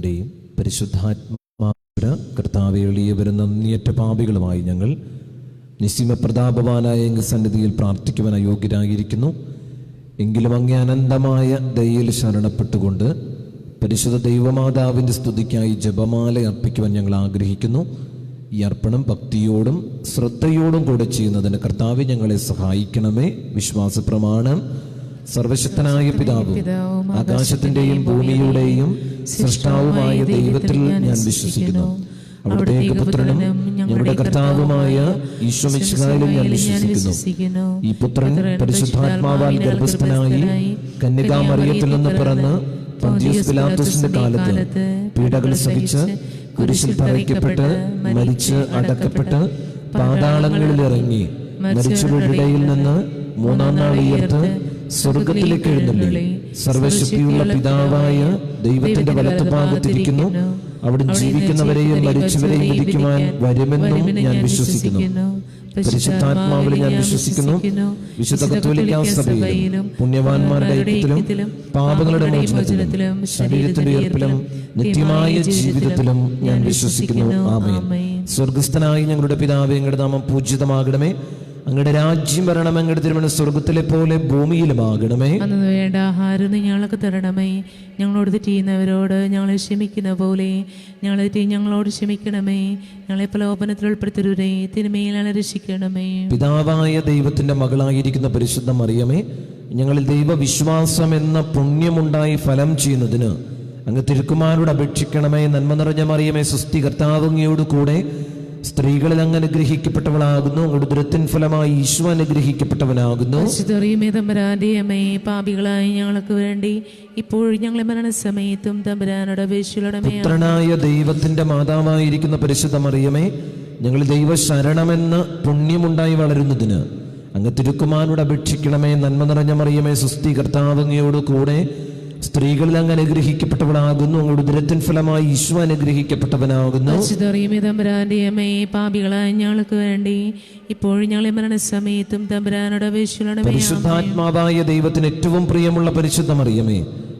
പുത്രൻ്റെയും പരിശുദ്ധാത്മാവിന്റെ കർത്താവേ, എളിയവരും നന്ദിയറ്റ പാപികളുമായി ഞങ്ങൾ നിസ്സീമപ്രതാപവാനായ അങ്ങ് സന്നിധിയിൽ പ്രാർത്ഥിക്കുവാൻ അയോഗ്യരായിരിക്കുന്നു. എങ്കിലും അങ്ങേ അനന്തമായ ദയയിൽ ശരണപ്പെട്ടുകൊണ്ട് പരിശുദ്ധ ദൈവമാതാവിൻ്റെ സ്തുതിക്കായി ജപമാല അർപ്പിക്കുവാൻ ഞങ്ങൾ ആഗ്രഹിക്കുന്നു. ഈ അർപ്പണം ഭക്തിയോടും ശ്രദ്ധയോടും കൂടെ ചെയ്യുന്നതിന് കർത്താവേ ഞങ്ങളെ സഹായിക്കണമേ. വിശ്വാസ പ്രമാണം. സർവശക്തനായ പിതാവും ആകാശത്തിന്റെയും ഭൂമിയുടെയും സൃഷ്ടാവുമായ ദൈവത്തിൽ ഞാൻ വിശ്വസിക്കുന്നു. അവിടുത്തെ പുത്രനും ഞങ്ങളുടെ കർത്താവുമായ ഈശോ മിശിഹായിലും ഞാൻ വിശ്വസിക്കുന്നു. ഈ പുത്രൻ പരിശുദ്ധാത്മാവാൽ ഗർഭസ്ഥനായി കന്യകാമറിയത്തിൽ നിന്ന് പിറന്ന് പന്തിയോസ് പിലാത്തോസിന്റെ കാലത്ത് പീഡകൾ സഹിച്ച് കുരിശിൽ തറയ്ക്കപ്പെട്ട് മരിച്ച് അടക്കപ്പെട്ട് പാതാളങ്ങളിൽ ഇറങ്ങി മരിച്ചവരുടെ ഇടയിൽ നിന്ന് മൂന്നാം നാൾ ഉയർത്ത് സ്വർഗത്തിലേക്ക് എഴുന്നള്ളി സർവശക്തിയുള്ള പിതാവായ ദൈവത്തിന്റെ വലത്തുഭാഗത്തിരിക്കുന്നു. അവിടുന്ന് ജീവിക്കുന്നവരെയും മരിച്ചവരെയും വിധിക്കുവാൻ വരുമെന്നും ഞാൻ വിശ്വസിക്കുന്നു. പരിശുദ്ധാത്മാവിൽ ഞാൻ വിശ്വസിക്കുന്നു. വിശുദ്ധ കത്തോലിക്കാ സഭയിലും പുണ്യവാന്മാരുടെ ഐക്യത്തിലും പാപങ്ങളുടെ മോചനത്തിലും ശരീരത്തിന്റെ ഉയർപ്പിലും നിത്യമായ ജീവിതത്തിലും ഞാൻ വിശ്വസിക്കുന്നു. ആമേൻ. സ്വർഗസ്ഥനായ ഞങ്ങളുടെ പിതാവേ, അങ്ങയുടെ നാമം പൂജിതമാകണമേ. അങ്ങയുടെ രാജ്യം വരണം. അങ്ങയുടെ തിരുമനസ് സ്വർഗത്തിലെ പോലെ ഭൂമിയിലുമാകണമേ. അന്ന് വേണ്ട ആഹാരം ഞങ്ങൾക്ക് തരണമേ. ഞങ്ങളോട് തെറ്റിയുന്നവരോട് ഞങ്ങളെ ക്ഷമിക്കുന്ന പോലെ ഞങ്ങളോട് ക്ഷമിക്കണമേ. ഞങ്ങളെ പ്രലോഭനത്തിൽ ഉൾപ്പെടുത്തരുതേ, തിന്മയിൽ രക്ഷിക്കണമേ. പിതാവായ ദൈവത്തിന്റെ മകളായിരിക്കുന്ന പരിശുദ്ധ മറിയമേ, ഞങ്ങളിൽ ദൈവവിശ്വാസം എന്ന പുണ്യമുണ്ടായി ഫലം ചെയ്യുന്നതിന് അങ്ങ് തിരുക്കുമാരോട് അപേക്ഷിക്കണമേ. നന്മ നിറഞ്ഞ മറിയമേ, സ്വസ്തി, കർത്താവ് അങ്ങയോട് കൂടെ സ്ത്രീകളിൽ അങ്ങ് അനുഗ്രഹിക്കപ്പെട്ടവളാകുന്നു. അങ്ങയുടെ ഉദരത്തിൻ ഫലമായി ഈശോ അനുഗ്രഹിക്കപ്പെട്ടവനാകുന്നു. പാപികളായ ഞങ്ങൾക്ക് വേണ്ടി ഇപ്പോഴും ഞങ്ങളെ മരണസമയത്തും തമ്പുരാനോട് അപേക്ഷിക്കണമേ. പുത്രനായ ദൈവത്തിന്റെ മാതാവായിരിക്കുന്ന പരിശുദ്ധ മറിയമേ, ഞങ്ങൾ ദൈവശരണമെന്ന് പുണ്യമുണ്ടായി വളരുന്നതിന് അങ്ങ് തിരുക്കുമാരോട് അപേക്ഷിക്കണമേ. നന്മ നിറഞ്ഞ മറിയമേ, സ്വസ്തി, കർത്താവ് അങ്ങയോട് കൂടെ സ്ത്രീകളിൽ അങ്ങ് അനുഗ്രഹിക്കപ്പെട്ടവളാകുന്നു. അങ്ങയുടെ ഉദരത്തിൻ ഫലമായി ഈശോ അനുഗ്രഹിക്കപ്പെട്ടവനാകുന്നു. പാപികളായ ഞങ്ങൾക്ക് വേണ്ടി ഇപ്പോഴും ഞങ്ങളെ മരണസമയത്തും തമ്പുരാനോട് അപേക്ഷിക്കണമേ. പരിശുദ്ധാത്മാവായ ദൈവത്തിന് ഏറ്റവും പ്രിയമുള്ള പരിശുദ്ധ മറിയമേ,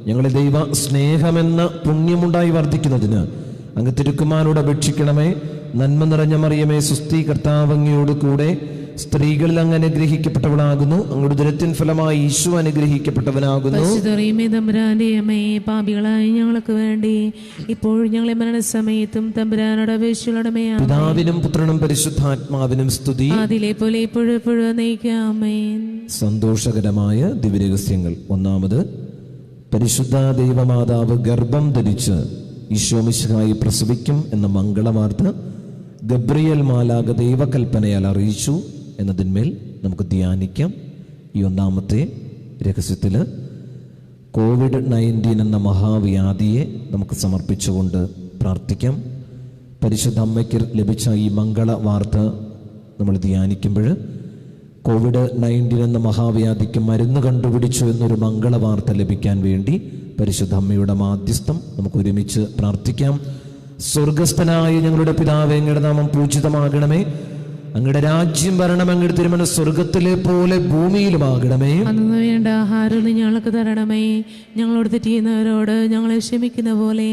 ഞങ്ങളെ ദൈവ സ്നേഹമെന്ന പുണ്യമുണ്ടായി വർദ്ധിക്കുന്നതിന് അങ്ങ് തിരുക്കുമാരോട് അപേക്ഷിക്കണമേ. നന്മ നിറഞ്ഞ മറിയമേ, സ്വസ്തി, കർത്താവ് അങ്ങയോട് കൂടെ സ്ത്രീകളിൽ അങ്ങ് അനുഗ്രഹിക്കപ്പെട്ടവളാകുന്നു. അങ്ങയുടെ ഉദരത്തിൻ ഫലമായി ഈശോ അനുഗ്രഹിക്കപ്പെട്ടവനാകുന്നു. പാപികളായ ഞങ്ങൾക്ക് വേണ്ടി ഇപ്പോഴും ഞങ്ങളെ മരണസമയത്തും തമ്പുരാനോട് അപേക്ഷിക്കണമേ. പിതാവിനും പുത്രനും പരിശുദ്ധാത്മാവിനും സ്തുതി, അതിലെ പോലെ ഇപ്പോഴും നയിക്കാമേൻ. സന്തോഷകരമായ ദിവ്യരഹസ്യങ്ങൾ. ഒന്നാമത്, പരിശുദ്ധ ദൈവമാതാവ് ഗർഭം ധരിച്ച് ഈശോ മിശിഹായി പ്രസവിക്കും എന്ന മംഗളവാർത്ത ഗബ്രിയേൽ മാലാഖ ദൈവകൽപ്പനയാൽ അറിയിച്ചു എന്നതിന്മേൽ നമുക്ക് ധ്യാനിക്കാം. ഈ ഒന്നാമത്തെ രഹസ്യത്തിൽ COVID-19 എന്ന മഹാവ്യാധിയെ നമുക്ക് സമർപ്പിച്ചുകൊണ്ട് പ്രാർത്ഥിക്കാം. പരിശുദ്ധ അമ്മയ്ക്ക് ലഭിച്ച ഈ മംഗള വാർത്ത നമ്മൾ ധ്യാനിക്കുമ്പോൾ COVID-19 എന്ന മഹാവ്യാധിക്ക് മരുന്ന് കണ്ടുപിടിച്ചു എന്നൊരു മംഗള വാർത്ത ലഭിക്കാൻ വേണ്ടി പരിശുദ്ധ അമ്മയുടെ മാധ്യസ്ഥം നമുക്ക് ഒരുമിച്ച് പ്രാർത്ഥിക്കാം. സ്വർഗസ്ഥനായ ഞങ്ങളുടെ പിതാവേ, അങ്ങയുടെ നാമം പൂജിതമാകണമേ. അങ്ങയുടെ രാജ്യം വരണം. അങ്ങയുടെ തിരുമനസ് സ്വർഗത്തിലെ പോലെ ഭൂമിയിലുമാകണമേ. അന്ന് വേണ്ട ആഹാരം ഞങ്ങൾക്ക് തരണമേ. ഞങ്ങളോട് തെറ്റിയുന്നവരോട് ഞങ്ങളെ ക്ഷമിക്കുന്ന പോലെ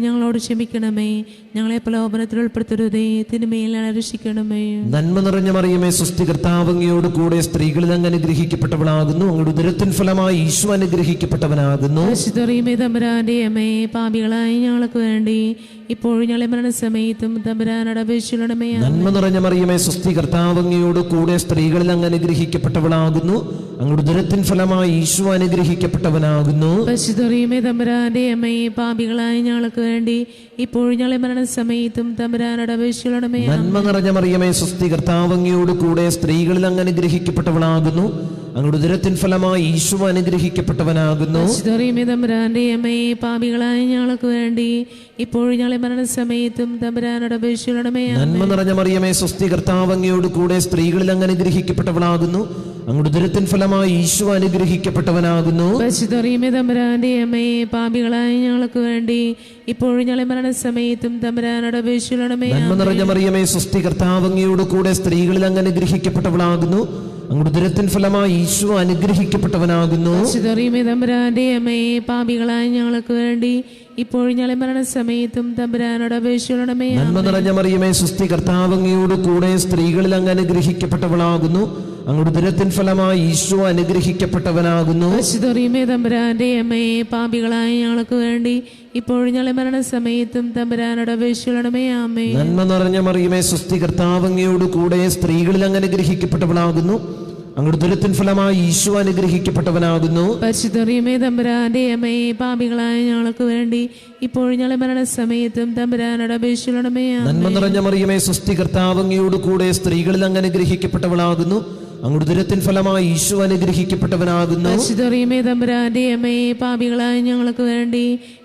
ഞങ്ങളോട് ക്ഷമിക്കണമേ. ഞങ്ങളെ പ്രലോഭനത്തിൽ ഉൾപ്പെടുത്തരുതേ, തിന്മയിൽ രക്ഷിക്കണമേ. നന്മ നിറഞ്ഞ മറിയമേ, സ്വസ്തി, കർത്താവ് അങ്ങയോട് കൂടെ സ്ത്രീകളിൽ അങ്ങ് അനുഗ്രഹിക്കപ്പെട്ടവളാകുന്നു. അങ്ങയുടെ ഉദരത്തിൻ ഫലമായി ഈശോ അനുഗ്രഹിക്കപ്പെട്ടവനാകുന്നു. തമ്പുരാന്റെ അമ്മേ, പാപികളായ ഞങ്ങൾക്ക് വേണ്ടി ഇപ്പോഴും ഞങ്ങളെ മരണസമയത്തും തമ്പുരാനോട് അപേക്ഷിക്കണമേ. നന്മ നിറഞ്ഞ മറിയമേ, സ്വസ്തി, കർത്താവ് അങ്ങയോട് കൂടെ സ്ത്രീകളിൽ അങ്ങ് അനുഗ്രഹിക്കപ്പെട്ടവളാകുന്നു. അങ്ങയുടെ ഉദരത്തിൻ ഫലമായി ഈശോ അനുഗ്രഹിക്കപ്പെട്ടവനാകുന്നു. തമ്പുരാന്റെ അമ്മേ, പാപികളായ ഞങ്ങൾക്ക് വേണ്ടി ഇപ്പോഴും ഞങ്ങളെ മരണസമയത്തും തമ്പുരാനോട് അപേക്ഷിക്കണമേ. നന്മ നിറഞ്ഞ മറിയമേ, സ്വസ്തി, കർത്താവ് അങ്ങയോട് കൂടെ സ്ത്രീകളിൽ അങ്ങ് അനുഗ്രഹിക്കപ്പെട്ടവളാകുന്നു. അങ്ങയുടെ ഉദരത്തിൻ ഫലമായി ഈശോ അനുഗ്രഹിക്കപ്പെട്ടവനാകുന്നു. തമ്പുരാന്റെ അമ്മേ, പാപികളായ ഞങ്ങൾക്ക് വേണ്ടി ഇപ്പോഴും ഞങ്ങളെ മരണസമയത്തും തമ്പുരാനോട് അപേക്ഷിക്കണമേ. നന്മ നിറഞ്ഞ മറിയമേ, സ്വസ്തി, കർത്താവ് അങ്ങയോട് കൂടെ സ്ത്രീകളിൽ അങ്ങ് അനുഗ്രഹിക്കപ്പെട്ടവളാകുന്നു. അങ്ങയുടെ ഉദരത്തിൻ ഫലമായി ഈശോ അനുഗ്രഹിക്കപ്പെട്ടവനാകുന്നു. തമ്പുരാന്റെ അമ്മേ, പാപികളായ ഞങ്ങൾക്ക് വേണ്ടി ഇപ്പോഴും ഞങ്ങളെ മരണസമയത്തും തമ്പുരാനോട് അപേക്ഷിക്കണമേ. നന്മ നിറഞ്ഞ മറിയമേ, സ്വസ്തി, കർത്താവ് അങ്ങയോട് കൂടെ സ്ത്രീകളിൽ അങ്ങ് അനുഗ്രഹിക്കപ്പെട്ടവളാകുന്നു. അങ്ങയുടെ ഉദരത്തിൻ ഫലമായി ഈശോ അനുഗ്രഹിക്കപ്പെട്ടവനാകുന്നു. പരിശുദ്ധമറിയമേ തമ്പുരാന്റെ അമ്മേ, പാപികളായ ഞങ്ങൾക്ക് വേണ്ടി ഇപ്പോഴും ഞങ്ങളെ മരണസമയത്തും തമ്പുരാനോട് അപേക്ഷിക്കണമേ. നന്മ നിറഞ്ഞ മറിയമേ, സുസ്തി, കർത്താവ് അങ്ങയോട് കൂടെ സ്ത്രീകളിൽ അങ്ങ് അനുഗ്രഹിക്കപ്പെട്ടവളാകുന്നു. അങ്ങയുടെ ഉദരത്തിൻ ഫലമായി ഈശോ അനുഗ്രഹിക്കപ്പെട്ടവനാകുന്നു. പരിശുദ്ധമറിയമേ തമ്പുരാന്റെ അമ്മേ, പാപികളായ ഞങ്ങൾക്ക് വേണ്ടി ഇപ്പോഴും ഞങ്ങളെ മരണസമയത്തും തമ്പുരാനോട് അപേക്ഷിക്കണമേ. ആമേൻ. നന്മ നിറഞ്ഞ മറിയമേ, സുസ്തി, കർത്താവ് അങ്ങയോട് കൂടെ സ്ത്രീകളിൽ അങ്ങ് അനുഗ്രഹിക്കപ്പെട്ടവളാകുന്നു. അങ്ങയുടെ ഉദരത്തിൻ ഫലമായി ഈശോ അനുഗ്രഹിക്കപ്പെട്ടവനാകുന്നു. പരിശുദ്ധമറിയമേ തമ്പുരാന്റെ അമ്മേ, പാപികളായ ഞങ്ങൾക്ക് വേണ്ടി ഇപ്പോഴും ഞങ്ങളെ മരണസമയത്തും തമ്പുരാനോട് അപേക്ഷിക്കണമേ. നന്മ നിറഞ്ഞ മറിയമേ, സുസ്തി, കർത്താവ് അങ്ങയോട് കൂടെ സ്ത്രീകളിൽ അങ്ങ് അനുഗ്രഹിക്കപ്പെട്ടവളാകുന്നു. അങ്ങയുടെ ഉദരത്തിൻ ഫലമായി ഈശോ അനുഗ്രഹിക്കപ്പെട്ടവനാകുന്നു. പരിശുദ്ധമറിയമേ തമ്പുരാന്റെ അമ്മേ, പാപികളായ ഞങ്ങൾക്ക് വേണ്ടി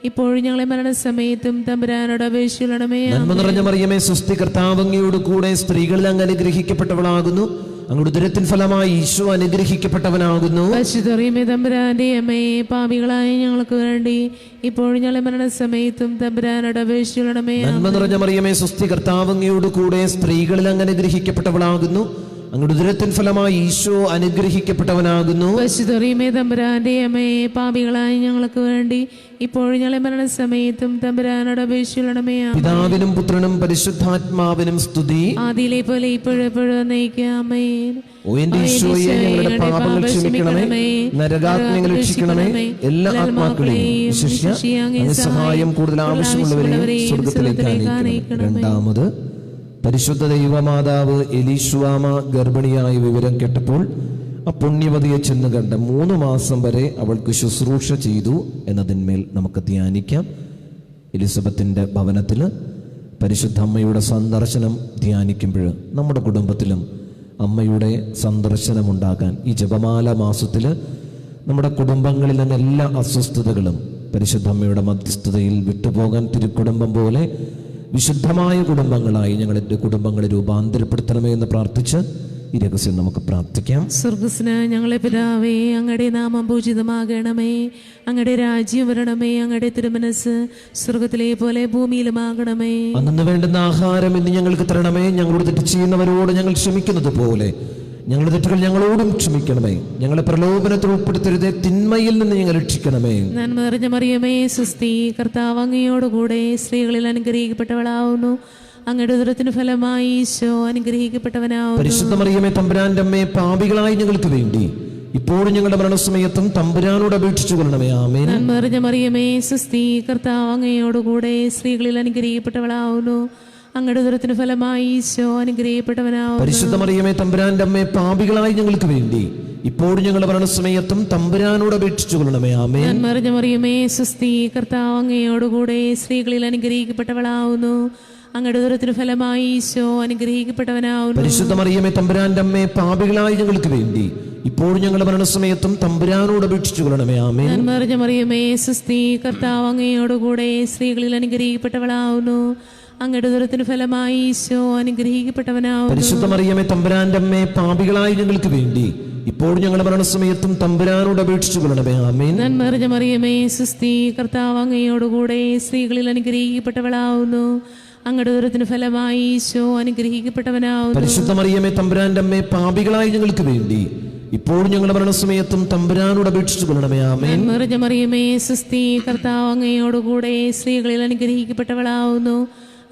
ഇപ്പോഴും ഞങ്ങളെ മരണസമയത്തും തമ്പുരാനോട് അപേക്ഷിക്കണമേ. നന്മ നിറഞ്ഞ മറിയമേ, സുസ്തി, കർത്താവ് അങ്ങയോട് കൂടെ സ്ത്രീകളിൽ അങ്ങ് അനുഗ്രഹിക്കപ്പെട്ടവളാകുന്നു. അങ്ങയുടെ ഉദരത്തിൻ ഫലമായി ഈശോ അനുഗ്രഹിക്കപ്പെട്ടവനാകുന്നു. പരിശുദ്ധമറിയമേ തമ്പുരാന്റെ അമ്മേ, പാപികളായ ഞങ്ങൾക്ക് വേണ്ടി ഇപ്പോഴും ഞങ്ങളെ മരണസമയത്തും തമ്പുരാനോട് അപേക്ഷിക്കണമേ. നന്മ നിറഞ്ഞ മറിയമേ, സുസ്തി, കർത്താവ് അങ്ങയോട് കൂടെ സ്ത്രീകളിൽ അങ്ങ് അനുഗ്രഹിക്കപ്പെട്ടവളാകുന്നു. അങ്ങയുടെ ഉദരത്തിൻ ഫലമായി ഈശോ അനുഗ്രഹിക്കപ്പെട്ടവനാകുന്നു. പരിശുദ്ധമറിയമേ തമ്പുരാന്റെ അമ്മേ, പാപികളായ ഞങ്ങൾക്ക് വേണ്ടി ഇപ്പോഴും ഞങ്ങളെ മരണസമയത്തും തമ്പുരാനോട് അപേക്ഷിക്കണമേ. പിതാവിനും പുത്രനും പരിശുദ്ധാത്മാവിനും സ്തുതി. ആദിയിലെ പോലെ ഇപ്പോഴും എപ്പോഴും നയിക്കാമേ. ഓ എന്റെ ഈശോയെ, ഞങ്ങളുടെ പാപങ്ങൾ ക്ഷമിക്കണമേ, നരകാഗ്നികൾ രക്ഷിക്കണമേ, എല്ലാ ആത്മാക്കളെയും വിശിഷ്യ അങ്ങേ സഹായം കൂടുതൽ ആവശ്യമുള്ളവരെയും സ്വർഗ്ഗത്തിലേക്ക് അയക്കണമേ. രണ്ടാമത്, പരിശുദ്ധ ദൈവമാതാവ് എലീശുവാമ ഗർഭിണിയായ വിവരം കേട്ടപ്പോൾ ആ പുണ്യവതിയെ ചെന്ന് കണ്ട് 3 മാസം വരെ അവൾക്ക് ശുശ്രൂഷ ചെയ്തു എന്നതിന്മേൽ നമുക്ക് ധ്യാനിക്കാം. എലിസബത്തിന്റെ ഭവനത്തിൽ പരിശുദ്ധ അമ്മയുടെ സന്ദർശനം ധ്യാനിക്കുമ്പോൾ നമ്മുടെ കുടുംബത്തിലും അമ്മയുടെ സന്ദർശനമുണ്ടാകാൻ ഈ ജപമാല മാസത്തിൽ നമ്മുടെ കുടുംബങ്ങളിൽ നിന്ന് എല്ലാ അസ്വസ്ഥതകളും പരിശുദ്ധ അമ്മയുടെ മധ്യസ്ഥതയിൽ വിട്ടുപോകാൻ തിരുക്കുടുംബം പോലെ വിശുദ്ധമായ കുടുംബങ്ങളായി ഞങ്ങളുടെ കുടുംബങ്ങളെ രൂപാന്തരപ്പെടുത്തണമേ എന്ന് പ്രാർത്ഥിച്ച് ഈ രഹസ്യം നമുക്ക് പ്രാർത്ഥിക്കാം. സ്വർഗ്ഗസ്ന ഞങ്ങളെ പിതാവേ, അങ്ങയുടെ നാമം പൂജിതമാകണമേ, അങ്ങയുടെ രാജ്യം വരണമേ, അങ്ങയുടെ തിരുമനസ് സ്വർഗത്തിലെ പോലെ ഭൂമിയിലുമാകണമേ. അന്നു വേണ്ടുന്ന ആഹാരം ഇന്ന് ഞങ്ങൾക്ക് തരണമേ. ഞങ്ങളോട് തെറ്റ് ചെയ്യുന്നവരോട് ഞങ്ങൾ ക്ഷമിക്കുന്നത് പോലെ ഞങ്ങളുടെ തെറ്റുകൾ ഞങ്ങളോടും ക്ഷമിക്കണമേ. ഞങ്ങളെ പ്രലോഭനത്തിൽ ഉൾപ്പെടുത്തരുതേ, തിന്മയിൽ നിന്ന് ഞങ്ങൾ രക്ഷിക്കണമേ. നന്മ നിറഞ്ഞ മറിയമേ, സുസ്തി, കർത്താവ് അങ്ങയോടുകൂടെ സ്ത്രീകളിൽ അനുഗ്രഹിക്കപ്പെട്ടവളാവുന്നു. അങ്ങയുടെ ഉദരത്തിന് ഫലമായി ഈശോ അനുഗ്രഹിക്കപ്പെട്ടവനാവുന്നു. പരിശുദ്ധ മറിയമേ തമ്പുരാന്റെ അമ്മേ, പാപികളായി ഞങ്ങൾക്ക് വേണ്ടി ഇപ്പോഴും ഞങ്ങളുടെ മരണസമയത്തും തമ്പുരാനോട് അപേക്ഷിച്ചു കൊള്ളണമേ. ആമേൻ. നന്മ നിറഞ്ഞ മറിയമേ, സുസ്തി, കർത്താവ് അങ്ങയോടുകൂടെ സ്ത്രീകളിൽ അനുഗ്രഹിക്കപ്പെട്ടവളാവുന്നു. അങ്ങയുടെ ഉദരത്തിന് ഫലമായി ഈശോ അനുഗ്രഹിക്കപ്പെട്ടവനാവുന്നു. പരിശുദ്ധ മറിയമേ തമ്പുരാന്റെ അമ്മേ, പാപികളായി ഞങ്ങൾക്ക് വേണ്ടി ഇപ്പോഴും ഞങ്ങളുടെ മരണസമയത്തും തമ്പുരാനോട് അപേക്ഷിച്ചു കൊള്ളണമേ. ആമേൻ. നന്മ നിറഞ്ഞ മറിയമേ, സുസ്തി, കർത്താവ് അങ്ങയോടുകൂടെ സ്ത്രീകളിൽ അനുഗ്രഹിക്കപ്പെട്ടവളാവുന്നു. അങ്ങയുടെ ഉദരത്തിന് ഫലമായി ഈശോ അനുഗ്രഹിക്കപ്പെട്ടവനാവുന്നു. പരിശുദ്ധ മറിയമേ തമ്പുരാന്റെ അമ്മേ, പാപികളായി ഞങ്ങൾക്ക് വേണ്ടി ഇപ്പോഴും ഞങ്ങളുടെ മരണസമയത്തും തമ്പുരാനോട് അപേക്ഷിച്ചു കൊള്ളണമേ. ആമേൻ. നന്മ നിറഞ്ഞ മറിയമേ, സുസ്തി, കർത്താവ് അങ്ങയോടുകൂടെ സ്ത്രീകളിൽ അനുഗ്രഹിക്കപ്പെട്ടവളാവുന്നു. അങ്ങയുടെ ഉദരത്തിന് ഫലമായി ഈശോ അനുഗ്രഹിക്കപ്പെട്ടവനാവുന്നു. പരിശുദ്ധ മറിയമേ തമ്പുരാന്റെ അമ്മേ, പാപികളായി ഞങ്ങൾക്ക് വേണ്ടി ഇപ്പോഴും ഞങ്ങളുടെ മരണസമയത്തും തമ്പുരാനോട് അപേക്ഷിച്ചു കൊള്ളണമേ. ആമേൻ. നന്മ നിറഞ്ഞ മറിയമേ, സുസ്തി, കർത്താവ് അങ്ങയോടുകൂടെ സ്ത്രീകളിൽ അനുഗ്രഹിക്കപ്പെട്ടവളാവുന്നു. അങ്ങയുടെ ഉദരത്തിന് ഫലമായി ഈശോ അനുഗ്രഹിക്കപ്പെട്ടവനാവുന്നു. പരിശുദ്ധ മറിയമേ തമ്പുരാന്റെ അമ്മേ, പാപികളായി ഞങ്ങൾക്ക് വേണ്ടി ഇപ്പോഴും ഞങ്ങളുടെ മരണസമയത്തും തമ്പുരാനോട് അപേക്ഷിച്ചു കൊള്ളണമേ. ആമേൻ. നന്മ നിറഞ്ഞ മറിയമേ, സുസ്തി, കർത്താവ് അങ്ങയോടുകൂടെ സ്ത്രീകളിൽ അനുഗ്രഹിക്കപ്പെട്ടവളാവുന്നു.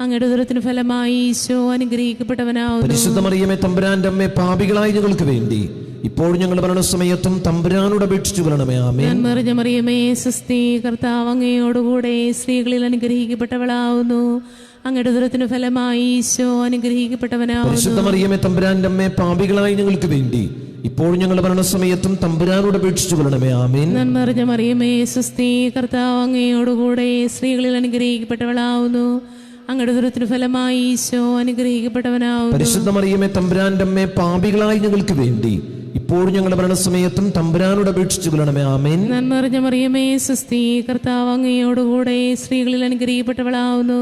അങ്ങയുടെ ഉദരത്തിന് ഫലമായി ഈശോ അനുഗ്രഹിക്കപ്പെട്ടവനാവുന്നു. പരിശുദ്ധ മറിയമേ തമ്പുരാന്റെ അമ്മേ, പാപികളായി ഞങ്ങൾക്ക് വേണ്ടി ഇപ്പോഴും ഞങ്ങളുടെ മരണസമയത്തും തമ്പുരാനോട് അപേക്ഷിച്ചു കൊള്ളണമേ. ആമേൻ. നന്മ നിറഞ്ഞ മറിയമേ, സുസ്തി, കർത്താവ് അങ്ങയോടുകൂടെ സ്ത്രീകളിൽ അനുഗ്രഹിക്കപ്പെട്ടവളാവുന്നു. അങ്ങയുടെ ഉദരത്തിന് ഫലമായി ഈശോ അനുഗ്രഹിക്കപ്പെട്ടവനാവുന്നു. പരിശുദ്ധ മറിയമേ തമ്പുരാന്റെ അമ്മേ, പാപികളായി ഞങ്ങൾക്ക് വേണ്ടി ഇപ്പോഴും ഞങ്ങളുടെ മരണസമയത്തും തമ്പുരാനോട് അപേക്ഷിച്ചു കൊള്ളണമേ. ആമേൻ. നന്മ നിറഞ്ഞ മറിയമേ, സുസ്തി, കർത്താവ് അങ്ങയോടുകൂടെ സ്ത്രീകളിൽ അനുഗ്രഹിക്കപ്പെട്ടവളാവുന്നു. അങ്ങയുടെ ഉദരത്തിന് ഫലമായി ഈശോ അനുഗ്രഹിക്കപ്പെട്ടവനാവുന്നു. പരിശുദ്ധ മറിയമേ തമ്പുരാന്റെ അമ്മേ, പാപികളായി ഞങ്ങൾക്ക് വേണ്ടി ഇപ്പോഴും ഞങ്ങളുടെ മരണസമയത്തും തമ്പുരാനോട് അപേക്ഷിച്ചു കൊള്ളണമേ. ആമേൻ. നന്മ നിറഞ്ഞ മറിയമേ, സുസ്തി, കർത്താവ് അങ്ങയോടുകൂടെ സ്ത്രീകളിൽ അനുഗ്രഹിക്കപ്പെട്ടവളാവുന്നു.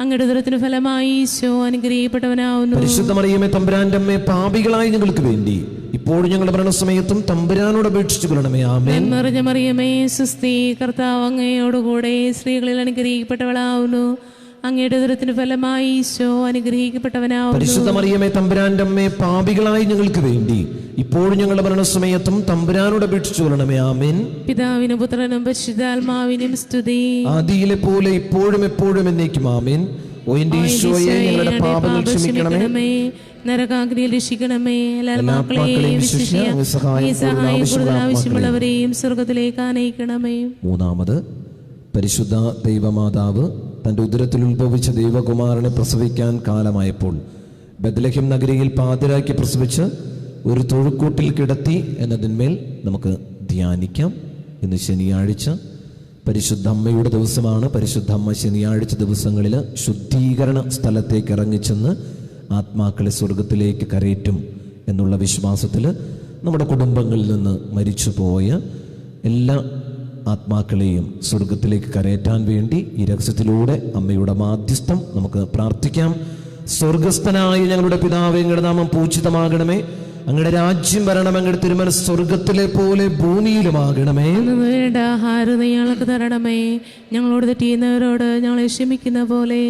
അങ്ങയുടെ ഉദരത്തിന് ഫലമായി ഈശോ അനുഗ്രഹിക്കപ്പെട്ടവനാവുന്നു. പരിശുദ്ധ മറിയമേ തമ്പുരാന്റെ അമ്മേ, പാപികളായി ഞങ്ങൾക്ക് വേണ്ടി ഇപ്പോഴും ഞങ്ങളുടെ മരണസമയത്തും തമ്പുരാനോട് അപേക്ഷിച്ചു കൊള്ളണമേ. ആമേൻ. നന്മ നിറഞ്ഞ മറിയമേ, സുസ്തി, കർത്താവ് അങ്ങയോടുകൂടെ സ്ത്രീകളിൽ അനുഗ്രഹിക്കപ്പെട്ടവളാവുന്നു. അങ്ങയുടെ ഉദരത്തിന് ഫലമായി ഈശോ അനുഗ്രഹിക്കപ്പെട്ടവനാവുന്നു. പരിശുദ്ധ മറിയമേ തമ്പുരാന്റെ അമ്മേ, പാപികളായി ഞങ്ങൾക്ക് വേണ്ടി ഇപ്പോഴും ഞങ്ങളുടെ മരണസമയത്തും തമ്പുരാനോട് അപേക്ഷിച്ചു കൊള്ളണമേ. ആമേൻ. പിതാവിനും പുത്രനും പരിശുദ്ധാത്മാവിനും സ്തുതി. ആദിയിലെ പോലെ ഇപ്പോഴും എപ്പോഴും എന്നേക്കും. ആമേൻ. ഓ എന്റെ ഈശോയെ, ഞങ്ങളുടെ പാപങ്ങൾ ക്ഷമിക്കണമേ, നരകാഗ്നിയിൽ രക്ഷിക്കണമേ. എല്ലാ മക്കളെയും സഹായം ആവശ്യമുള്ളവരെയും സ്വർഗത്തിലേക്ക് ആനയിക്കണമേ. മൂന്നാമത്, പരിശുദ്ധ ദൈവമാതാവ് തൻ്റെ ഉദരത്തിൽ ഉത്ഭവിച്ച ദൈവകുമാരനെ പ്രസവിക്കാൻ കാലമായപ്പോൾ ബത്ലഹേം നഗരിയിൽ പാതിരാക്കി പ്രസവിച്ച് ഒരു തൊഴുക്കൂട്ടിൽ കിടത്തി എന്നതിന്മേൽ നമുക്ക് ധ്യാനിക്കാം. ഇന്ന് ശനിയാഴ്ച പരിശുദ്ധ അമ്മയുടെ ദിവസമാണ്. പരിശുദ്ധ അമ്മ ശനിയാഴ്ച ദിവസങ്ങളിൽ ശുദ്ധീകരണ സ്ഥലത്തേക്ക് ഇറങ്ങിച്ചെന്ന് ആത്മാക്കളെ സ്വർഗത്തിലേക്ക് കരയറ്റും എന്നുള്ള വിശ്വാസത്തിൽ നമ്മുടെ കുടുംബങ്ങളിൽ നിന്ന് മരിച്ചുപോയ എല്ലാ ആത്മാക്കളെയും സ്വർഗത്തിലേക്ക് കരയറ്റാൻ വേണ്ടി ഈ രഹസ്യത്തിലൂടെ അമ്മയുടെ മാധ്യസ്ഥം നമുക്ക് പ്രാർത്ഥിക്കാം. സ്വർഗസ്ഥനായ ഞങ്ങളുടെ പിതാവേ, അങ്ങയുടെ നാമം പൂജിതമാകണമേ, അങ്ങയുടെ രാജ്യം വരണം, അങ്ങയുടെ തിരുമനസ്സ് സ്വർഗത്തിലെ പോലെ ഭൂമിയിലുമാകണമേ. വേണ്ട ആഹാരം ഞങ്ങൾക്ക് തരണമേ. ഞങ്ങളോട് തെറ്റിയുന്നവരോട് ഞങ്ങളെ ക്ഷമിക്കുന്ന പോലെ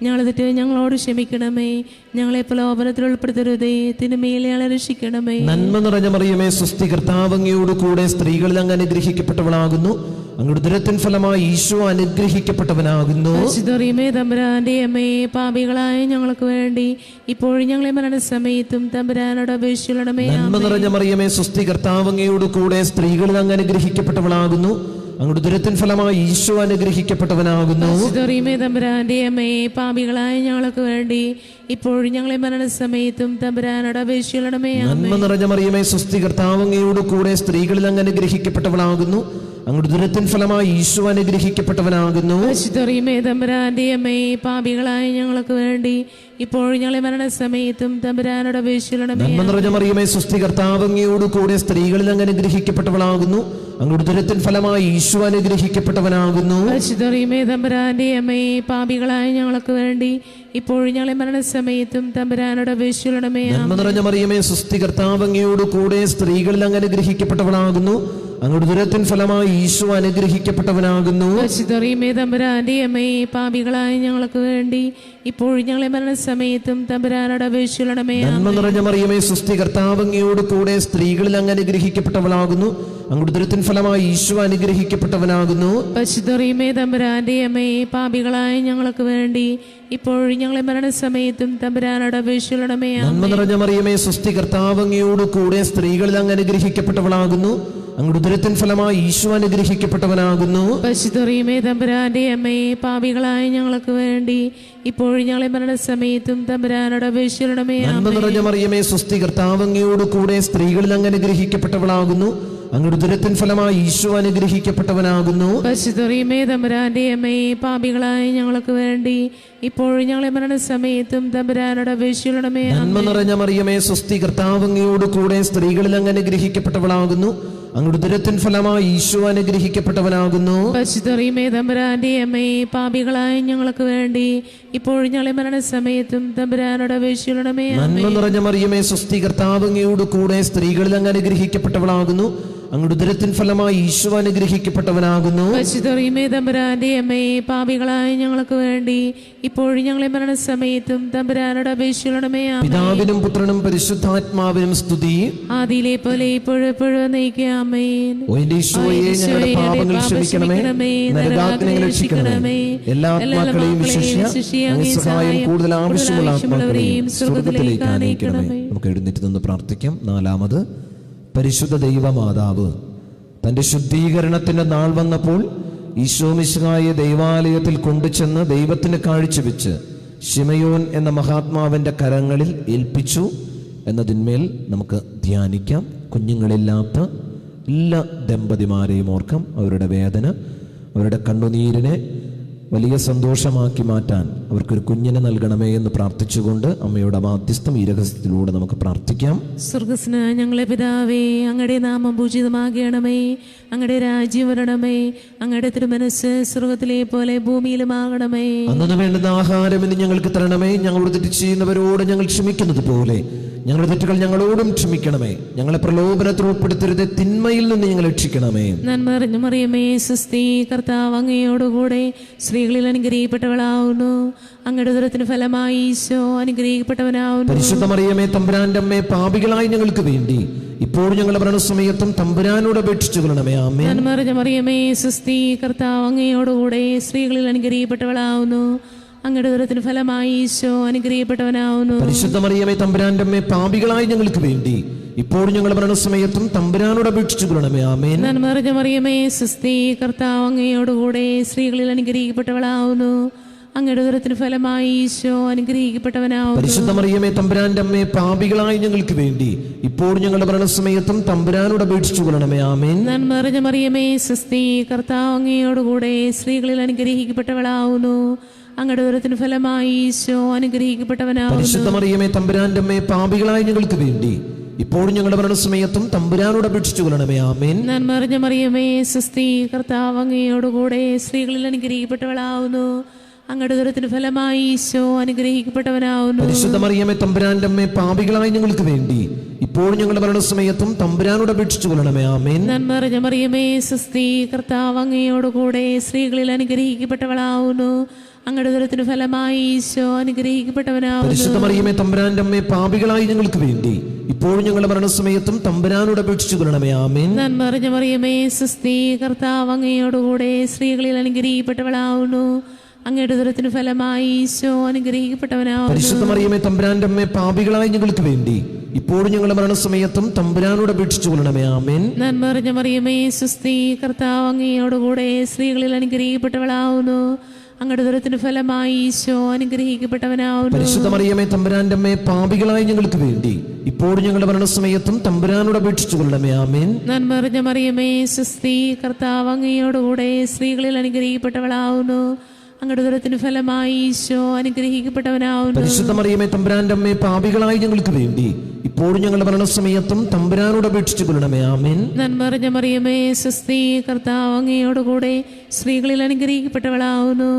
ഞങ്ങളെ തെറ്റ് ഞങ്ങളോട് ക്ഷമിക്കണമേ. ഞങ്ങളെ പ്രലോഭനത്തിൽ ഉൾപ്പെടുത്തരുതേ, തിന്മയിൽ ഞങ്ങളെ രക്ഷിക്കണമേ. നന്മ നിറഞ്ഞ മറിയമേ, സ്വസ്തി, കർത്താവ് അങ്ങയോട് കൂടെ സ്ത്രീകളിൽ അങ്ങ് അനുഗ്രഹിക്കപ്പെട്ടവളാകുന്നു. അങ്ങയുടെ ഉദരത്തിൻ ഫലമായി ഈശോ അനുഗ്രഹിക്കപ്പെട്ടവനാകുന്നു. തമ്പുരാന്റെ അമ്മേ, പാപികളായ ഞങ്ങൾക്ക് വേണ്ടി ഇപ്പോഴും ഞങ്ങളെ മരണസമയത്തും തമ്പുരാനോട് അപേക്ഷിക്കണമേ. നന്മ നിറഞ്ഞ മറിയമേ, സ്വസ്തി, കർത്താവ് അങ്ങയോട് കൂടെ സ്ത്രീകളിൽ അങ്ങ് അനുഗ്രഹിക്കപ്പെട്ടവളാകുന്നു. അങ്ങയുടെ ഉദരത്തിൻ ഫലമായി ഈശോ അനുഗ്രഹിക്കപ്പെട്ടവനാകുന്നു. തമ്പുരാന്റെ അമ്മേ, പാപികളായ ഞങ്ങൾക്ക് വേണ്ടി ഇപ്പോഴും ഞങ്ങളെ മരണസമയത്തും തമ്പുരാനോട് അപേക്ഷിക്കണമേ. നന്മ നിറഞ്ഞ മറിയമേ, സ്വസ്തി, കർത്താവ് അങ്ങയോട് കൂടെ സ്ത്രീകളിൽ അങ്ങ് അനുഗ്രഹിക്കപ്പെട്ടവളാകുന്നു. അങ്ങയുടെ ഉദരത്തിൻ ഫലമായി ഈശോ അനുഗ്രഹിക്കപ്പെട്ടവനാകുന്നു. തമ്പുരാന്റെ അമ്മേ, പാപികളായ ഞങ്ങൾക്ക് വേണ്ടി ഇപ്പോഴും ഞങ്ങളെ മരണസമയത്തും തമ്പുരാനോട് അപേക്ഷിക്കണമേ. നന്മ നിറഞ്ഞ മറിയമേ, സ്വസ്തി, കർത്താവ് അങ്ങയോട് കൂടെ സ്ത്രീകളിൽ അങ്ങ് അനുഗ്രഹിക്കപ്പെട്ടവളാകുന്നു. അങ്ങയുടെ ഉദരത്തിൻ ഫലമായി ഈശോ അനുഗ്രഹിക്കപ്പെട്ടവനാകുന്നു. തമ്പുരാന്റെ അമ്മേ, പാപികളായ ഞങ്ങൾക്ക് വേണ്ടി ഇപ്പോഴും ഞങ്ങളെ മരണസമയത്തും തമ്പുരാനോട് അപേക്ഷിക്കണമേ. നന്മ നിറഞ്ഞ മറിയമേ, സ്വസ്തി, കർത്താവ് അങ്ങയോട് കൂടെ സ്ത്രീകളിൽ അങ്ങ് അനുഗ്രഹിക്കപ്പെട്ടവളാകുന്നു. അങ്ങയുടെ ഉദരത്തിൻ ഫലമായി ഈശോ അനുഗ്രഹിക്കപ്പെട്ടവനാകുന്നു. തമ്പുരാന്റെ അമ്മേ, പാപികളായ ഞങ്ങൾക്ക് വേണ്ടി ഇപ്പോഴും ഞങ്ങളെ മരണസമയത്തും തമ്പുരാനോട് അപേക്ഷിക്കണമേ. നന്മ നിറഞ്ഞ മറിയമേ, സ്വസ്തി, കർത്താവ് അങ്ങയോട് കൂടെ സ്ത്രീകളിൽ അങ്ങ് അനുഗ്രഹിക്കപ്പെട്ടവളാകുന്നു. അങ്ങയുടെ ഉദരത്തിൻ ഫലമായി ഈശോ അനുഗ്രഹിക്കപ്പെട്ടവനാകുന്നു. തമ്പുരാന്റെ അമ്മേ, പാപികളായ ഞങ്ങൾക്ക് വേണ്ടി ഇപ്പോഴും ഞങ്ങളെ മരണസമയത്തും തമ്പുരാനോട് അപേക്ഷിക്കണമേ. നന്മ നിറഞ്ഞ മറിയമേ, സ്വസ്തി, കർത്താവ് അങ്ങയോട് കൂടെ സ്ത്രീകളിൽ അങ്ങ് അനുഗ്രഹിക്കപ്പെട്ടവളാകുന്നു. അങ്ങയുടെ ഉദരത്തിൻ ഫലമായി ഈശോ അനുഗ്രഹിക്കപ്പെട്ടവനാകുന്നു. തമ്പുരാന്റെ അമ്മേ, പാപികളായ ഞങ്ങൾക്ക് വേണ്ടി ഇപ്പോഴും ഞങ്ങളെ മരണസമയത്തും തമ്പുരാനോട് അപേക്ഷിക്കണമേ. നന്മ നിറഞ്ഞ മറിയമേ, സ്വസ്തി, കർത്താവ് അങ്ങയോട് കൂടെ സ്ത്രീകളിൽ അങ്ങ് അനുഗ്രഹിക്കപ്പെട്ടവളാകുന്നു. അങ്ങയുടെ ഉദരത്തിൻ ഫലമായി ഈശോ അനുഗ്രഹിക്കപ്പെട്ടവനാകുന്നു. തമ്പുരാന്റെ അമ്മേ, പാപികളായ ഞങ്ങൾക്ക് വേണ്ടി ഇപ്പോഴും ഞങ്ങളെ മരണസമയത്തും തമ്പുരാനോട് അപേക്ഷിക്കണമേ. നന്മ നിറഞ്ഞ മറിയമേ, സ്വസ്തി, കർത്താവ് അങ്ങയോട് കൂടെ സ്ത്രീകളിൽ അങ്ങ് അനുഗ്രഹിക്കപ്പെട്ടവളാകുന്നു. അങ്ങയുടെ ഉദരത്തിൻ ഫലമായി ഈശോ അനുഗ്രഹിക്കപ്പെട്ടവനാകുന്നു. തമ്പുരാന്റെ അമ്മേ, പാപികളായ ഞങ്ങൾക്ക് വേണ്ടി ഇപ്പോഴും ഞങ്ങളെ മരണസമയത്തും തമ്പുരാനോട് അപേക്ഷിക്കണമേ. നന്മ നിറഞ്ഞ മറിയമേ, സ്വസ്തി, കർത്താവ് അങ്ങയോട് കൂടെ സ്ത്രീകളിൽ അങ്ങ് അനുഗ്രഹിക്കപ്പെട്ടവളാകുന്നു. അങ്ങയുടെ ഉദരത്തിൻ ഫലമായി ഈശോ അനുഗ്രഹിക്കപ്പെട്ടവനാകുന്നു. തമ്പുരാന്റെ അമ്മേ, പാപികളായ ഞങ്ങൾക്ക് വേണ്ടി ഇപ്പോഴും ഞങ്ങളെ മരണസമയത്തും തമ്പുരാനോട് അപേക്ഷിക്കണമേ. പിതാവിനും പുത്രനും പരിശുദ്ധാത്മാവിനും സ്തുതി. ആദിയിലെ പോലെ ഇപ്പോഴും എപ്പോഴും നയിക്കാം. ഞങ്ങളുടെ പാപങ്ങൾ ക്ഷമിക്കണമേ, നരകാഗ്നിയിൽ രക്ഷിക്കണമേ. എല്ലാ ആത്മാക്കളെയും സഹായം കൂടുതൽ ആവശ്യമുള്ള ആത്മാക്കളെയും സ്വർഗത്തിലേക്ക് ആനയിക്കണമേ. നമുക്ക് എഴുന്നേറ്റ് നിന്ന് പ്രാർത്ഥിക്കാം. നാലാമത്, പരിശുദ്ധ ദൈവമാതാവ് തൻ്റെ ശുദ്ധീകരണത്തിന്റെ നാൾ വന്നപ്പോൾ ഈശോ മിശിഹായെ ദൈവാലയത്തിൽ കൊണ്ടുചെന്ന് ദൈവത്തിന് കാഴ്ചവെച്ച് ശിമയോൻ എന്ന മഹാത്മാവിന്റെ കരങ്ങളിൽ ഏൽപ്പിച്ചു എന്നതിന്മേൽ നമുക്ക് ധ്യാനിക്കാം. കുഞ്ഞുങ്ങളില്ലാത്ത എല്ലാ ദമ്പതിമാരെയും ഓർക്കാം. അവരുടെ വേദന, അവരുടെ കണ്ണുനീരിനെ വലിയ സന്തോഷമാക്കി മാറ്റാൻ അവർക്കൊരു കുഞ്ഞിനെ നൽകണമേ എന്ന് പ്രാർത്ഥിച്ചുകൊണ്ട് അമ്മയുടെ മാധ്യസ്ഥം ഈ രഹസ്യത്തിലൂടെ നമുക്ക് പ്രാർത്ഥിക്കാം. സ്വർഗസ്ന ഞങ്ങളെ പിതാവേ, അങ്ങയുടെ നാമം പൂജിതമാകണമേ, അങ്ങയുടെ രാജ്യം വരണമേ, അങ്ങയുടെ തിരുമനസ്സ് സ്വർഗത്തിലെ പോലെ ഭൂമിയിലുമാകണമേ. അന്നു വേണ്ടുന്ന ആഹാരം ഇന്ന് ഞങ്ങൾക്ക് തരണമേ. ഞങ്ങളോട് തെറ്റ് ചെയ്യുന്നവരോട് ഞങ്ങൾ ക്ഷമിക്കുന്നത് പോലെ ഞങ്ങളുടെ തെറ്റുകൾ ഞങ്ങളോടും ക്ഷമിക്കണമേ. ഞങ്ങളെ പ്രലോഭനത്തിൽ ഉൾപ്പെടുത്തരുത്, തിന്മയിൽ നിന്ന് ഞങ്ങൾ രക്ഷിക്കണമേ. നന്മ നിറഞ്ഞ മറിയമേ, സ്വസ്തി, കർത്താവ് അങ്ങയോടുകൂടെ സ്ത്രീകളിൽ അനുഗ്രഹിക്കപ്പെട്ടവളാവുന്നു. അങ്ങയുടെ ഉദരത്തിന് ഫലമായി ഈശോ അനുഗ്രഹിക്കപ്പെട്ടവനാവുന്നു. പരിശുദ്ധ മറിയമേ തമ്പുരാന്റെ അമ്മേ, പാപികളായ ഞങ്ങൾക്ക് വേണ്ടി ഇപ്പോഴും ഞങ്ങളുടെ മരണസമയത്തും തമ്പുരാനോട് അപേക്ഷിച്ചു കൊള്ളണമേ. ആമേൻ. നന്മ നിറഞ്ഞ മറിയമേ സ്വസ്തി, കർത്താവ് അങ്ങയോടുകൂടെ സ്ത്രീകളിൽ അനുഗ്രഹിക്കപ്പെട്ടവളാവുന്നു. അങ്ങയുടെ ഉദരത്തിന് ഫലമായി ഈശോ അനുഗ്രഹിക്കപ്പെട്ടവനാവുന്നു. പരിശുദ്ധ മറിയമേ തമ്പുരാന്റെ അമ്മേ, പാപികളായ ഞങ്ങൾക്ക് വേണ്ടി ഇപ്പോഴും ഞങ്ങളുടെ മരണസമയത്തും തമ്പുരാനോട് അപേക്ഷിച്ചു കൊള്ളണമേ. ആമേൻ. നന്മ നിറഞ്ഞ മറിയമേ സ്വസ്തി, കർത്താവ് അങ്ങയോടുകൂടെ സ്ത്രീകളിൽ അനുഗ്രഹിക്കപ്പെട്ടവളാവുന്നു. അങ്ങയുടെ ഉദരത്തിന് ഫലമായി ഈശോ അനുഗ്രഹിക്കപ്പെട്ടവനാവുന്നു. പരിശുദ്ധ മറിയമേ തമ്പുരാന്റെ അമ്മേ, പാപികളായ ഞങ്ങൾക്ക് വേണ്ടി ഇപ്പോഴും ഞങ്ങളുടെ മരണസമയത്തും തമ്പുരാനോട് അപേക്ഷിച്ചു കൊള്ളണമേ. ആമേൻ. നന്മ നിറഞ്ഞ മറിയമേ സ്വസ്തി, കർത്താവ് അങ്ങയോടുകൂടെ സ്ത്രീകളിൽ അനുഗ്രഹിക്കപ്പെട്ടവളാവുന്നു. അങ്ങയുടെ ഉദരത്തിന് ഫലമായി ഈശോ അനുഗ്രഹിക്കപ്പെട്ടവനാവുന്നു. പരിശുദ്ധ മറിയമേ തമ്പുരാന്റെ അമ്മേ, പാപികളായ ഞങ്ങൾക്ക് വേണ്ടി ഇപ്പോഴും ഞങ്ങളുടെ മരണസമയത്തും തമ്പുരാനോട് അപേക്ഷിച്ചു കൊള്ളണമേ. ആമേൻ. നന്മ നിറഞ്ഞ മറിയമേ സ്വസ്തി, കർത്താവ് അങ്ങയോടുകൂടെ സ്ത്രീകളിൽ അനുഗ്രഹിക്കപ്പെട്ടവളാവുന്നു. അങ്ങയുടെ ഉദരത്തിന് ഫലമായി ഈശോ അനുഗ്രഹിക്കപ്പെട്ടവനാവുന്നു. പരിശുദ്ധ മറിയമേ തമ്പുരാന്റെ അമ്മേ, പാപികളായ ഞങ്ങൾക്ക് വേണ്ടി ഇപ്പോഴും ഞങ്ങളുടെ മരണസമയത്തും തമ്പുരാനോട് അപേക്ഷിച്ചു കൊള്ളണമേ. ആമേൻ. നന്മ നിറഞ്ഞ മറിയമേ സ്വസ്തി, കർത്താവ് അങ്ങയോടുകൂടെ സ്ത്രീകളിൽ അനുഗ്രഹിക്കപ്പെട്ടവളാവുന്നു. അങ്ങയുടെ ഉദരത്തിന് ഫലമായി ഈശോ അനുഗ്രഹിക്കപ്പെട്ടവനാവുന്നു. പരിശുദ്ധ മറിയമേ തമ്പുരാന്റെ അമ്മേ, പാപികളായ ഞങ്ങൾക്ക് വേണ്ടി ഇപ്പോഴും ഞങ്ങളുടെ മരണസമയത്തും തമ്പുരാനോട് അപേക്ഷിച്ചു കൊള്ളണമേ. ആമേൻ. നന്മ നിറഞ്ഞ മറിയമേ സ്വസ്തി, കർത്താവ് അങ്ങയോടുകൂടെ സ്ത്രീകളിൽ അനുഗ്രഹിക്കപ്പെട്ടവളാവുന്നു. അങ്ങയുടെ ഉദരത്തിന് ഫലമായി ഈശോ അനുഗ്രഹിക്കപ്പെട്ടവനാവുന്നു. പരിശുദ്ധ മറിയമേ തമ്പുരാന്റെ അമ്മേ, പാപികളായ ഞങ്ങൾക്ക് വേണ്ടി ഇപ്പോഴും ഞങ്ങളുടെ മരണസമയത്തും തമ്പുരാനോട് അപേക്ഷിച്ചു കൊള്ളണമേ. ആമേൻ. നന്മ നിറഞ്ഞ മറിയമേ സ്വസ്തി, കർത്താവ് അങ്ങയോടുകൂടെ സ്ത്രീകളിൽ അനുഗ്രഹിക്കപ്പെട്ടവളാവുന്നു. അങ്ങയുടെ ഉദരത്തിന് ഫലമായി ഈശോ അനുഗ്രഹിക്കപ്പെട്ടവനാവുന്നു. പരിശുദ്ധ മറിയമേ തമ്പുരാന്റെ അമ്മേ, പാപികളായ ഞങ്ങൾക്ക് വേണ്ടി ഇപ്പോഴും ഞങ്ങളുടെ മരണസമയത്തും തമ്പുരാനോട് അപേക്ഷിച്ചു കൊള്ളണമേ. ആമേൻ. നന്മ നിറഞ്ഞ മറിയമേ സ്വസ്തി, കർത്താവ് അങ്ങയോടുകൂടെ സ്ത്രീകളിൽ അനുഗ്രഹിക്കപ്പെട്ടവളാവുന്നു. അങ്ങയുടെ ഉദരത്തിന് ഫലമായി ഈശോ അനുഗ്രഹിക്കപ്പെട്ടവനാവുന്നു. പരിശുദ്ധ മറിയമേ തമ്പുരാന്റെ അമ്മേ, പാപികളായ ഞങ്ങൾക്ക് വേണ്ടി ഇപ്പോഴും ഞങ്ങളുടെ മരണസമയത്തും തമ്പുരാനോട് അപേക്ഷിച്ചു കൊള്ളണമേ. ആമേൻ. നന്മ നിറഞ്ഞ മറിയമേ സ്വസ്തി, കർത്താവ് അങ്ങയോടുകൂടെ സ്ത്രീകളിൽ അനുഗ്രഹിക്കപ്പെട്ടവളാവുന്നു.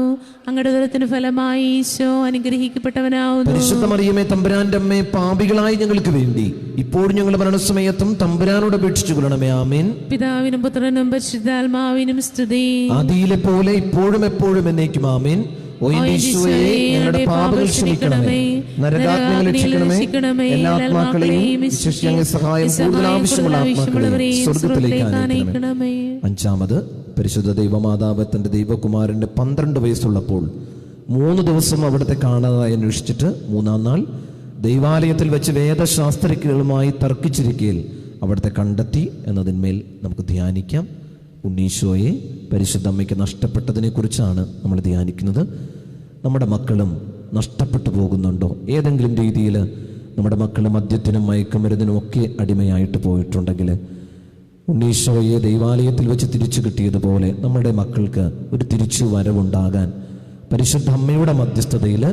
അങ്ങയുടെ ഉദരത്തിന് ഫലമായി ഈശോ അനുഗ്രഹിക്കപ്പെട്ടവനാവുന്നു. പരിശുദ്ധ മറിയമേ തമ്പുരാന്റെ അമ്മേ, പാപികളായ ഞങ്ങൾക്ക് വേണ്ടി ഇപ്പോഴും ഞങ്ങളുടെ മരണസമയത്തും തമ്പുരാനോട് അപേക്ഷിച്ചു കൊള്ളണമേ. ആമേൻ. പിതാവിനും പുത്രനും പരിശുദ്ധാത്മാവിനും സ്തുതി, ആദിയിലെ പോലെ ഇപ്പോഴും എപ്പോഴും എന്നേക്കും. ആമേൻ. ഓ എൻ്റെ ഈശോയേ, ഞങ്ങളുടെ പാപങ്ങൾ ക്ഷമിക്കണമേ, നരകാഗ്നികൾ രക്ഷിക്കണമേ, എല്ലാ ആത്മാക്കളെയും വിശേഷിച്ച് അങ്ങേ സഹായം കൂടുതൽ ആവശ്യമുള്ള ആത്മാക്കളെയും സ്വർഗ്ഗത്തിലേക്ക് അയക്കണമേ. അഞ്ചാമത്, പരിശുദ്ധ ദൈവമാതാവ് തന്റെ ദൈവകുമാരന്റെ 12 വയസ്സുള്ളപ്പോൾ 3 ദിവസം അവിടുത്തെ കാണാതായി അന്വേഷിച്ചിട്ട് 3-ാം നാൾ ദൈവാലയത്തിൽ വെച്ച് വേദശാസ്ത്രജ്ഞരുമായി തർക്കിച്ചിരിക്കയിൽ അവിടുത്തെ കണ്ടെത്തി എന്നതിന്മേൽ നമുക്ക് ധ്യാനിക്കാം. ഉണ്ണീശോയെ പരിശുദ്ധ അമ്മയ്ക്ക് നഷ്ടപ്പെട്ടതിനെ കുറിച്ചാണ് നമ്മൾ ധ്യാനിക്കുന്നത്. നമ്മുടെ മക്കളും നഷ്ടപ്പെട്ടു പോകുന്നുണ്ടോ? ഏതെങ്കിലും രീതിയിൽ നമ്മുടെ മക്കൾ മദ്യത്തിനും മയക്കുമരുന്നിനും ഒക്കെ അടിമയായിട്ട് പോയിട്ടുണ്ടെങ്കിൽ ഉണ്ണീശോയെ ദൈവാലയത്തിൽ വെച്ച് തിരിച്ചു കിട്ടിയതുപോലെ നമ്മുടെ മക്കൾക്ക് ഒരു തിരിച്ചു വരവുണ്ടാകാൻ പരിശുദ്ധ അമ്മയുടെ മധ്യസ്ഥതയിൽ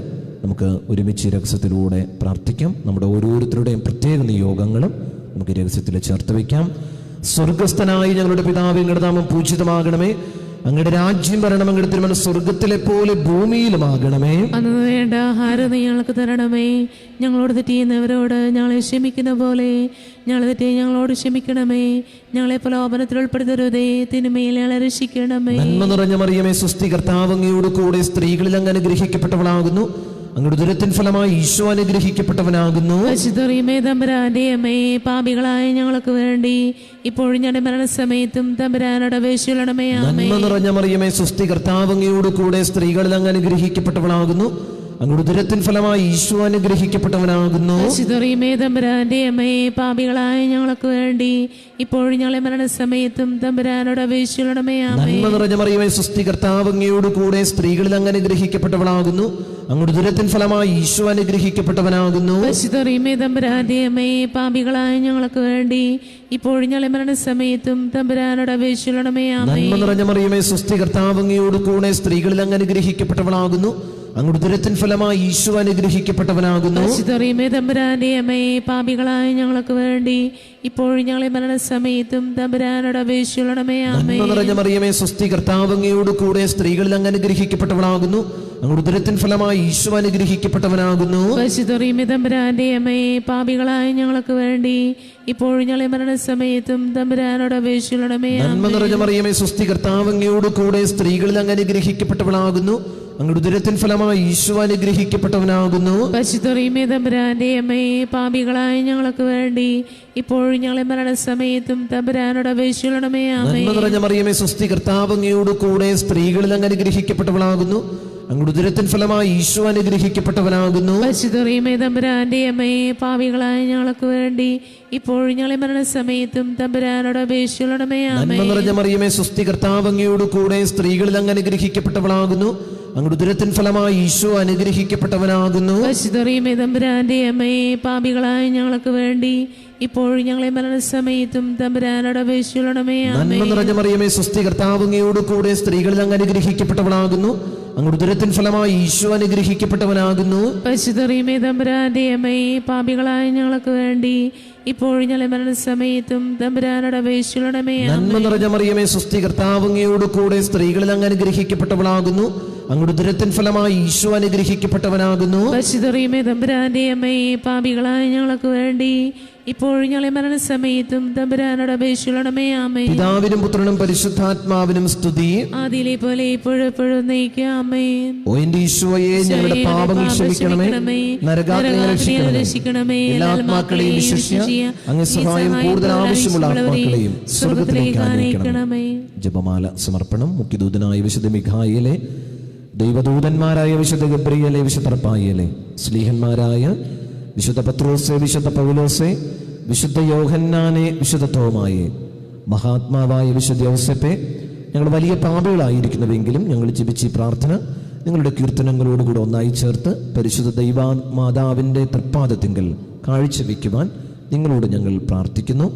നമുക്ക് ഒരുമിച്ച് രഹസ്യത്തിലൂടെ പ്രാർത്ഥിക്കാം. നമ്മുടെ ഓരോരുത്തരുടെയും പ്രത്യേക നിയോഗങ്ങളും നമുക്ക് രഹസ്യത്തിൽ ചേർത്ത് വയ്ക്കാം. സ്വർഗസ്ഥനായി ഞങ്ങളുടെ പിതാവേ, അങ്ങയുടെ നാമം പൂജിതമാകണമേ, അങ്ങയുടെ രാജ്യം വരണം, അങ്ങയുടെ തിരുമനസ്സ് സ്വർഗത്തിലെ പോലെ ഭൂമിയിലുമാകണമേ. അന്ന് വേണ്ട ആഹാരം ഞങ്ങൾക്ക് തരണമേ. ഞങ്ങളോട് തെറ്റിയുന്നവരോട് ഞങ്ങളെ ക്ഷമിക്കുന്ന പോലെ ഞങ്ങളെ തെറ്റി ഞങ്ങളോട് ക്ഷമിക്കണമേ. ഞങ്ങളെ പ്രലോഭനത്തിൽ ഉൾപ്പെടുത്തരുതേ, തിന്മയിൽ ഞങ്ങളെ രക്ഷിക്കണമേ. നന്മ നിറഞ്ഞ മറിയമേ സ്വസ്തി, കർത്താവ് അങ്ങയോട് കൂടെ സ്ത്രീകളിൽ അങ്ങ് അനുഗ്രഹിക്കപ്പെട്ടവളാകുന്നു. അങ്ങയുടെ ഉദരത്തിൻ ഫലമായി ഈശോ അനുഗ്രഹിക്കപ്പെട്ടവനാകുന്നു. പരിശുദ്ധ മറിയമേ തമ്പുരാന്റെ അമ്മേ, പാപികളായ ഞങ്ങൾക്ക് വേണ്ടി ഇപ്പോഴും ഞങ്ങളുടെ മരണസമയത്തും തമ്പുരാനോട് അപേക്ഷിക്കണമേ. നന്മ നിറഞ്ഞ മറിയമേ സ്വസ്തി, കർത്താവ് അങ്ങയോട് കൂടെ സ്ത്രീകളിൽ അങ്ങ് അനുഗ്രഹിക്കപ്പെട്ടവളാകുന്നു. അങ്ങയുടെ ഉദരത്തിൻ ഫലമായി ഈശോ അനുഗ്രഹിക്കപ്പെട്ടവനാകുന്നു. പരിശുദ്ധ മറിയമേ തമ്പുരാന്റെ അമ്മേ, പാപികളായ ഞങ്ങൾക്ക് വേണ്ടി ഇപ്പോഴും ഞങ്ങളുടെ മരണസമയത്തും തമ്പുരാനോട് അപേക്ഷിക്കണമേ. നന്മ നിറഞ്ഞ മറിയമേ സ്വസ്തി, കർത്താവ് അങ്ങയോട് കൂടെ സ്ത്രീകളിൽ അങ്ങ് അനുഗ്രഹിക്കപ്പെട്ടവളാകുന്നു. അങ്ങയുടെ ഉദരത്തിൻ ഫലമായി ഈശോ അനുഗ്രഹിക്കപ്പെട്ടവനാകുന്നു. പരിശുദ്ധ മറിയമേ തമ്പുരാന്റെ അമ്മേ, പാപികളായ ഞങ്ങൾക്ക് വേണ്ടി ഇപ്പോഴും ഞങ്ങളുടെ മരണസമയത്തും തമ്പുരാനോട് അപേക്ഷിക്കണമേ. നന്മ നിറഞ്ഞ മറിയമേ സ്വസ്തി, കർത്താവ് അങ്ങയോട് കൂടെ സ്ത്രീകളിൽ അങ്ങ് അനുഗ്രഹിക്കപ്പെട്ടവളാകുന്നു. അങ്ങയുടെ ഉദരത്തിൻ ഫലമായി ഈശോ അനുഗ്രഹിക്കപ്പെട്ടവനാകുന്നു. പരിശുദ്ധ മറിയമേ തമ്പുരാന്റെ അമ്മേ, പാപികളായ ഞങ്ങൾക്ക് വേണ്ടി ഇപ്പോഴും ഞങ്ങളുടെ മരണസമയത്തും തമ്പുരാനോട് അപേക്ഷിക്കണമേ. നന്മ നിറഞ്ഞ മറിയമേ സ്വസ്തി, കർത്താവ് അങ്ങയോട് കൂടെ സ്ത്രീകളിൽ അങ്ങ് അനുഗ്രഹിക്കപ്പെട്ടവളാകുന്നു. അങ്ങയുടെ ഉദരത്തിൻ ഫലമായി ഈശോ അനുഗ്രഹിക്കപ്പെട്ടവനാകുന്നു. പരിശുദ്ധ മറിയമേ തമ്പുരാന്റെ അമ്മേ, പാപികളായ ഞങ്ങൾക്ക് വേണ്ടി ഇപ്പോഴും ഞങ്ങളുടെ മരണസമയത്തും തമ്പുരാനോട് അപേക്ഷിക്കണമേ. നന്മ നിറഞ്ഞ മറിയമേ സ്വസ്തി, കർത്താവ് അങ്ങയോട് കൂടെ സ്ത്രീകളിൽ അങ്ങ് അനുഗ്രഹിക്കപ്പെട്ടവളാകുന്നു. അങ്ങയുടെ ഉദരത്തിൻ ഫലമായി ഈശോ അനുഗ്രഹിക്കപ്പെട്ടവനാകുന്നു. പരിശുദ്ധമേ തമ്പുരാന്റെ അമ്മയെ, പാപികളായ ഞങ്ങൾക്ക് വേണ്ടി ഇപ്പോഴും ഞങ്ങളെ മരണസമയത്തും തമ്പുരാനോട് അപേക്ഷിക്കണമേ. ആമേൻ. നന്മ നിറഞ്ഞ മറിയമേ, സ്വസ്തി, കർത്താവ് അങ്ങയോട് കൂടെ സ്ത്രീകളിൽ അങ്ങ് അനുഗ്രഹിക്കപ്പെട്ടവളാകുന്നു. അങ്ങയുടെ ഉദരത്തിൻ ഫലമായി ഈശോ അനുഗ്രഹിക്കപ്പെട്ടവനാകുന്നു. പരിശുദ്ധമേ തമ്പുരാന്റെ അമ്മയെ, പാപികളായ ഞങ്ങൾക്ക് വേണ്ടി ഇപ്പോഴും ഞങ്ങളെ മരണസമയത്തും തമ്പുരാനോട് അപേക്ഷിക്കണമേ. ആമേൻ. നന്മ നിറഞ്ഞ മറിയമേ, സ്വസ്തി, കർത്താവ് അങ്ങയോട് കൂടെ സ്ത്രീകളിൽ അങ്ങ് അനുഗ്രഹിക്കപ്പെട്ടവളാകുന്നു. അങ്ങയുടെ ഉദരത്തിൻ ഫലമായി ഈശോ അനുഗ്രഹിക്കപ്പെട്ടവനാകുന്നു. പരിശുദ്ധമേ തമ്പുരാന്റെ അമ്മയെ, പാപികളായ ഞങ്ങൾക്ക് വേണ്ടി ഇപ്പോഴും ഞങ്ങളെ മരണസമയത്തും തമ്പുരാനോട് അപേക്ഷിക്കണമേ. നന്മ നിറഞ്ഞ മറിയമേ, സ്വസ്തി, കർത്താവ് അങ്ങയോട് കൂടെ സ്ത്രീകളിൽ അങ്ങ് അനുഗ്രഹിക്കപ്പെട്ടവളാകുന്നു. അങ്ങയുടെ ഉദരത്തിൻ ഫലമായി ഈശോ അനുഗ്രഹിക്കപ്പെട്ടവനാകുന്നു. പരിശുദ്ധമേ തമ്പുരാന്റെ അമ്മയെ, പാപികളായ ഞങ്ങൾക്ക് വേണ്ടി ഇപ്പോഴും ഞങ്ങളെ മരണസമയത്തും തമ്പുരാനോട് അപേക്ഷിക്കണമേ. നന്മ നിറഞ്ഞ മറിയമേ, സ്വസ്തി, കർത്താവ് അങ്ങയോട് കൂടെ സ്ത്രീകളിൽ അങ്ങ് അനുഗ്രഹിക്കപ്പെട്ടവളാകുന്നു. അങ്ങയുടെ ഉദരത്തിൻ ഫലമായി ഈശോ അനുഗ്രഹിക്കപ്പെട്ടവനാകുന്നു. പരിശുദ്ധമേ തമ്പുരാന്റെ അമ്മയെ, പാപികളായ ഞങ്ങൾക്ക് വേണ്ടി ഇപ്പോഴും ഞങ്ങളെ മരണസമയത്തും തമ്പുരാനോട് അപേക്ഷിക്കണമേ. ആമേൻ. പിതാവിനും പുത്രനും പരിശുദ്ധാത്മാവിനും സ്തുതി. ആദിയിലെ പോലെ ഇപ്പോഴും എപ്പോഴും നയിക്കാം. ആമേൻ. ഓ എന്റെ ഈശോയെ, ഞങ്ങളുടെ പാപങ്ങൾ ക്ഷമിക്കണമേ, നരകാഗ്നിയിൽ രക്ഷിക്കണമേ, എല്ലാ ആത്മാക്കളെയും വിശിഷ്യ അങ്ങ് സഹായം കൂടുതൽ ആവശ്യമുള്ള ആത്മാക്കളെയും സ്വർഗ്ഗത്തിലേക്ക് ആനയിക്കണമേ. ജപമാല സമർപ്പണം. മുഖ്യദൂതനായ വിശുദ്ധ മിഖായേലെ, ദൈവദൂതന്മാരായ വിശുദ്ധ ഗബ്രിയേലെ, വിശുദ്ധ റഫായേലെ, സ്ലീഹന്മാരായ വിശുദ്ധ പത്രോസെ, വിശുദ്ധ പൗലോസെ, വിശുദ്ധ യോഹന്നാനെ, വിശുദ്ധ തോമായെ, മഹാത്മാവായ വിശുദ്ധ ഔസേപ്പെ, ഞങ്ങൾ വലിയ പാപികളായിരിക്കുന്നുവെങ്കിലും ഞങ്ങൾ ജപിച്ച ഈ പ്രാർത്ഥന നിങ്ങളുടെ കീർത്തനങ്ങളോടുകൂടെ ഒന്നായി ചേർത്ത് പരിശുദ്ധ ദൈവമാതാവിൻ്റെ തൃപ്പാദത്തിങ്കൽ കാഴ്ചവെക്കുവാൻ നിങ്ങളോട് ഞങ്ങൾ പ്രാർത്ഥിക്കുന്നു.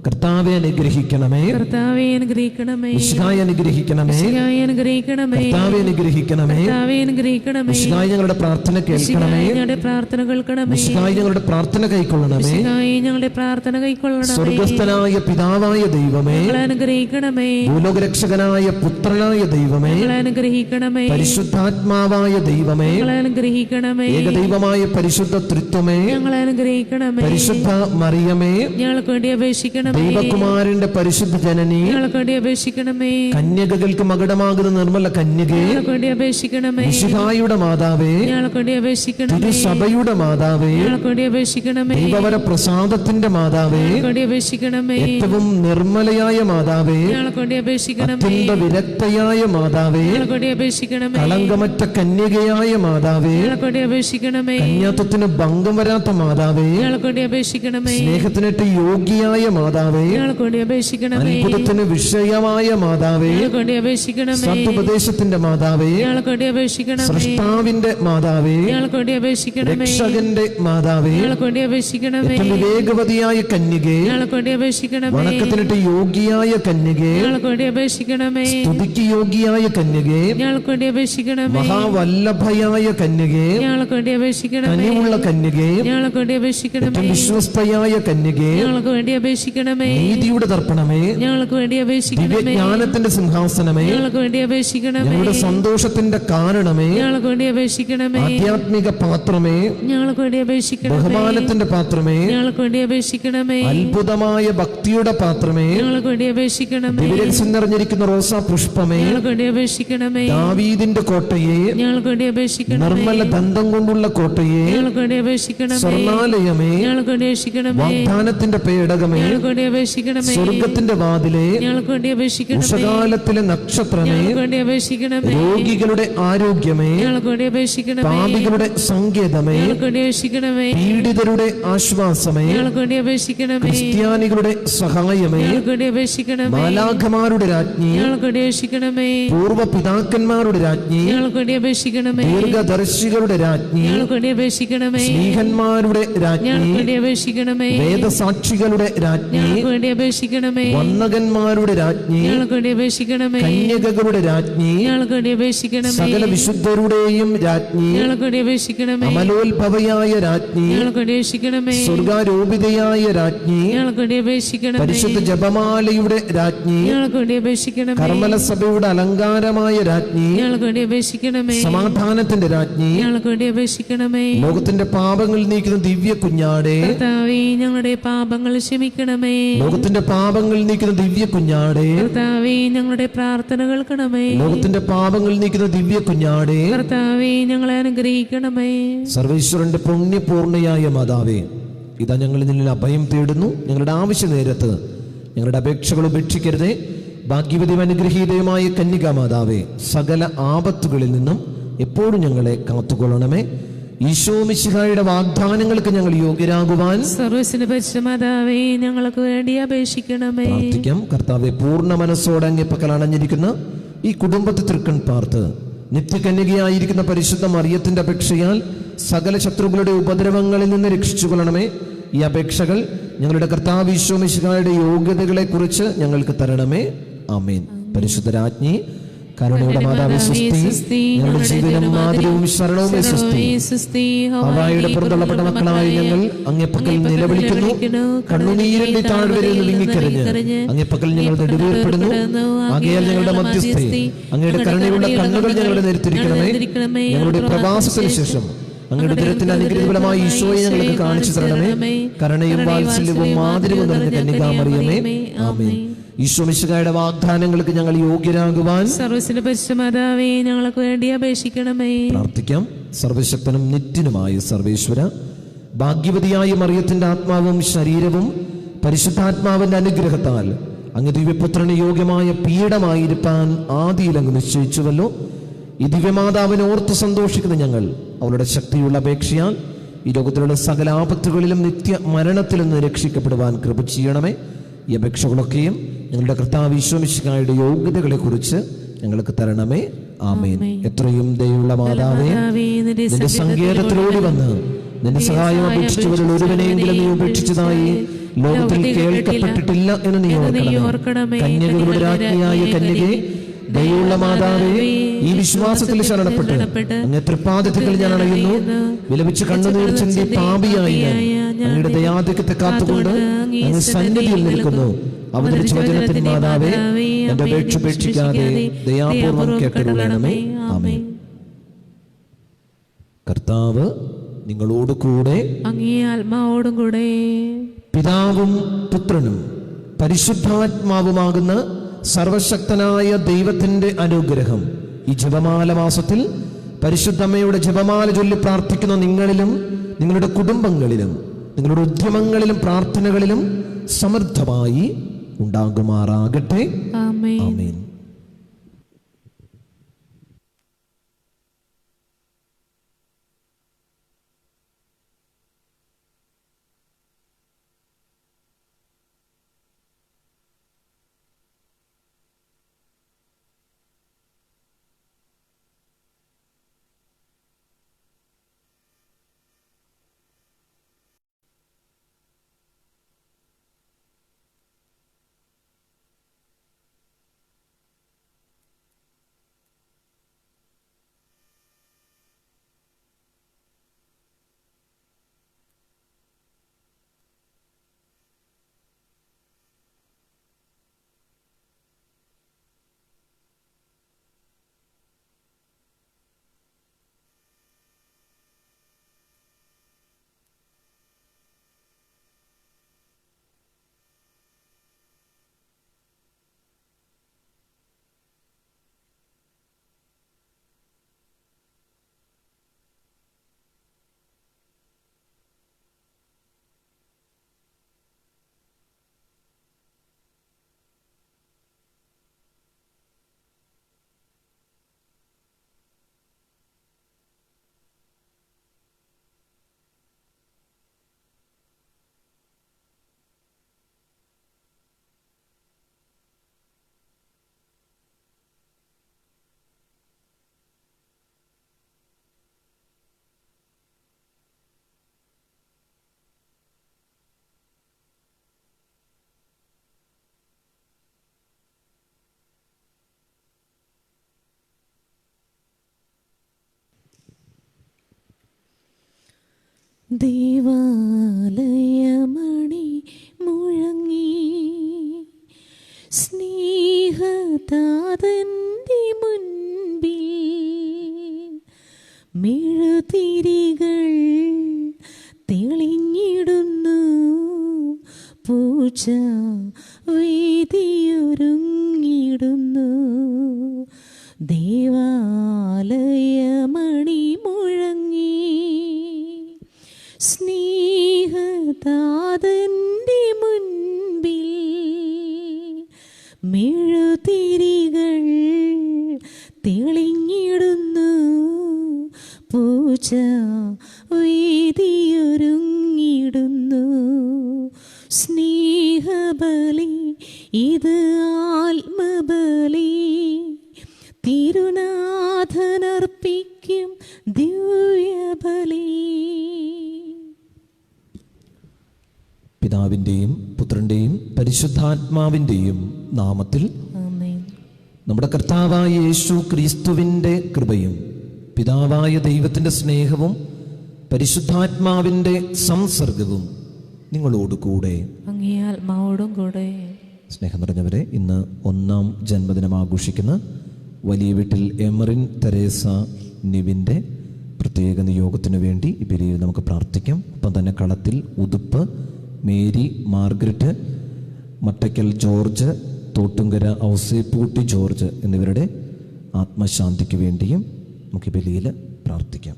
കർത്താവെ അനുഗ്രഹിക്കണമേ, കർത്താവേ അനുഗ്രഹിക്കണമേ, മിശിഹായെ അനുഗ്രഹിക്കണമേ, മിശിഹായെ അനുഗ്രഹിക്കണമേ, കർത്താവെ അനുഗ്രഹിക്കണമേ, കർത്താവേ അനുഗ്രഹിക്കണമേ, മിശിഹായെ ഞങ്ങളുടെ പ്രാർത്ഥന കേൾക്കണമേ, ഞങ്ങളുടെ പ്രാർത്ഥന കേൾക്കണമേ, മിശിഹായെ ഞങ്ങളുടെ പ്രാർത്ഥന കൈക്കൊള്ളണമേ, മിശിഹായെ ഞങ്ങളുടെ പ്രാർത്ഥന കൈക്കൊള്ളണമേ, സ്വർഗ്ഗസ്ഥനായ പിതാവായ ദൈവമേ, ഞങ്ങളെ അനുഗ്രഹിക്കണമേ, ഭൂലോകരക്ഷകനായ പുത്രനായ ദൈവമേ, ഞങ്ങളെ അനുഗ്രഹിക്കണമേ, പരിശുദ്ധാത്മാവായ ദൈവമേ, ഞങ്ങളെ അനുഗ്രഹിക്കണമേ, ഏകദൈവമായ പരിശുദ്ധ ത്രിത്വമേ, ഞങ്ങളെ അനുഗ്രഹിക്കണമേ, പരിശുദ്ധ മറിയമേ, ഞങ്ങൾക്ക് വേണ്ടി അപേക്ഷിക്കണമേ, ദൈവകുമാരന്റെ പരിശുദ്ധ ജനനി, ഞങ്ങൾക്ക് വേണ്ടി അപേക്ഷിക്കണമേ, കന്യകകൾക്ക് മകുടമാകുന്ന നിർമ്മല കന്യകേ, ഞങ്ങൾക്ക് വേണ്ടി അപേക്ഷിക്കണമേ, മിശിഹായുടെ മാതാവേ, ഞങ്ങൾക്ക് വേണ്ടി അപേക്ഷിക്കണമേ, തിരുസഭയുടെ മാതാവേ, ഞങ്ങൾക്ക് വേണ്ടി അപേക്ഷിക്കണമേ, ദൈവവര പ്രസാദത്തിന്റെ മാതാവേ, ഞങ്ങൾക്ക് വേണ്ടി അപേക്ഷിക്കണമേ, ഏറ്റവും നിർമ്മലയായ മാതാവേ, ഞങ്ങൾക്ക് വേണ്ടി അപേക്ഷിക്കണമേ, അത്യന്ത വിരക്തയായ മാതാവേ, ഞങ്ങൾക്ക് വേണ്ടി അപേക്ഷിക്കണമേ, കളങ്കമറ്റ കന്യകയായ മാതാവേ, ഞങ്ങൾക്ക് വേണ്ടി അപേക്ഷിക്കണമേ, കന്യാത്വത്തിന് ഭംഗം വരാത്ത മാതാവേ, ഞങ്ങൾക്ക് വേണ്ടി അപേക്ഷിക്കണമേ, സ്നേഹത്തിനേറ്റ യോഗ്യയായ മാതാവേ, ഞങ്ങൾക്ക് വേണ്ടി അപേക്ഷിക്കണമേ, അത്ഭുതത്തിന് വിഷയമായ മാതാവേ, ഞങ്ങൾക്ക് വേണ്ടി അപേക്ഷിക്കണമേ, സതുപദേശത്തിന്റെ മാതാവേ, ഞങ്ങൾക്ക് വേണ്ടി അപേക്ഷിക്കണമേ, സൃഷ്ടാവിന്റെ മാതാവേ, ഞങ്ങൾക്ക് വേണ്ടി അപേക്ഷിക്കണമേ, രക്ഷകന്റെ മാതാവേ, ഞങ്ങൾക്ക് വേണ്ടി അപേക്ഷിക്കണമേ, ഏറ്റവും വിവേകവതിയായ കന്യകേ, ഞങ്ങൾക്ക് വേണ്ടി അപേക്ഷിക്കണമേ, വണക്കത്തിനിട്ട് യോഗ്യയായ കന്യകേ, ഞങ്ങൾക്ക് വേണ്ടി അപേക്ഷിക്കണമേ, സ്തുതിക്ക് യോഗ്യയായ കന്യകേ, ഞങ്ങൾക്ക് വേണ്ടി അപേക്ഷിക്കണമേ, മഹാവല്ലഭയായ കന്യകേ, ഞങ്ങൾക്ക് വേണ്ടി അപേക്ഷിക്കണമേ, കനിവുള്ള കന്യകേ, ഞങ്ങൾക്ക് വേണ്ടി അപേക്ഷിക്കണമേ, ഏറ്റവും വിശ്വസ്തയായ കന്യകേ, ഞങ്ങൾക്ക് വേണ്ടി അപേക്ഷിക്കണമേ, നീതിയുടെ ദർപ്പണമേ, ഞങ്ങൾക്ക് വേണ്ടി അപേക്ഷിക്കണമേ, ദിവ്യജ്ഞാനത്തിന്റെ സിംഹാസനമേ, ഞങ്ങൾക്ക് വേണ്ടി അപേക്ഷിക്കണമേ, ഞങ്ങളുടെ സന്തോഷത്തിന്റെ കാരണമേ, ഞങ്ങൾക്ക് വേണ്ടി അപേക്ഷിക്കണമേ, ആധ്യാത്മിക പാത്രമേ, ഞങ്ങൾക്ക് വേണ്ടി അപേക്ഷിക്കണമേ, ബഹുമാനത്തിന്റെ പാത്രമേ, ഞങ്ങൾക്ക് വേണ്ടി അപേക്ഷിക്കണമേ, അത്ഭുതമായ ഭക്തിയുടെ പാത്രമേ, ഞങ്ങൾക്ക് വേണ്ടി അപേക്ഷിക്കണമേ, ദിവ്യരഹസ്യം നിറഞ്ഞിരിക്കുന്ന റോസാ പുഷ്പമേ, ഞങ്ങൾക്ക് വേണ്ടി അപേക്ഷിക്കണമേ, ദാവീദിന്റെ കോട്ടയെ, ഞങ്ങൾക്ക് വേണ്ടി അപേക്ഷിക്കണമേ, നിർമ്മല ദന്തം കൊണ്ടുള്ള കോട്ടയെ, ഞങ്ങൾക്ക് വേണ്ടി അപേക്ഷിക്കണമേ, സ്വർണാലയമേ, ഞങ്ങൾക്ക് വേണ്ടി അപേക്ഷിക്കണമേ, വാഗ്ദാനത്തിന്റെ പേടകമേ, ഞങ്ങൾക്ക് വേണ്ടി അപേക്ഷിക്കണമേ, സ്വർഗത്തിന്റെ വാതിലെ, ഞങ്ങൾക്ക് വേണ്ടി അപേക്ഷിക്കണമേ, ഉഷകാലത്തിലെ നക്ഷത്രമേ, ഞങ്ങൾക്ക് വേണ്ടി അപേക്ഷിക്കണമേ, രോഗികളുടെ ആരോഗ്യമേ, ഞങ്ങൾക്ക് വേണ്ടി അപേക്ഷിക്കണമേ, പാപികളുടെ സങ്കേതമേ, ഞങ്ങൾക്ക് വേണ്ടി അപേക്ഷിക്കണമേ, പീഡിതരുടെ ആശ്വാസമേ, ഞങ്ങൾക്ക് വേണ്ടി അപേക്ഷിക്കണമേ, ക്രിസ്ത്യാനികളുടെ സഹായമേ, ഞങ്ങൾക്ക് വേണ്ടി അപേക്ഷിക്കണമേ, മാലാഖമാരുടെ രാജ്ഞി, ഞങ്ങൾക്ക് വേണ്ടി അപേക്ഷിക്കണമേ, പൂർവ്വ പിതാക്കന്മാരുടെ രാജ്ഞി, ഞങ്ങൾക്ക് വേണ്ടി അപേക്ഷിക്കണമേ, ദീർഘദർശികളുടെ രാജ്ഞി, ഞങ്ങൾക്ക് വേണ്ടി അപേക്ഷിക്കണമേ, സ്നേഹന്മാരുടെ രാജ്ഞി, ഞങ്ങൾക്ക് വേണ്ടി അപേക്ഷിക്കണമേ, വേദസാക്ഷികളുടെ രാജ്ഞി, ഞങ്ങൾക്ക് വേണ്ടി അപേക്ഷിക്കണമേ, വന്ദകന്മാരുടെ രാജ്ഞി, ഞങ്ങൾക്ക് വേണ്ടി അപേക്ഷിക്കണമേ, കന്യകകളുടെ രാജ്ഞി, ഞങ്ങൾക്ക് വേണ്ടി അപേക്ഷിക്കണമേ, സകല വിശുദ്ധരുടെയും രാജ്ഞി, ഞങ്ങൾക്ക് വേണ്ടി അപേക്ഷിക്കണമേ, അമലോത്ഭവയായ രാജ്ഞി, ഞങ്ങൾക്ക് വേണ്ടി അപേക്ഷിക്കണമേ, സ്വർഗാരോപിതയായ രാജ്ഞി, ഞങ്ങൾക്ക് വേണ്ടി അപേക്ഷിക്കണമേ, പരിശുദ്ധ ജപമാലയുടെ രാജ്ഞി, ഞങ്ങൾക്ക് വേണ്ടി അപേക്ഷിക്കണമേ, കർമ്മലസഭയുടെ അലങ്കാരമായ രാജ്ഞി, ഞങ്ങൾക്ക് വേണ്ടി അപേക്ഷിക്കണമേ, സമാധാനത്തിന്റെ രാജ്ഞി, ഞങ്ങൾക്ക് വേണ്ടി അപേക്ഷിക്കണമേ, ലോകത്തിന്റെ പാപങ്ങൾ നീക്കുന്ന ദിവ്യ കുഞ്ഞാടെ, കർത്താവേ ഞങ്ങളുടെ പാപങ്ങൾ ക്ഷമിക്കണമേ, ലോകത്തിന്റെ പാപങ്ങൾ നീക്കുന്ന ദിവ്യ കുഞ്ഞാടേ, കർത്താവേ ഞങ്ങളുടെ പ്രാർത്ഥന കേൾക്കണമേ. ലോകത്തിന്റെ പാപങ്ങൾ നീക്കുന്ന ദിവ്യ കുഞ്ഞാടേ, കർത്താവേ ഞങ്ങളെ അനുഗ്രഹിക്കണമേ. സർവേശ്വരന്റെ പുണ്യപൂർണ്ണയായ മാതാവേ, ഇതാ ഞങ്ങൾ നിന്നിൽ അഭയം തേടുന്നു. ഞങ്ങളുടെ ആവശ്യ നേരത്ത് ഞങ്ങളുടെ അപേക്ഷകൾ ഉപേക്ഷിക്കരുതേ. ഭാഗ്യവതിയും അനുഗ്രഹീതയുമായ കന്യകാ മാതാവേ, സകല ആപത്തുകളിൽ നിന്നും എപ്പോഴും ഞങ്ങളെ കാത്തുകൊള്ളണമേ. ഈശോ മിശിഹായുടെ വാഗ്ദാനങ്ങൾക്ക് ഞങ്ങൾ യോഗ്യരാകുവാൻ സർവ്വസിന്റെ പരിശുദ്ധ മാതാവേ ഞങ്ങൾക്ക് വേണ്ടി അപേക്ഷിക്കണമേ. പ്രാർത്ഥിക്കാം. കർത്താവെ, പൂർണ്ണ മനസ്സോടെ അങ്ങേപ്പക്കൽ അണഞ്ഞിരിക്കുന്ന ഈ കുടുംബത്തെ തൃക്കൺ പാർത്ത് നിത്യകന്യകയായിരിക്കുന്ന പരിശുദ്ധ മറിയത്തിന്റെ അപേക്ഷയാൽ സകല ശത്രുക്കളുടെ ഉപദ്രവങ്ങളിൽ നിന്ന് രക്ഷിച്ചു കൊള്ളണമേ. ഈ അപേക്ഷകൾ ഞങ്ങളുടെ കർത്താവ് ഈശോ മിശിഹായുടെ യോഗ്യതകളെ കുറിച്ച് ഞങ്ങൾക്ക് തരണമേ. ആമേൻ. പരിശുദ്ധ രാജ്ഞി, കരുണയുടെ മാതാവേ സ്വസ്തി. ഞങ്ങളുടെ ജീവിതം മാതിരവും ശരണവും സ്വസ്തി. ഹവ്വായുടെ പുറന്തള്ളപ്പെട്ട മക്കളായി ഞങ്ങൾ അങ്ങേപ്പക്കൽ നിലവിളിക്കുന്നു. കണ്ണുനീരിന്റെ താഴ്വരയിൽ നീങ്ങിക്കരഞ്ഞ് അങ്ങേപ്പക്കൽ ഞങ്ങൾ നെടുവീർപ്പെടുന്നു. ആകയാൽ ഞങ്ങളുടെ മധ്യസ്ഥേ, അങ്ങയുടെ കരുണയുള്ള കണ്ണുകൾ ഞങ്ങളുടെ നേരത്തിരിക്കണമേ. ഞങ്ങളുടെ പ്രവാസത്തിന് ശേഷം അങ്ങയുടെ ദുരത്തിന്റെ അനുഗ്രഹഫലമായി ഈശോയെ ഞങ്ങൾക്ക് കാണിച്ചു തരണമേ. കരുണയും വാത്സല്യവും മാതിരവും നിറഞ്ഞ കന്യകാമറിയമേ. ആമേൻ. ഈശോ മിശിഹായുടെ വാഗ്ദാനങ്ങൾക്ക് ഞങ്ങൾ യോഗ്യരാകുവാൻ സർവ്വസിന്റെ പരിശുദ്ധ മാതാവേ ഞങ്ങൾക്ക് വേണ്ടി അപേക്ഷിക്കണമേ. പ്രാർത്ഥിക്കാം. സർവശക്തനും നിത്യനുമായ സർവേശ്വര, ഭാഗ്യവതിയായ മറിയത്തിന്റെ ആത്മാവും ശരീരവും പരിശുദ്ധാത്മാവിന്റെ അനുഗ്രഹത്താൽ അങ്ങ് ദിവ്യപുത്രന് യോഗ്യമായ പീഠമായിരിക്കാൻ ആദിയിൽ അങ്ങ് നിശ്ചയിച്ചുവല്ലോ. ഈ ദിവ്യമാതാവിനെ ഓർത്ത് സന്തോഷിക്കുന്ന ഞങ്ങൾ അവളുടെ ശക്തിയുള്ള അപേക്ഷയാൽ ഈ ലോകത്തിലുള്ള സകല ആപത്തുകളിലും നിത്യ മരണത്തിൽ നിന്ന് രക്ഷിക്കപ്പെടുവാൻ കൃപ ചെയ്യണമേ. ഈ അപേക്ഷകളൊക്കെയും ഞങ്ങളുടെ കർത്താവ് ഈശോ മിശിഹായുടെ യോഗ്യതകളെ കുറിച്ച് ഞങ്ങൾക്ക് തരണമേ. ആമേൻ. എത്രയും ദയുള്ള മാതാവേ, നിന്റെ സങ്കേതത്തിലോടി വന്ന് നിന്റെ സഹായം അപേക്ഷിച്ചവരിൽ ഒരുവനെയെങ്കിലും നീ ഉപേക്ഷിച്ചതായി ലോകത്തിൽ കേൾക്കപ്പെട്ടിട്ടില്ല എന്ന് നീ ഓർക്കണമേ. കന്യകകളുടെ രാജ്ഞിയായ കന്യകേ, ദയുള്ള മാതാവേ, ഈ വിശ്വാസത്തിൽ ശരണപ്പെട്ട് അങ്ങ് തൃപ്പാദത്തിൽ ഞാൻ അണയുന്നു. വിലപിച്ച് കണ്ണുനീർ ചിന്തി പാപിയായി ഞാൻ അങ്ങയുടെ ദയാധിക്യത്തെ കാത്തുകൊണ്ട് അങ്ങ് സന്നിധിയിൽ നിൽക്കുന്നു. അവതരിച്ച വചനത്തിന് മാതാവേ, എന്റെ അപേക്ഷ ഉപേക്ഷിക്കാതെ ദയാപൂർവം കേട്ടരുളണമേ. ആമേൻ. കർത്താവ് നിങ്ങളോട് കൂടെ, അങ്ങേ ആത്മാവോടും കൂടെ. പിതാവും പുത്രനും പരിശുദ്ധാത്മാവുമാകുന്ന സർവശക്തനായ ദൈവത്തിന്റെ അനുഗ്രഹം ഈ ജപമാല മാസത്തിൽ പരിശുദ്ധമ്മയുടെ ജപമാല ചൊല്ലി പ്രാർത്ഥിക്കുന്ന നിങ്ങളിലും നിങ്ങളുടെ കുടുംബങ്ങളിലും നിങ്ങളുടെ ഉദ്യമങ്ങളിലും പ്രാർത്ഥനകളിലും സമൃദ്ധമായി ഉണ്ടാകുമാറാകട്ടെ. ആമേൻ. ആമേൻ. ദേവാലയമണി മുഴങ്ങി സ്നേഹതാതന്റെ മുൻപിൽ മെഴുതിരികൾ തെളിഞ്ഞിടുന്നു. പൂച്ചെണ്ടുകൾ പൂച്ച വീതിയൊരുങ്ങിടുന്നു, ദേവാലയമണി മുഴങ്ങി, സ്നേഹതാതന്റെ മുൻപിൽ മെഴുതിരികൾ തെളിഞ്ഞിടുന്നു, പൂച്ച വീതിയൊരുങ്ങിടുന്നു. സ്നേഹബലി ഇത് ആത്മബലി, തിരുനാഥനർപ്പിക്കും ദിവ്യബലി. പിതാവിൻ്റെയും പുത്രൻ്റെയും പരിശുദ്ധാത്മാവിൻ്റെയും നാമത്തിൽ ആമേൻ. നമ്മുടെ കർത്താവായ യേശു ക്രിസ്തുവിൻ്റെ കൃപയും പിതാവായ ദൈവത്തിൻ്റെ സ്നേഹവും പരിശുദ്ധാത്മാവിൻ്റെ സംസർഗവും നിങ്ങളോടുകൂടെ അങ്ങേ ആത്മാവോടും കൂടെ. സ്നേഹം നിറഞ്ഞവരെ, ഇന്ന് 1-ാം ജന്മദിനം ആഘോഷിക്കുന്ന വലിയ വീട്ടിൽ എമറിൻ തെരേസ നിവിൻ്റെ പ്രത്യേക നിയോഗത്തിനു വേണ്ടി ഈ ബലിയിൽ നമുക്ക് പ്രാർത്ഥിക്കാം. ഒപ്പം തന്നെ Kalathil Uthup Mary Margaret, Mattackal George, Thottunkara Ouseppootty George എന്നിവരുടെ ആത്മശാന്തിക്ക് വേണ്ടിയും നമുക്ക് ബലിയിൽ പ്രാർത്ഥിക്കാം.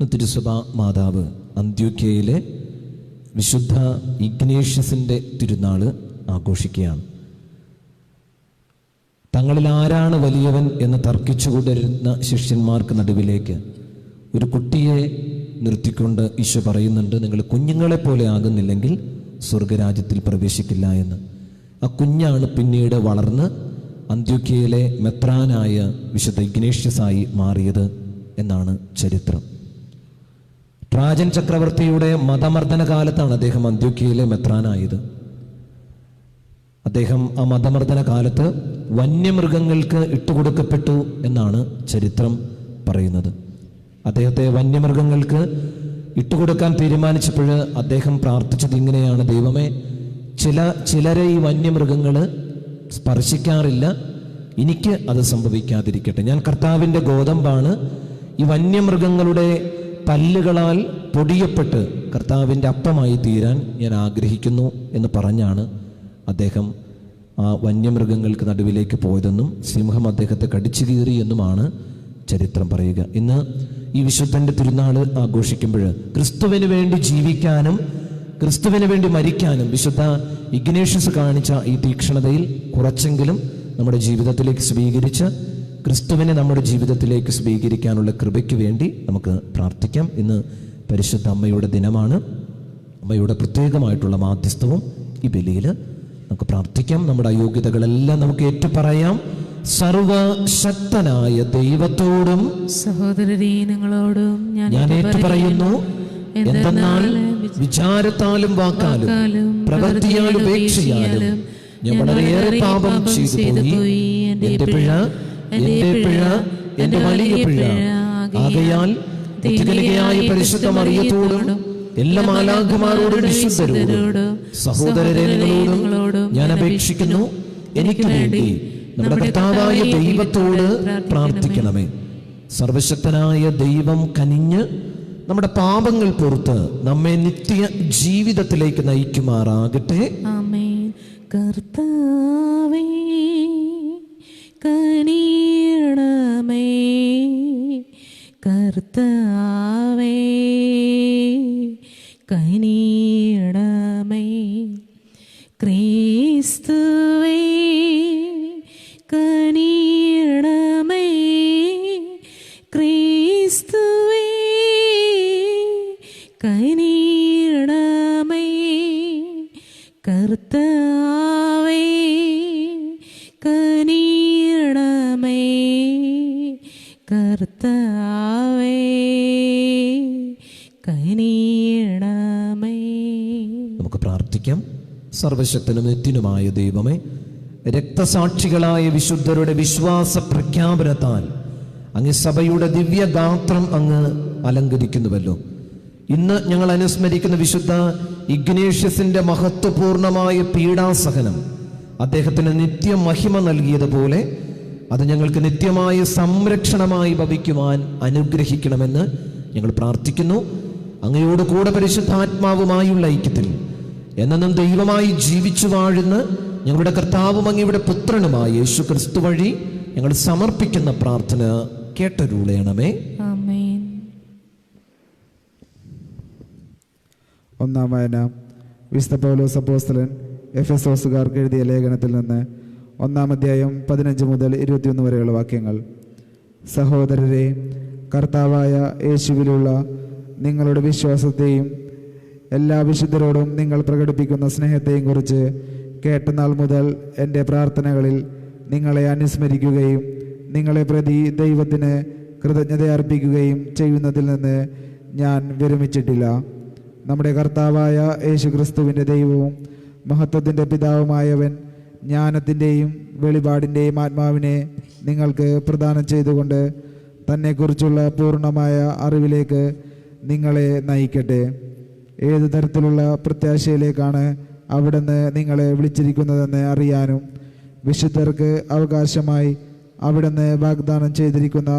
തിരുസഭ മാതാവ് അന്ത്യോക്യയിലെ വിശുദ്ധ ഇഗ്നേഷ്യസിൻ്റെ തിരുനാൾ ആഘോഷിക്കുകയാണ്. തങ്ങളിൽ ആരാണ് വലിയവൻ എന്ന് തർക്കിച്ചുകൊണ്ടിരുന്ന ശിഷ്യന്മാർക്ക് നടുവിലേക്ക് ഒരു കുട്ടിയെ നിർത്തിക്കൊണ്ട് ഈശോ പറയുന്നുണ്ട്, നിങ്ങൾ കുഞ്ഞുങ്ങളെപ്പോലെ ആകുന്നില്ലെങ്കിൽ സ്വർഗരാജ്യത്തിൽ പ്രവേശിക്കില്ല എന്ന്. ആ കുഞ്ഞാണ് പിന്നീട് വളർന്ന് അന്ത്യോക്യയിലെ മെത്രാനായ വിശുദ്ധ ഇഗ്നേഷ്യസായി മാറിയത് എന്നാണ് ചരിത്രം. ട്രാജൻ ചക്രവർത്തിയുടെ മതമർദ്ദന കാലത്താണ് അദ്ദേഹം അന്ത്യോക്യയിലെ മെത്രാനായത്. അദ്ദേഹം ആ മതമർദ്ദന കാലത്ത് വന്യമൃഗങ്ങൾക്ക് ഇട്ടുകൊടുക്കപ്പെട്ടു എന്നാണ് ചരിത്രം പറയുന്നത്. അദ്ദേഹത്തെ വന്യമൃഗങ്ങൾക്ക് ഇട്ടുകൊടുക്കാൻ തീരുമാനിച്ചപ്പോൾ അദ്ദേഹം പ്രാർത്ഥിച്ചത് ഇങ്ങനെയാണ്: ദൈവമേ, ചിലരെ ഈ വന്യമൃഗങ്ങൾ സ്പർശിക്കാറില്ല, എനിക്ക് അത് സംഭവിക്കാതിരിക്കട്ടെ. ഞാൻ കർത്താവിൻ്റെ ഗോതമ്പാണ്, ഈ വന്യമൃഗങ്ങളുടെ പല്ലുകളാൽ പൊടിയപ്പെട്ട് കർത്താവിൻ്റെ അപ്പമായി തീരാൻ ഞാൻ ആഗ്രഹിക്കുന്നു എന്ന് പറഞ്ഞാണ് അദ്ദേഹം ആ വന്യമൃഗങ്ങൾക്ക് നടുവിലേക്ക് പോയതെന്നും സിംഹം അദ്ദേഹത്തെ കടിച്ചു കീറി എന്നുമാണ് ചരിത്രം പറയുക. ഇന്ന് ഈ വിശുദ്ധൻ്റെ തിരുനാൾ ആഘോഷിക്കുമ്പോൾ ക്രിസ്തുവിന് വേണ്ടി ജീവിക്കാനും ക്രിസ്തുവിന് വേണ്ടി മരിക്കാനും വിശുദ്ധ ഇഗ്നേഷ്യസ് കാണിച്ച ഈ തീക്ഷ്ണതയിൽ കുറച്ചെങ്കിലും നമ്മുടെ ജീവിതത്തിലേക്ക് സ്വീകരിച്ച് ക്രിസ്തുവിനെ നമ്മുടെ ജീവിതത്തിലേക്ക് സ്വീകരിക്കാനുള്ള കൃപയ്ക്ക് വേണ്ടി നമുക്ക് പ്രാർത്ഥിക്കാം. ഇന്ന് പരിശുദ്ധ അമ്മയുടെ ദിനമാണ്. അമ്മയുടെ പ്രത്യേകമായിട്ടുള്ള മാധ്യസ്ഥവും ഈ ബലിയിൽ നമുക്ക് പ്രാർത്ഥിക്കാം. നമ്മുടെ അയോഗ്യതകളെല്ലാം നമുക്ക് ഏറ്റുപറയാം. സർവശക്തനായ ദൈവത്തോടും സഹോദരരെ നിങ്ങളോടും ഞാൻ ഏറ്റുപറയുന്നു, എന്തെന്നാൽ വിചാരത്താലും വാക്കാലും പ്രവൃത്തിയാലും ഉപേക്ഷയാലും ഞാൻ വളരെയേറെ പാപം ചെയ്തു പോയി. എന്റെ പിഴ എന്റെ വലിയ പിഴ. ആകയാൽ ഉത്കലികയായ പരിശുദ്ധ മറിയത്തോടും എല്ലാ മാലാഖമാരോടും വിശുദ്ധരോടും സഹോദരരെ നിങ്ങളോടും ഞാൻ അപേക്ഷിക്കുന്നു, എനിക്ക് വേണ്ടി നമ്മുടെ കർത്താവായ ദൈവത്തോട് പ്രാർത്ഥിക്കണമേ. സർവശക്തനായ ദൈവം കനിഞ്ഞ് നമ്മുടെ പാപങ്ങൾ പുറത്ത് നമ്മെ നിത്യ ജീവിതത്തിലേക്ക് നയിക്കുമാറാകട്ടെ. ആമേൻ. കർത്താവേ കനിയണമേ, കർത്താവേ കനിയണമേ, ക്രിസ്തുവേ കനിയണമേ, ക്രിസ്തുവേ കനിയണമേ, കർത്താവേ കനിയണമേ, കർത്താവേ കനിയണമേ. നമുക്ക് പ്രാർത്ഥിക്കാം. സർവശക്തനും നിത്യനുമായ ദൈവമേ, രക്തസാക്ഷികളായ വിശുദ്ധരുടെ വിശ്വാസ പ്രഖ്യാപനത്താൽ അങ്ങ് സഭയുടെ ദിവ്യഗാത്രം അങ്ങ് അലങ്കരിക്കുന്നുവല്ലോ. ഇന്ന് ഞങ്ങൾ അനുസ്മരിക്കുന്ന വിശുദ്ധ ഇഗ്നേഷ്യസിന്റെ മഹത്വപൂർണമായ പീഡാസഹനം അദ്ദേഹത്തിന് നിത്യമഹിമ നൽകിയതുപോലെ അത് ഞങ്ങൾക്ക് നിത്യമായ സംരക്ഷണമായി ഭവിക്കുവാൻ അനുഗ്രഹിക്കണമെന്ന് ഞങ്ങൾ പ്രാർത്ഥിക്കുന്നു. അങ്ങയോട് കൂടെ പരിശുദ്ധാത്മാവുമായുള്ള ഐക്യത്തിൽ എന്നും ദൈവമായി ജീവിച്ചു വാഴുന്ന ഞങ്ങളുടെ കർത്താവും അങ്ങയുടെ പുത്രനുമായ യേശു ക്രിസ്തു വഴി ഞങ്ങൾ സമർപ്പിക്കുന്ന പ്രാർത്ഥന കേട്ടരുളയണമേ. ആമേൻ. ഒന്നാം വായന. വിശുദ്ധ പൗലോസ് അപ്പോസ്തലൻ എഫെസോസുകാർക്ക് എഴുതിയ ലേഖനത്തിൽ നിന്ന് 1-ാം അധ്യായം 15 മുതൽ 21 വരെയുള്ള വാക്യങ്ങൾ. സഹോദരരെ, കർത്താവായ യേശുവിലുള്ള നിങ്ങളുടെ വിശ്വാസത്തെയും എല്ലാ വിശുദ്ധരോടും നിങ്ങൾ പ്രകടിപ്പിക്കുന്ന സ്നേഹത്തെയും കുറിച്ച് കേട്ട നാൾ മുതൽ എൻ്റെ പ്രാർത്ഥനകളിൽ നിങ്ങളെ അനുസ്മരിക്കുകയും നിങ്ങളെ പ്രതി ദൈവത്തിന് കൃതജ്ഞത അർപ്പിക്കുകയും ചെയ്യുന്നതിൽ നിന്ന് ഞാൻ വിരമിച്ചിട്ടില്ല. നമ്മുടെ കർത്താവായ യേശു ക്രിസ്തുവിൻ്റെ ദൈവവും മഹത്വത്തിൻ്റെ പിതാവുമായവൻ ജ്ഞാനത്തിൻ്റെയും വെളിപാടിൻ്റെയും ആത്മാവിനെ നിങ്ങൾക്ക് പ്രദാനം ചെയ്തുകൊണ്ട് തന്നെക്കുറിച്ചുള്ള പൂർണ്ണമായ അറിവിലേക്ക് നിങ്ങളെ നയിക്കട്ടെ. ഏതു തരത്തിലുള്ള പ്രത്യാശയിലേക്കാണ് അവിടുന്ന് നിങ്ങളെ വിളിച്ചിരിക്കുന്നതെന്ന് അറിയാനും വിശുദ്ധർക്ക് അവകാശമായി അവിടുന്ന് വാഗ്ദാനം ചെയ്തിരിക്കുന്ന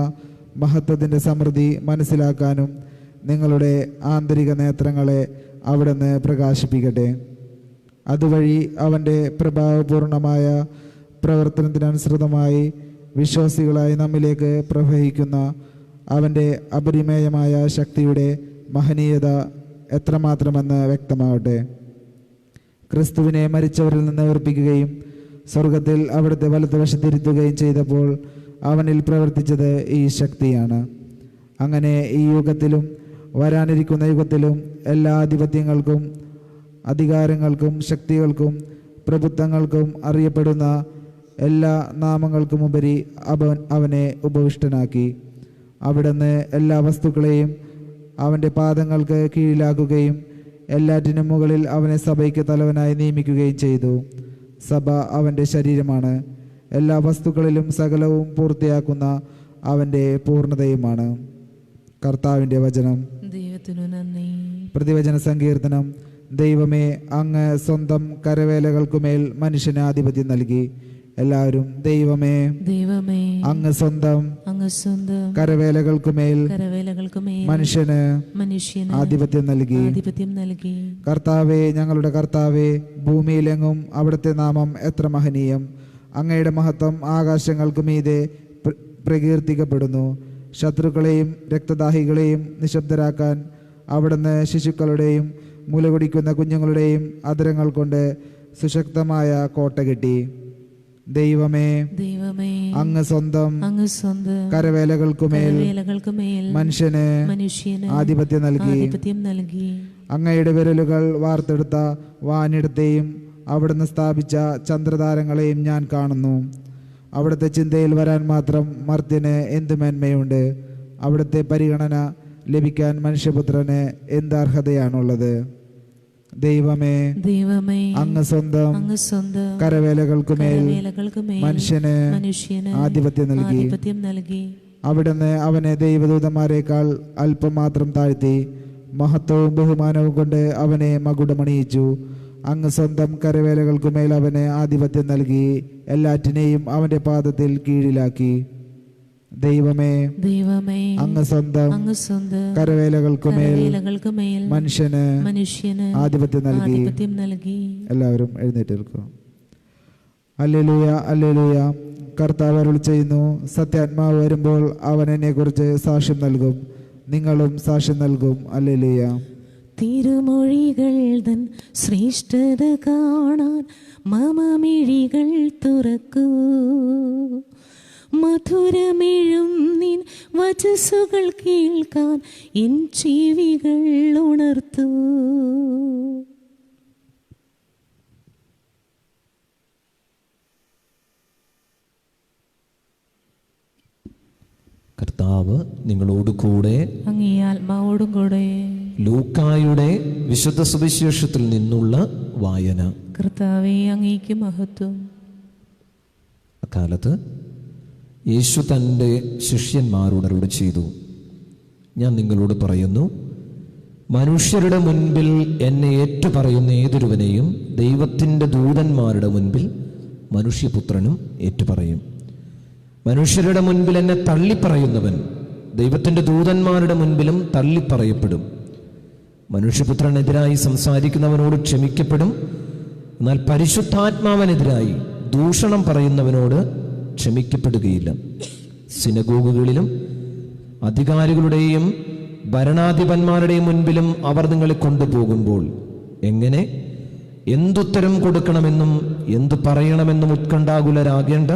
മഹത്വത്തിൻ്റെ സമൃദ്ധി മനസ്സിലാക്കാനും നിങ്ങളുടെ ആന്തരിക നേത്രങ്ങളെ അവിടുന്ന് പ്രകാശിപ്പിക്കട്ടെ. അതുവഴി അവൻ്റെ പ്രഭാവപൂർണമായ പ്രവർത്തനത്തിനനുസൃതമായി വിശ്വാസികളായി നമ്മിലേക്ക് പ്രവഹിക്കുന്ന അവൻ്റെ അപരിമേയമായ ശക്തിയുടെ മഹനീയത എത്രമാത്രമെന്ന് വ്യക്തമാവട്ടെ. ക്രിസ്തുവിനെ മരിച്ചവരിൽ നിന്ന് ഉയർപ്പിക്കുകയും സ്വർഗത്തിൽ അവിടുത്തെ വലതുവശത്തിരുത്തുകയും ചെയ്തപ്പോൾ അവനിൽ പ്രവർത്തിച്ചത് ഈ ശക്തിയാണ്. അങ്ങനെ ഈ യുഗത്തിലും വരാനിരിക്കുന്ന യുഗത്തിലും എല്ലാ ആധിപത്യങ്ങൾക്കും അധികാരങ്ങൾക്കും ശക്തികൾക്കും പ്രഭുത്വങ്ങൾക്കും അറിയപ്പെടുന്ന എല്ലാ നാമങ്ങൾക്കുമുപരി അവനെ ഉപവിഷ്ടനാക്കി. അവിടുന്ന് എല്ലാ വസ്തുക്കളെയും അവൻ്റെ പാദങ്ങൾക്ക് കീഴിലാക്കുകയും എല്ലാറ്റിനും മുകളിൽ അവനെ സഭയ്ക്ക് തലവനായി നിയമിക്കുകയും ചെയ്തു. സഭ അവൻ്റെ ശരീരമാണ്. എല്ലാ വസ്തുക്കളിലും സകലവും പൂർത്തിയാക്കുന്ന അവൻ്റെ പൂർണ്ണതയുമാണ്. കർത്താവിൻ്റെ വചനം. ദൈവത്തിനു നന്ദി. പ്രതിവചന സങ്കീർത്തനം. ദൈവമേ, അങ്ങ് സ്വന്തം കരവേലകൾക്കുമേൽ മനുഷ്യന് ആധിപത്യം നൽകി. എല്ലാവരും ദൈവമേ, ദൈവമേ, അങ്ങ് സ്വന്തം കരവേലകൾക്കുമേൽ മനുഷ്യന് ആധിപത്യം നൽകി. കർത്താവേ, ഞങ്ങളുടെ കർത്താവേ, ഭൂമിയിലെങ്ങും അവിടുത്തെ നാമം എത്ര മഹനീയം. അങ്ങയുടെ മഹത്വം ആകാശങ്ങൾക്ക് മീതെ പ്രകീർത്തിക്കപ്പെടുന്നു. ശത്രുക്കളെയും രക്തദാഹികളെയും നിശബ്ദരാക്കാൻ അവിടുന്ന് ശിശുക്കളുടെയും മുലകുടിക്കുന്ന കുഞ്ഞുങ്ങളുടെയും അധരങ്ങൾ കൊണ്ട് സുശക്തമായ കോട്ട കെട്ടി. ദൈവമേ, അങ്ങ് സ്വന്തം കരവേലകൾക്കുമേൽ മനുഷ്യന് ആധിപത്യം നൽകി. അങ്ങയുടെ വിരലുകൾ വാർത്തെടുത്ത വാനിടത്തെയും അവിടുന്ന് സ്ഥാപിച്ച ചന്ദ്രതാരങ്ങളെയും ഞാൻ കാണുന്നു. അവിടുത്തെ ചിന്തയിൽ വരാൻ മാത്രം മർത്യന് എന്ത് മേന്മയുണ്ട്. അവിടുത്തെ പരിഗണന ലഭിക്കാൻ മനുഷ്യപുത്രന് എന്ത് അർഹതയാണുള്ളത്. ദൈവമേ, അങ്ങ് സ്വന്തം കരവേലകൾക്കുമേൽ മനുഷ്യന് ആധിപത്യം നൽകി. അവിടുന്ന് അവനെ ദൈവദൂതന്മാരെക്കാൾ അല്പം മാത്രം താഴ്ത്തി. മഹത്വവും ബഹുമാനവും കൊണ്ട് അവനെ മകുടമണിയിച്ചു. അങ്ങ് സ്വന്തം കരവേലകൾക്കുമേൽ അവന് ആധിപത്യം നൽകി. എല്ലാറ്റിനെയും അവന്റെ പാദത്തിൽ കീഴിലാക്കി. ദൈവമേ, അങ്ങ് സ്വന്തം കരവേലകൾക്കുമേൽ മനുഷ്യന് ആധിപത്യം നൽകി. എല്ലാവരും എഴുന്നേറ്റ് നിൽക്കുക. Hallelujah, hallelujah. കർത്താവ് അരുളി ചെയ്യുന്നു, സത്യാത്മാവ് വരുമ്പോൾ അവൻ എന്നെ കുറിച്ച് സാക്ഷ്യം നൽകും. നിങ്ങളും സാക്ഷ്യം നൽകും. ഹല്ലേലൂയ. തിരുമൊഴികൾ തൻ ശ്രേഷ്ഠത കാണാൻ മമമിഴികൾ തുറക്കൂ. മധുരമിഴും നിൻ വചസ്സുകൾ കേൾക്കാൻ എൻ ചെവികൾ ഉണർത്തൂ. കർത്താവ് നിങ്ങളോട് കൂടെ, അങ്ങേ ആത്മാവോടും കൂടെ. ലൂക്കായുടെ വിശുദ്ധ സുവിശേഷത്തിൽ നിന്നുള്ള വായന. കർത്താവേ, അങ്ങേക്ക് മഹത്വം. അക്കാലത്ത് യേശു തൻ്റെ ശിഷ്യന്മാരോട് അരുളി ചെയ്തു, ഞാൻ നിങ്ങളോട് പറയുന്നു, മനുഷ്യരുടെ മുൻപിൽ എന്നെ ഏറ്റുപറയുന്ന ഏതൊരുവനെയും ദൈവത്തിൻ്റെ ദൂതന്മാരുടെ മുൻപിൽ മനുഷ്യപുത്രനും ഏറ്റുപറയും. മനുഷ്യരുടെ മുൻപിൽ എന്നെ തള്ളിപ്പറയുന്നവൻ ദൈവത്തിൻ്റെ ദൂതന്മാരുടെ മുൻപിലും തള്ളിപ്പറയപ്പെടും. മനുഷ്യപുത്രനെതിരായി സംസാരിക്കുന്നവനോട് ക്ഷമിക്കപ്പെടും, എന്നാൽ പരിശുദ്ധാത്മാവിനെതിരായി ദൂഷണം പറയുന്നവനോട് ക്ഷമിക്കപ്പെടുകയില്ല. സിനഗോഗുകളിലും അധികാരികളുടെയും ഭരണാധിപന്മാരുടെയും മുൻപിലും അവർ നിങ്ങളെ കൊണ്ടുപോകുമ്പോൾ എങ്ങനെ എന്തുത്തരം കൊടുക്കണമെന്നും എന്തു പറയണമെന്നും ഉത്കണ്ഠാകുലരാകേണ്ട.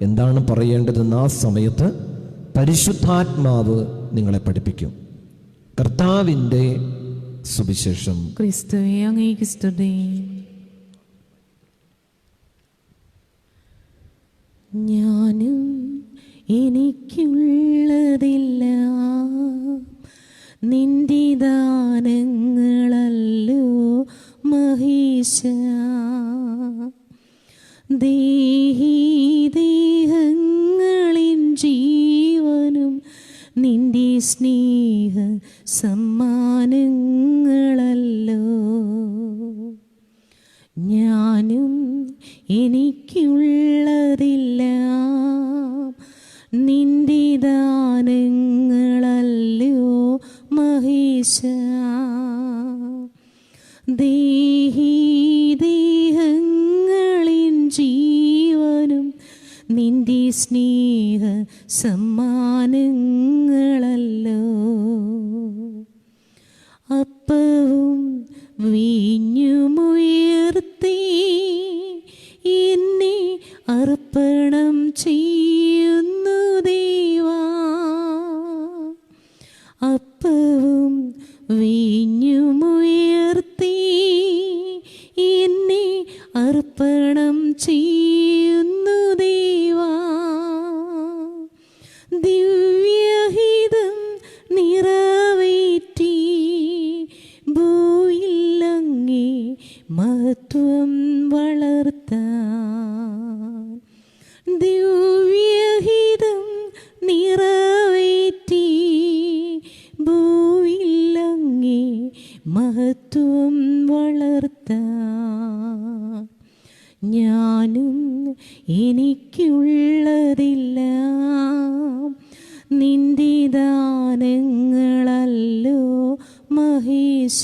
എന്താണ് പറയേണ്ടതെന്ന് ആ സമയത്ത് പരിശുദ്ധാത്മാവ് നിങ്ങളെ പഠിപ്പിക്കും. കർത്താവിൻ്റെ സുവിശേഷം. ക്രിസ്തുവേ, അങ്ങേക്ക് സ്തുതി. ഞാനും എനിക്കുള്ളതില്ല, നിന്റെ ദാനങ്ങളല്ലോ മഹേശ. ദേഹങ്ങളിൻ ജീവനും നിന്റെ സ്നേഹ സമ്മാനങ്ങളല്ലോ. ഞാനും എനിക്കുള്ളതില്ല, നിന്റെ ദാനങ്ങളല്ലോ മഹേശ. ദേഹങ്ങളിൻ ജീവനും നിന്റെ സ്നേഹ സമ്മാനങ്ങളല്ലോ. അപ്പവും വീഞ്ഞുമുയർത്തി എന്നെ അർപ്പണം ചെയ്യുന്നു ദേവാ. അപ്പവും വീഞ്ഞുമുയർത്തി എന്നെ അർപ്പണം ചെയ്യുന്നു ദേവാ. ദിവ്യഹിതം നിറവേറ്റി ഭൂയിലങ്ങേ മഹത്വം വളർത്താൻ. ദിവ്യഹിതം നിറവേറ്റി ഭൂയിലങ്ങേ മഹത്വം വളർത്താൻ. ഞാനും എനിക്കുള്ളതില്ല, നിന്റെ ദാനങ്ങളല്ലോ മഹേശ.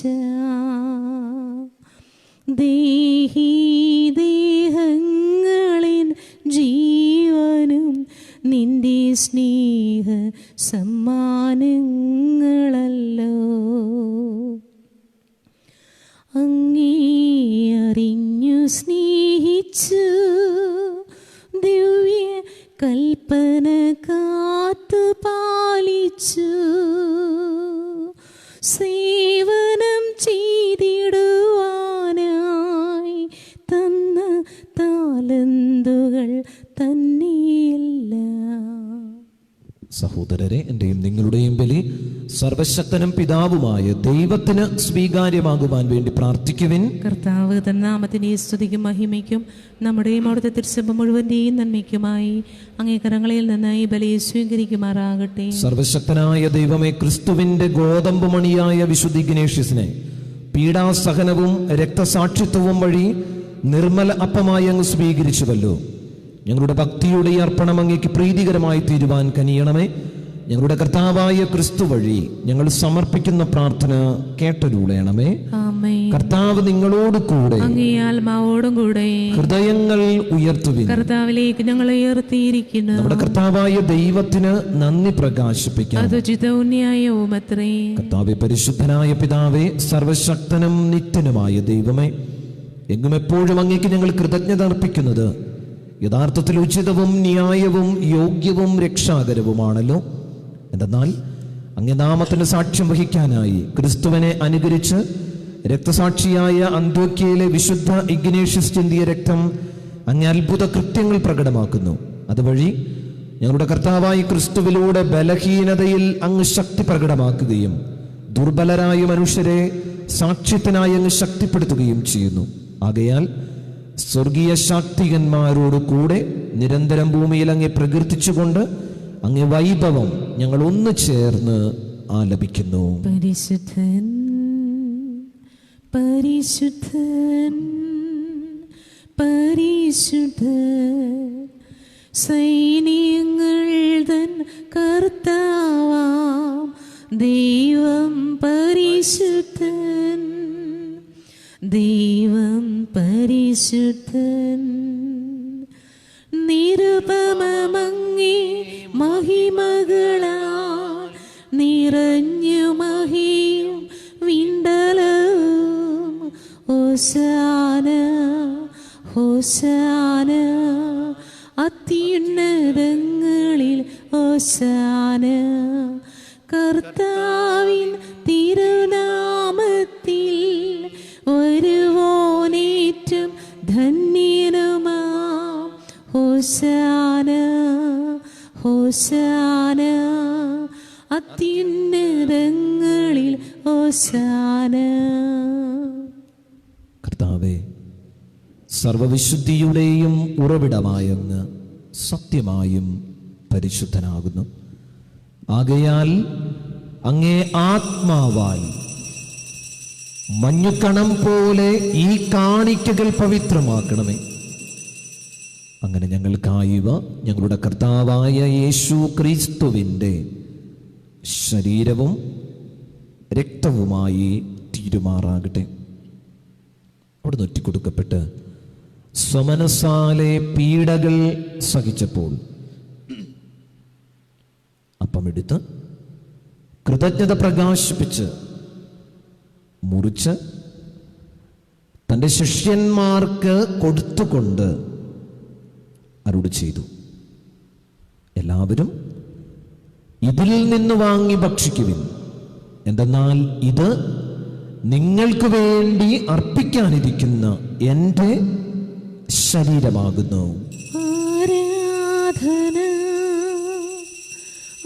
ദേഹങ്ങളിൻ ജീവനും നിന്റെ സ്നേഹ സമ്മാനങ്ങളല്ലോ. അങ്ങേ അറിഞ്ഞു സ്നേഹിച്ചു ദിവ്യ കൽപ്പന കാത്തു പാലിച്ചു. സേവനം ചെയ്തിടുവാനായി തന്ന താലന്തുകൾ തന്നെയല്ല. സഹോദരരെ, എൻ്റെയും നിങ്ങളുടെയും ബലി സർവശക്തനും പിതാവുമായ ദൈവത്തിന് സ്വീകാര്യമാകുവാൻ വേണ്ടി പ്രാർത്ഥിക്കുവിൻ. കർത്താവ് തന്റെ നാമത്തിന്റെ സ്തുതിക്കും മഹിമയ്ക്കും നമ്മുടെയും അവിടുത്തെ തിരുസഭ മുഴുവന്റെയും നന്മയ്ക്കുമായി അങ്ങേ കരങ്ങളിൽ നിന്ന് ഈ ബലി സ്വീകരിക്കുമാറാകട്ടെ. സർവശക്തനായ ദൈവമേ, ക്രിസ്തുവിന്റെ ഗോതമ്പ് മണിയായ വിശുദ്ധ ഇഗ്നേഷ്യസിനെ പീഡാസഹനവും രക്തസാക്ഷിത്വവും വഴി നിർമ്മല അപ്പമായി അങ്ങ് സ്വീകരിച്ചുവല്ലോ. ഞങ്ങളുടെ ഭക്തിയുടെ അർപ്പണം അങ്ങേക്ക് പ്രീതികരമായി തീരുവാൻ കനിയണമേ. ഞങ്ങളുടെ കർത്താവായ ക്രിസ്തു വഴി ഞങ്ങൾ സമർപ്പിക്കുന്ന പ്രാർത്ഥന കേട്ടരുളയണമേ. കർത്താവ് നിങ്ങളോട് കൂടെ, അങ്ങേ ആത്മാവോടും കൂടെ. ഹൃദയങ്ങൾ ഉയർത്തുവിൻ. കർത്താവിലേക്ക് ഞങ്ങൾ ഉയർത്തിയിരിക്കുന്നു. നമ്മുടെ കർത്താവായ ദൈവത്തിന് നന്ദി പ്രകാശിപ്പിക്കാം. അത് ഉചിതവും ന്യായവുമത്രേ. കർത്താവേ, പരിശുദ്ധനായ പിതാവേ, സർവശക്തനും നിത്യനുമായ ദൈവമേ, എങ്ങും എപ്പോഴും അങ്ങേക്ക് ഞങ്ങൾ കൃതജ്ഞത അർപ്പിക്കുന്നത് യഥാർത്ഥത്തിൽ ഉചിതവും ന്യായവും യോഗ്യവും രക്ഷാകരവുമാണല്ലോ. എന്തെന്നാൽ അങ്ങേ നാമത്തിന് സാക്ഷ്യം വഹിക്കാനായി ക്രിസ്തുവിനെ അനുകരിച്ച് രക്തസാക്ഷിയായ അന്ത്യോക്യയിലെ വിശുദ്ധ ഇഗ്നേഷ്യസ് ചിന്തിയ രക്തം അങ്ങേ അത്ഭുത കൃത്യങ്ങൾ പ്രകടമാക്കുന്നു. അതുവഴി ഞങ്ങളുടെ കർത്താവായ ക്രിസ്തുവിലൂടെ ബലഹീനതയിൽ അങ്ങ് ശക്തി പ്രകടമാക്കുകയും ദുർബലരായ മനുഷ്യരെ സാക്ഷ്യത്തിനായി അങ്ങ് ശക്തിപ്പെടുത്തുകയും ചെയ്യുന്നു. ആകയാൽ സ്വർഗീയ ശാക്തികന്മാരോട് കൂടെ നിരന്തരം ഭൂമിയിൽ അങ്ങേ പ്രകീർത്തിച്ചുകൊണ്ട് അങ്ങേ വൈഭവം ഞങ്ങൾ ഒന്ന് ചേർന്ന് ആലപിക്കുന്നു. പരിശുദ്ധൻ പരിശുദ്ധൻ പരിശുദ്ധൻ, സൈന്യങ്ങൾ തൻ കർത്താവാം ദൈവം പരിശുദ്ധൻ, ദൈവം പരിശുദ്ധൻ. നിരുപമങ്ങി മഹിമകളാൽ നിറഞ്ഞു മഹിയും വിണ്ടലവും. ഹോശാന ഹോശാന അത്യുന്നതങ്ങളിൽ ഹോശാന. കർത്താവിൻ തിരുനാമത്തിൽ വരുവോനേറ്റം ധന്യനുമാം. ഹോശാന ഹോശാന അത്യുന്നതങ്ങളിൽ ഹോശാന. കർത്താവേ, സർവവിശുദ്ധിയുടെയും ഉറവിടമായങ്ങ് സത്യമായും പരിശുദ്ധനാകുന്നു. ആകയാൽ അങ്ങേ ആത്മാവാൽ മഞ്ഞുകണം പോലെ ഈ കാണിക്കകൾ പവിത്രമാക്കണമേ. അങ്ങനെ ഞങ്ങൾക്കായിവ ഞങ്ങളുടെ കർത്താവായ യേശു ക്രിസ്തുവിൻ്റെ ശരീരവും രക്തവുമായി തീരുമാറാകട്ടെ. അവിടെ നൊറ്റിക്കൊടുക്കപ്പെട്ട് സ്വമനസാലെ പീഡകൾ സഹിച്ചപ്പോൾ അപ്പമെടുത്ത് കൃതജ്ഞത പ്രകാശിപ്പിച്ച് മുറിച്ച് തൻ്റെ ശിഷ്യന്മാർക്ക് കൊടുത്തുകൊണ്ട് അരുളി ചെയ്തു, എല്ലാവരും ഇതിൽ നിന്ന് വാങ്ങി ഭക്ഷിക്കുവിൻ. എന്തെന്നാൽ ഇത് നിങ്ങൾക്ക് വേണ്ടി അർപ്പിക്കാനിരിക്കുന്ന എൻ്റെ ശരീരമാകുന്നു. ആരാധന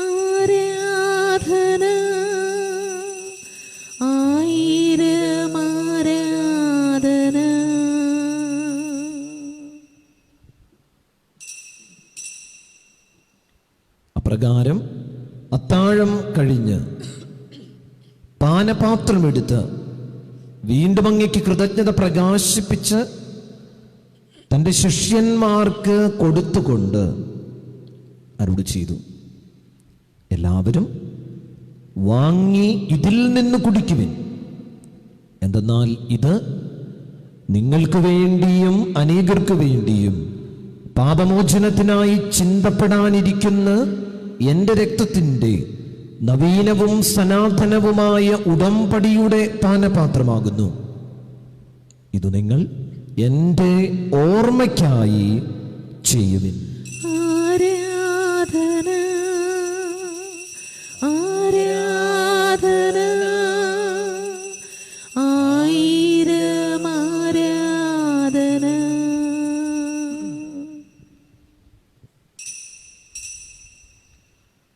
ആരാധന ആയിരം ആരാധന. അപ്രകാരം അത്താഴം കഴിഞ്ഞ് പാനപാത്രമെടുത്ത് വീണ്ടും അങ്ങേക്ക് കൃതജ്ഞത പ്രകാശിപ്പിച്ച് തൻ്റെ ശിഷ്യന്മാർക്ക് കൊടുത്തുകൊണ്ട് അരുളി ചെയ്തു, എല്ലാവരും വാങ്ങി ഇതിൽ നിന്ന് കുടിക്കുവിൻ. എന്തെന്നാൽ ഇത് നിങ്ങൾക്ക് വേണ്ടിയും അനേകർക്ക് വേണ്ടിയും പാപമോചനത്തിനായി ചിന്തപ്പെടാനിരിക്കുന്ന എൻ്റെ രക്തത്തിൻ്റെ നവീനവും സനാതനവുമായ ഉടമ്പടിയുടെ പാനപാത്രമാകുന്നു. ഇത് നിങ്ങൾ എൻ്റെ ഓർമ്മയ്ക്കായി ചെയ്യുവിൻ. ആരാധന ആരാധന ആയിരം ആരാധന.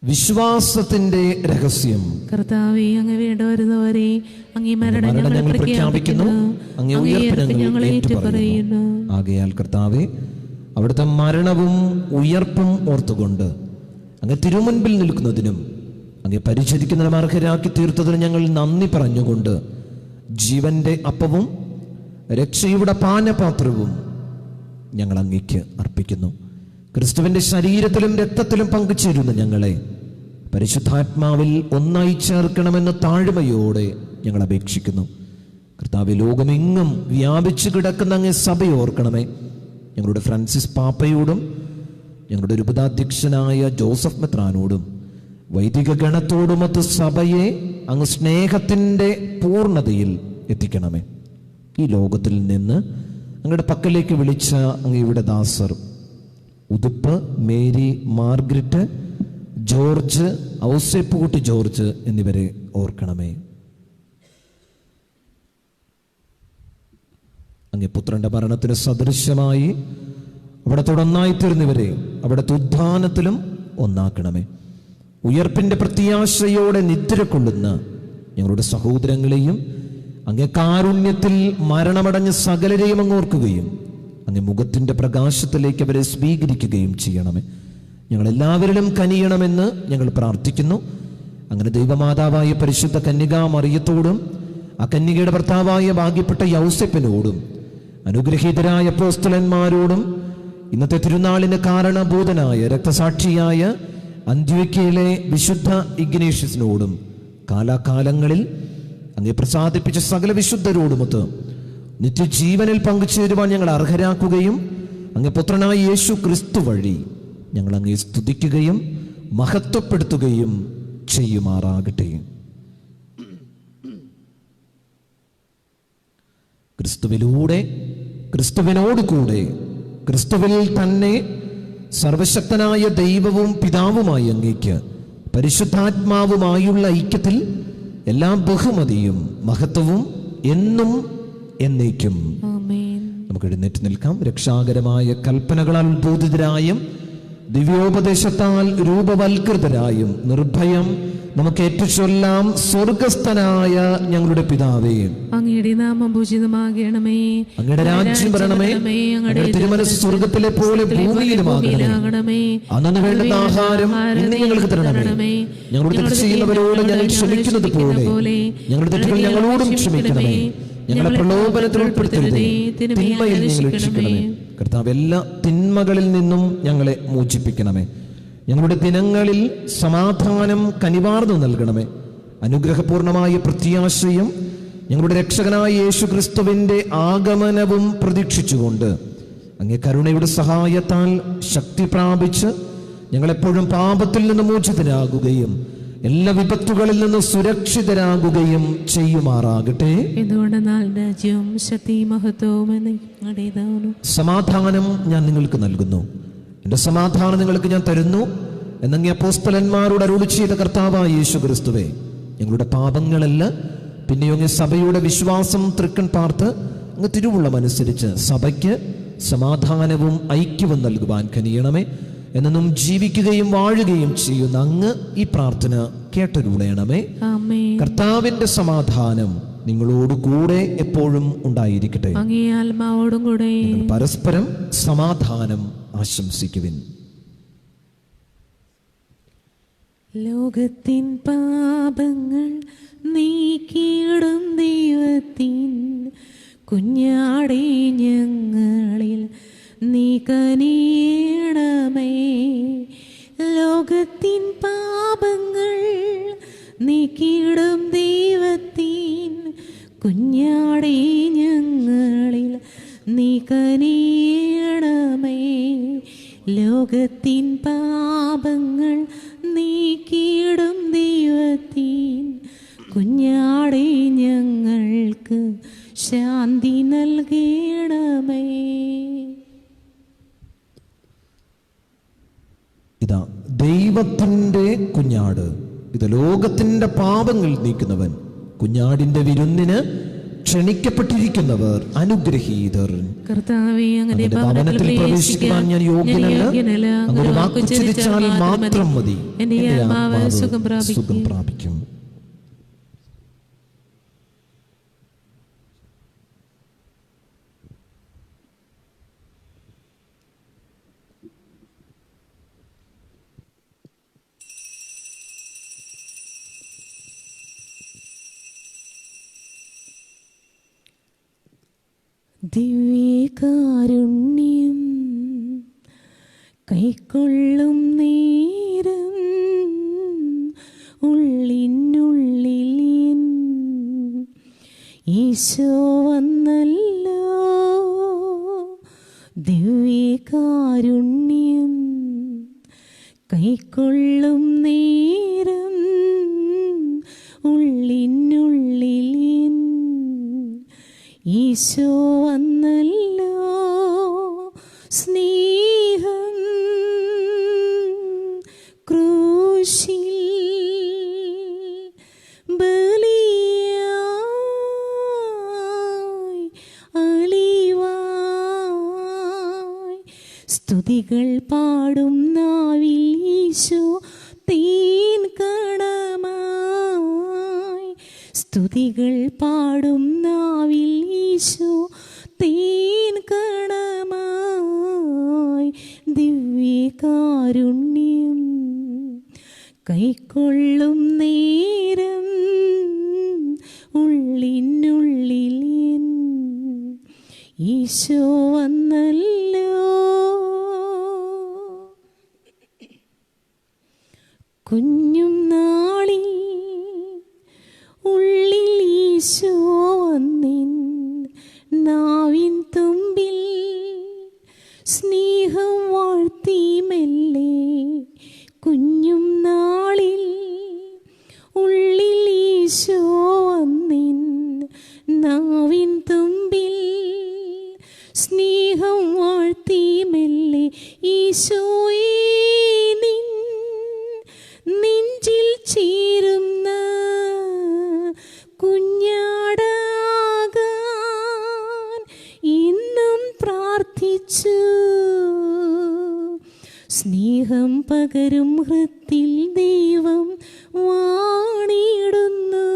വിശ്വാസത്തിന്റെ രഹസ്യം. കർത്താവേ, അങ്ങ് വേണ്ടവരുന്നവരെ അങ്ങേ മരണം ഞങ്ങൾ പ്രഖ്യാപിക്കുന്നു, അങ്ങേ ഉയർപ്പ് ഞങ്ങൾ ഏറ്റുപറയുന്നു. ആകയാൽ കർത്താവേ, അവിടുത്തെ മരണവും ഉയർപ്പും ഓർത്തുകൊണ്ട് അങ്ങ് തിരുമുൻപിൽ നിൽക്കുന്നതിനും അങ്ങ് പരിചരിക്കുന്നതിനും അർഹരാക്കി തീർത്തതിന് ഞങ്ങൾ നന്ദി പറഞ്ഞുകൊണ്ട് ജീവന്റെ അപ്പവും രക്ഷയുടെ പാനപാത്രവും ഞങ്ങൾ അങ്ങേക്ക് അർപ്പിക്കുന്നു. ക്രിസ്തുവിന്റെ ശരീരത്തിലും രക്തത്തിലും പങ്കുചേരുന്ന ഞങ്ങളെ പരിശുദ്ധാത്മാവിൽ ഒന്നായി ചേർക്കണമെന്ന് താഴ്മയോടെ ഞങ്ങൾ അപേക്ഷിക്കുന്നു. കർത്താവേ, ലോകമെങ്ങും വ്യാപിച്ചു കിടക്കുന്ന അങ്ങേ സഭയെ ഓർക്കണമേ. ഞങ്ങളുടെ ഫ്രാൻസിസ് പാപ്പയോടും ഞങ്ങളുടെ രൂപതാധ്യക്ഷനായ ജോസഫ് മെത്രാനോടും വൈദിക ഗണത്തോടുമൊത്ത് സഭയെ അങ്ങ് സ്നേഹത്തിൻ്റെ പൂർണ്ണതയിൽ എത്തിക്കണമേ. ഈ ലോകത്തിൽ നിന്ന് അങ്ങയുടെ പക്കലേക്ക് വിളിച്ച അങ്ങയുടെ ദാസർ Uthup, Mary, Margaret, George, Ouseppukutty George എന്നിവരെ ഓർക്കണമേ. അങ്ങേ പുത്രന്റെ മരണത്തിന് സദൃശ്യമായി അവിടത്തെ ഒന്നായിത്തീർന്നവരെ അവിടുത്തെ ഉദ്ധാനത്തിലും ഒന്നാക്കണമേ. ഉയർപ്പിന്റെ പ്രത്യാശയോടെ നിദ്ര കൊള്ളുന്ന ഞങ്ങളുടെ സഹോദരങ്ങളെയും അങ്ങേ കാരുണ്യത്തിൽ മരണമടഞ്ഞ സകലരെയും അങ്ങ് ഓർക്കുകയും അങ്ങ് മുഖത്തിന്റെ പ്രകാശത്തിലേക്ക് അവരെ സ്വീകരിക്കുകയും ചെയ്യണമേ. ഞങ്ങളെല്ലാവരിലും കനിയണമെന്ന് ഞങ്ങൾ പ്രാർത്ഥിക്കുന്നു. അങ്ങനെ ദൈവമാതാവായ പരിശുദ്ധ കന്യകാ മറിയത്തോടും ആ കന്യകയുടെ ഭർത്താവായ ഭാഗ്യപ്പെട്ട യൗസേപ്പിനോടും അനുഗ്രഹീതരായ അപ്പോസ്തലന്മാരോടും ഇന്നത്തെ തിരുനാളിന് കാരണഭൂതനായ രക്തസാക്ഷിയായ അന്ത്യോക്യയിലെ വിശുദ്ധ ഇഗ്നേഷ്യസിനോടും കാലാകാലങ്ങളിൽ അങ്ങേ പ്രസാദിപ്പിച്ച സകല വിശുദ്ധരോടുമൊത്ത് നിത്യജീവനിൽ പങ്കുചേരുവാൻ ഞങ്ങൾ അർഹരാക്കുകയും അങ്ങേ പുത്രനായ യേശു ക്രിസ്തു വഴി ഞങ്ങൾ അങ്ങേ സ്തുതിക്കുകയും മഹത്വപ്പെടുത്തുകയും ചെയ്യുമാറാകട്ടെ. ക്രിസ്തുവിലൂടെ, ക്രിസ്തുവിനോട് കൂടെ, ക്രിസ്തുവിൽ തന്നെ സർവശക്തനായ ദൈവവും പിതാവുമായ അങ്ങേക്ക് പരിശുദ്ധാത്മാവുമായുള്ള ഐക്യത്തിൽ എല്ലാ ബഹുമതിയും മഹത്വവും എന്നും എന്നേക്കും. നമുക്ക് എഴുന്നേറ്റ് നിൽക്കാം. രക്ഷാകരമായ കൽപ്പനകളാൽ ഉദ്ബോധിതരായും ദിവ്യോപദേശത്താൽ രൂപവൽകൃതരായും നിർഭയം നമുക്ക് ഏറ്റുചൊല്ലാം. സ്വർഗസ്ഥനായ ഞങ്ങളുടെ പിതാവേ, അങ്ങയുടെ നാമം പൂജിതമാകണമേ, അങ്ങയുടെ രാജ്യം വരണമേ, അങ്ങയുടെ തിരുമനസ്സ് സ്വർഗത്തിലെ പോലെ ഭൂമിയിലുമാകണമേ. അന്നു വേണ്ടുന്ന ആഹാരം ഇന്ന് ഞങ്ങൾക്ക് തരണമേ. ഞങ്ങളുടെ തെറ്റ് ചെയ്യുന്നവരോട് ഞങ്ങൾ ക്ഷമിക്കുന്നത് പോലെ ഞങ്ങളുടെ തെറ്റുകൾ ഞങ്ങളോടും ക്ഷമിക്കണമേ. ഞങ്ങളെ പ്രലോഭനത്തിൽ ഉൾപ്പെടുത്തരുതേ, തിന്മയിൽ ഞങ്ങൾ രക്ഷിക്കണമേ. കർത്താവ്, എല്ലാ തിന്മകളിൽ നിന്നും ഞങ്ങളെ മോചിപ്പിക്കണമേ. ഞങ്ങളുടെ ദിനങ്ങളിൽ സമാധാനം കനിവാർന്നു നൽകണമേ. അനുഗ്രഹപൂർണമായ പ്രത്യാശയും ഞങ്ങളുടെ രക്ഷകനായ യേശു ക്രിസ്തുവിന്റെ ആഗമനവും പ്രതീക്ഷിച്ചുകൊണ്ട് അങ്ങേ കരുണയുടെ സഹായത്താൽ ശക്തി പ്രാപിച്ച് ഞങ്ങളെപ്പോഴും പാപത്തിൽ നിന്ന് മോചിതരാകുകയും എല്ലാ വിപത്തുകളിൽ നിന്ന് സുരക്ഷിതരാകുകയും ചെയ്യുമാറാകട്ടെ. രാജ്യവും ശക്തിയും മഹത്വവും സമാധാനം ഞാൻ നിങ്ങൾക്ക് നൽകുന്നു, എൻ്റെ സമാധാനം നിങ്ങൾക്ക് ഞാൻ തരുന്നു എന്നങ്ങേ അപ്പോസ്തലന്മാരോട് അരുളി ചെയ്ത കർത്താവായ യേശു ക്രിസ്തുവേ, ഞങ്ങളുടെ പാപങ്ങളല്ല പിന്നെയോ അങ്ങ് സഭയുടെ വിശ്വാസം തൃക്കൺ പാർത്ത് അങ്ങ് തിരുവുള്ളമനുസരിച്ച് സഭയ്ക്ക് സമാധാനവും ഐക്യവും നൽകുവാൻ കനിയണമേ. എന്നും ജീവിക്കുകയും വാഴുകയും ചെയ്യുന്ന അങ്ങ് ഈ പ്രാർത്ഥന കേട്ടരുളയണമേ. കർത്താവിന്റെ സമാധാനം നിങ്ങളോട് കൂടെ എപ്പോഴും ഉണ്ടായിരിക്കട്ടെ. പരസ്പരം സമാധാനം ആശംസിക്കുവിൻ. ലോകത്തിൻ പാപങ്ങൾ നീക്കിയിടും ദൈവത്തിൻ കുഞ്ഞാടേ, ഞങ്ങളിൽ നീ കനിയണമേ. ലോകത്തിൻ പാപങ്ങൾ നീക്കിയിടും ദൈവത്തിൻ കുഞ്ഞാടേ, ഞങ്ങളിൽ നീ കനിയണമേ. ലോകത്തിൻ പാപങ്ങൾ നീക്കിയിടും ദൈവത്തിൻ കുഞ്ഞാടേ, ഞങ്ങൾക്ക് ശാന്തി നൽകണമേ. ഇതാ ദൈവത്തിൻ്റെ കുഞ്ഞാട്, ഇത് ലോകത്തിൻ്റെ പാപങ്ങൾ നീക്കുന്നവൻ. കുഞ്ഞാടിന്റെ വിരുന്നിന് ക്ഷണിക്കപ്പെട്ടിരിക്കുന്നവർ അനുഗ്രഹീതർ. കർത്താവേ, അങ്ങയുടെ ഭവനത്തിൽ പ്രവേശിക്കുവാൻ ഞാൻ യോഗ്യനല്ല. അങ്ങ് വാക്ക് ഉച്ചരിച്ചാൽ മാത്രം മതി, എൻ്റെ ആത്മാവ് സുഖം പ്രാപിക്കും. ദിവ്യകാരുണ്യം കൈക്കൊള്ളും നേരം ഉള്ളിനുള്ളിൽ ഈശോ വന്നല്ലോ. ദിവ്യകാരുണ്യം കൈക്കൊള്ളും നേരം ഉള്ളിനുള്ളിൽ ഈശോ വന്നല്ലോ. സ്നേഹം ക്രൂശിൽ ബലിയായി അലിവായി സ്തുതികൾ പാടും നാവിൽ ഈശോ തീൻ കണമായി. സ്തുതികൾ പാടും നാവിൽ ഈശോ തീൻ കണമായി. ദിവ്യകാരുണ്യം കൈക്കൊള്ളും നേരം ഉള്ളിനുള്ളിൽ ഈശോ വന്നല്ലോ. കുഞ്ഞും നാളിൽ ഉള്ളിൽ ഈശോ വന്നിൻ നാവിൻ തുമ്പിൽ സ്നേഹം വാഴ്ത്തി മെല്ലെ ഈശോയേ നിൻ നെഞ്ചിൽ ചേരുന്ന കുഞ്ഞാടാകാൻ ഇന്നും പ്രാർത്ഥിച്ചു. സ്നേഹം പകരും ഹൃത്തിൽ ദൈവം വാണിടുന്നു.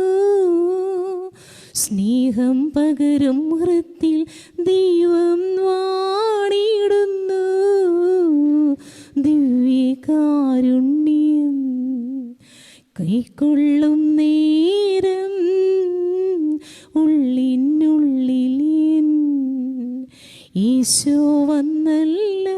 സ്നേഹം പകരും ഹൃത്തിൽ ദൈവം വാണിടുന്നു. ദിവ്യകാരുണ്യം കൈക്കൊള്ളും നേരം ഉള്ളിനുള്ളിൽ ഈശോ വന്നല്ലോ.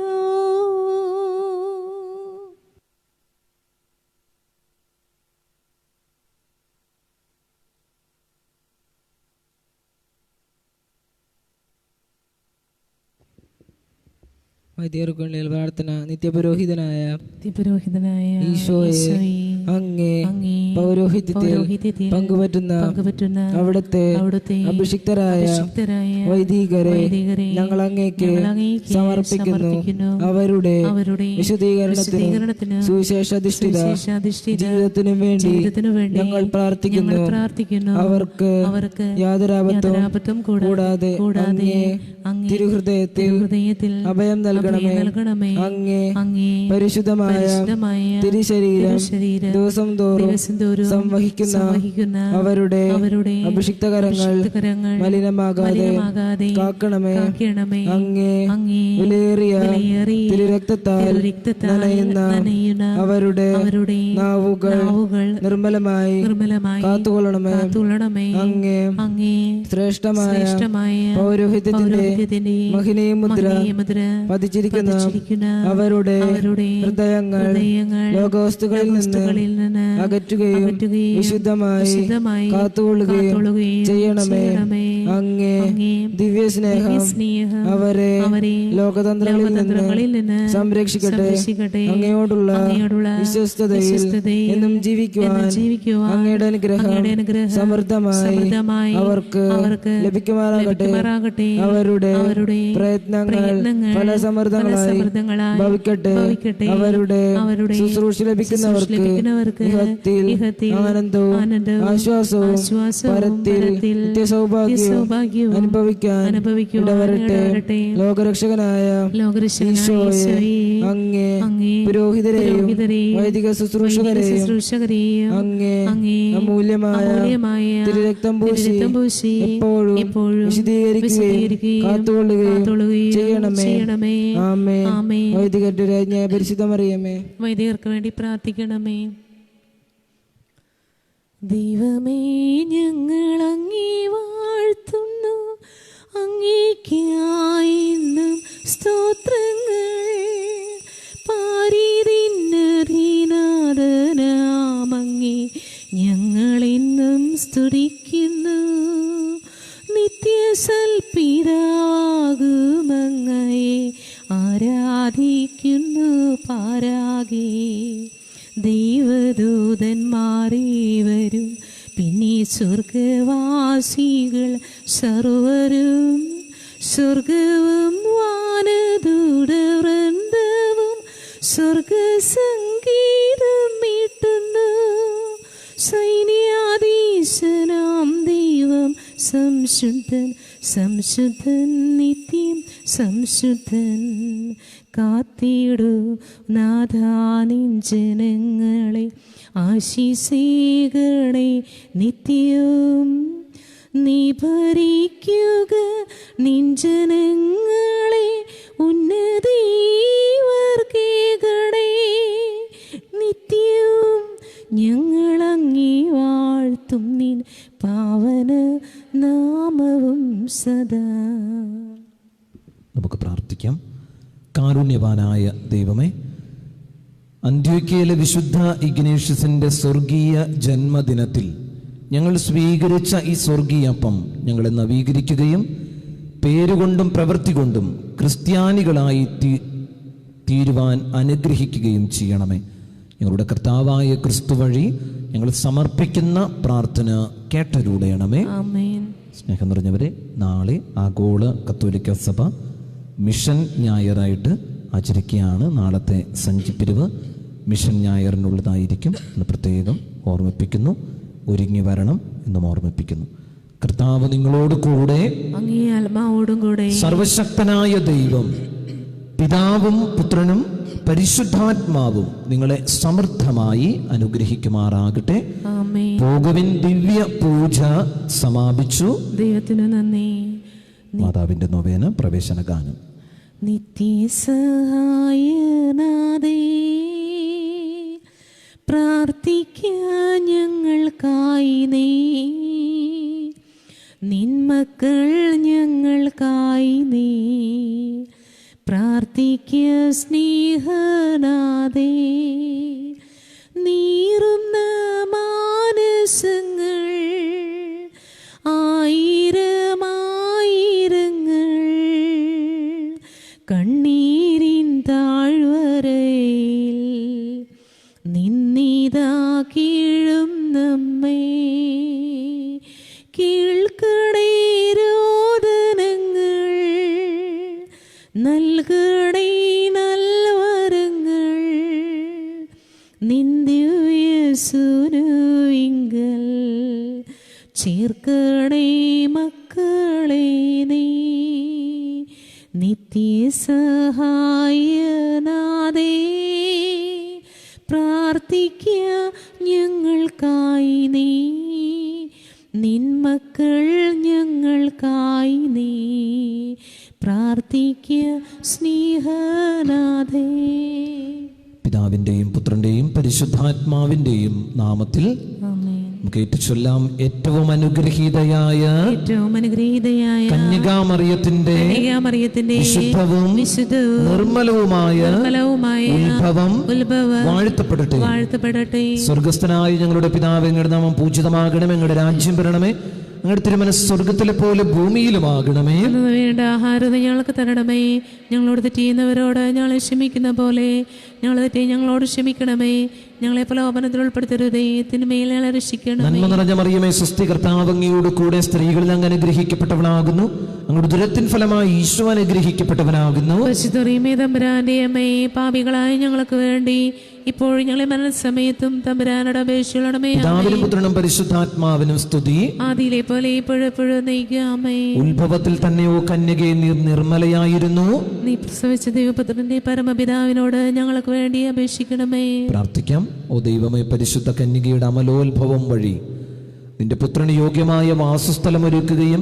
വൈദ്യർക്കുള്ളിൽ പ്രാർത്ഥന. നിത്യപുരോഹിതനായ ഈശോയെ അങ്ങേ പൗരോഹിത്യത്തിൽ പങ്കുപറ്റുന്ന അവിടുത്തെ അഭിഷിക്തരായ വൈദികരെ ഞങ്ങൾ അങ്ങേക്ക് സമർപ്പിക്കുന്നു. അവരുടെ വിശുദ്ധീകരണത്തിനും സുവിശേഷാധിഷ്ഠിത ജീവിതത്തിനും വേണ്ടി ഞങ്ങൾ പ്രാർത്ഥിക്കുന്നു. അവർക്ക് യാതൊരാപത്തും കൂടാതെ അങ്ങേ തിരുഹൃദയത്തിൽ അഭയം നൽകണമേ. അങ്ങേ പരിശുദ്ധമായ തിരുശരീരം ദിവസം തോറും സംവഹിക്കുന്ന അവരുടെ അഭിഷിക്തകരങ്ങൾ മലിനമാകാതെ കാക്കണമേ. അങ്ങേ വിലയേറിയ തിരുരക്തത്താൽ നനയുന്ന അവരുടെ നാവുകൾ നിർമ്മലമായി കാത്തുകൊള്ളണമേ. അങ്ങേ ശ്രേഷ്ഠമായ പൗരോഹിത്യത്തിന്റെ മഹിനീയ മുദ്ര പതിച്ചിരിക്കുന്ന അവരുടെ ഹൃദയങ്ങൾ ലോകവസ്തുക്കളിൽ നിന്ന് അകറ്റുകയും വിശുദ്ധമായി കാത്തുകൊള്ളുകയും ചെയ്യണമേ. അങ്ങേ ദിവ്യസ്നേഹം അവരെ ലോകതന്ത്രങ്ങളിൽ നിന്ന് സംരക്ഷിക്കട്ടെ. അങ്ങയോടുള്ള വിശ്വസ്തതയിൽ എന്നും ജീവിക്കുവാൻ അങ്ങയുടെ അനുഗ്രഹം സമൃദ്ധമായി അവർക്ക് ലഭിക്കുമാറാകട്ടെ. അവരുടെ പ്രയത്നങ്ങൾ ഫലസമൃദ്ധങ്ങളായി ഭവിക്കട്ടെ. അവരുടെ ശുശ്രൂഷ ലഭിക്കുന്നവർക്ക് ഇഹത്തിൽ ആനന്ദവും ആശ്വാസവും പരത്തിൽ നിത്യസൗഭാഗ്യവും അനുഭവിക്കാൻ ഇടവരട്ടെ. ലോകരക്ഷകനായ ഈശോയെ അങ്ങേ പുരോഹിതരെയും വൈദിക ശുശ്രൂഷകരെയും അങ്ങേ അമൂല്യമായ തിരുരക്തം പൂശി എപ്പോഴും വിശദീകരിക്കുകയും കാത്തുകൊള്ളുകയും ചെയ്യണമേ. ആമേൻ. വൈദികരുടെ രാജ്ഞിയായ പരിശുദ്ധ മറിയമേ, വൈദികർക്ക് വേണ്ടി പ്രാർത്ഥിക്കണമേ. ദൈവമേ, ഞങ്ങൾ അങ്ങേ വാഴ്ത്തുന്നു. അങ്ങേക്കായി എന്നും സ്തോത്രങ്ങൾ. പാരീതിന്നീനാദനാമങ്ങേ ഞങ്ങളെന്നും സ്തുതിക്കുന്നു. നിത്യസൽപിതാകുമങ്ങയെ ആരാധിക്കുന്നു പാരാകെ. ദൈവദൂതന്മാരേവരും പിന്നെ സ്വർഗവാസികൾ സർവരും സ്വർഗവും വാനദൂതവൃന്ദവും സ്വർഗസംഗീതം മീട്ടുന്നു. സൈന്യാധീശനാം ദൈവം സംശുദ്ധൻ സംശുദ്ധൻ നിത്യം സംശുദ്ധൻ. കാത്തിടൂ നാഥാനിൻ ജനങ്ങളെ ആശിസേകണേ നിത്യവും. നീ ഭരിക്കുക നിൻ ജനങ്ങളെ ഉന്നതീവർക്കേകണേ നിത്യവും. ഞങ്ങളങ്ങേ വാഴ്ത്തും നിൻ പാവന നാമവും സദാ. നമുക്ക് പ്രാർത്ഥിക്കാം. കാരുണ്യവാനായ ദൈവമേ, അന്ത്യോക്യയിലെ വിശുദ്ധ ഇഗ്നേഷ്യസിന്റെ സ്വർഗീയ ജന്മദിനത്തിൽ ഞങ്ങൾ സ്വീകരിച്ച ഈ സ്വർഗീയപ്പം ഞങ്ങളെ നവീകരിക്കുകയും പേരുകൊണ്ടും പ്രവൃത്തി കൊണ്ടും ക്രിസ്ത്യാനികളായി തീരുവാൻ അനുഗ്രഹിക്കുകയും ചെയ്യണമേ. ഞങ്ങളുടെ കർത്താവായ ക്രിസ്തു വഴി ഞങ്ങൾ സമർപ്പിക്കുന്ന പ്രാർത്ഥന കേട്ടരുളയണമേ. സ്നേഹം നിറഞ്ഞവരെ, നാളെ ആഗോള കത്തോലിക്ക സഭ മിഷൻ ഞായറായിട്ട് ആചരിക്കുകയാണ്. നാളത്തെ സഞ്ചിപ്പിരിവ് മിഷൻ ഞായറിനുള്ളതായിരിക്കും എന്ന് പ്രത്യേകം ഓർമ്മിപ്പിക്കുന്നു. ഒരുങ്ങി വരണം എന്നും ഓർമ്മിപ്പിക്കുന്നു. കർത്താവ് നിങ്ങളോട് കൂടെ, സർവശക്തനായ ദൈവം പിതാവും പുത്രനും പരിശുദ്ധാത്മാവും നിങ്ങളെ സമൃദ്ധമായി അനുഗ്രഹിക്കുമാറാകട്ടെ. പോകുവിൻ. ദിവ്യ പൂജ സമാപിച്ചു. ദൈവത്തിന് നന്ദി. മാതാവിന്റെ നൊവേന പ്രവേശന ഗാനം. നിത്യസഹായനാദേ പ്രാർത്ഥിക്കാൻ ഞങ്ങൾക്കായി നീ, നിന്മക്കൾ ഞങ്ങൾക്കായി നീ പ്രാർത്ഥിക്കുക സ്നേഹനാദേ. നീറുന്ന മാനസങ്ങൾ ആയിരമായിരങ്ങൾ കണ്ണീരിൻ താഴ്വരയിൽ നിന്നിതാ കീഴും നമ്മെ. കേൾക്കണേ രോദനങ്ങൾ, നൽകണേ നൽവരങ്ങൾ, നിന്ദിവ്യസുനുവിങ്കൽ ചേർക്കണേ മക്കളെ നീ. നിത്യസഹായനാദേ പ്രാർത്ഥിക്കുക ഞങ്ങൾക്കായി നീ, നിന്മക്കൾ ഞങ്ങൾക്കായി നീ പ്രാർത്ഥിക്കുക സ്നേഹനാഥേ. പിതാവിൻ്റെയും പുത്രൻ്റെയും പരിശുദ്ധാത്മാവിൻ്റെയും നാമത്തിൽ നമുക്ക് ഏറ്റുചൊല്ലാം. ഏറ്റവും അനുഗ്രഹീതയായ കന്യകാമറിയത്തിന്റെ വിശുദ്ധവും നിർമ്മലവുമായ ഉത്ഭവം വാഴ്ത്തപ്പെടട്ടെ. സ്വർഗസ്ഥനായ ഞങ്ങളുടെ പിതാവേ, അങ്ങയുടെ നാമം പൂജിതമാകണമേ. അങ്ങയുടെ രാജ്യം വരണമേ. അങ്ങയുടെ തിരുമനസ്സ് സ്വർഗത്തിലെ പോലെ ഭൂമിയിലുമാകണമേ. വേണ്ട ആഹാരം ഞങ്ങൾക്ക് തരണമേ. ഞങ്ങളോട് തെറ്റിയുന്നവരോട് ഞങ്ങളെ ക്ഷമിക്കുന്ന പോലെ ഞങ്ങളെ തെറ്റി ഞങ്ങളോട് ക്ഷമിക്കണമേ. ഞങ്ങളെ പ്രലോഭനത്തിൽ ഉൾപ്പെടുത്തരുതേ, തിന്മയിൽ ഞങ്ങളെ രക്ഷിക്കണമേ. നന്മ നിറഞ്ഞ മറിയമേ, സ്വസ്തി, കർത്താവ് അങ്ങയോട് കൂടെ സ്ത്രീകളിൽ അങ്ങ് അനുഗ്രഹിക്കപ്പെട്ടവനാകുന്നു. അങ്ങയുടെ ദുരത്തിൻ ഫലമായി ഈശോ അനുഗ്രഹിക്കപ്പെട്ടവനാകുന്നു. തമ്പുരാന്റെ അമ്മയെ, പാപികളായ ഞങ്ങൾക്ക് വേണ്ടി ഇപ്പോഴും ഞങ്ങളെ മരണസമയത്തും തമ്പുരാനോട് അപേക്ഷിക്കണമേ. പിതാവിനും പുത്രനും പരിശുദ്ധാത്മാവിനും സ്തുതി, ആദിയിലെ പോലെ ഇപ്പോഴെപ്പോഴും നയിക്കാമേ. ഉത്ഭവത്തിൽ തന്നെയോ കന്യകെ നിർമ്മലയായിരുന്നു. നീ പ്രസവിച്ച ദൈവപുത്രന്റെ പരമപിതാവിനോട് ഞങ്ങൾക്ക് വേണ്ടി അപേക്ഷിക്കണമേ. പ്രാർത്ഥിക്കാം. ഓ ദൈവമേ, പരിശുദ്ധ കന്യകയുടെ അമലോത്ഭവം വഴി നിന്റെ പുത്രന് യോഗ്യമായ വാസസ്ഥലം ഒരുക്കുകയും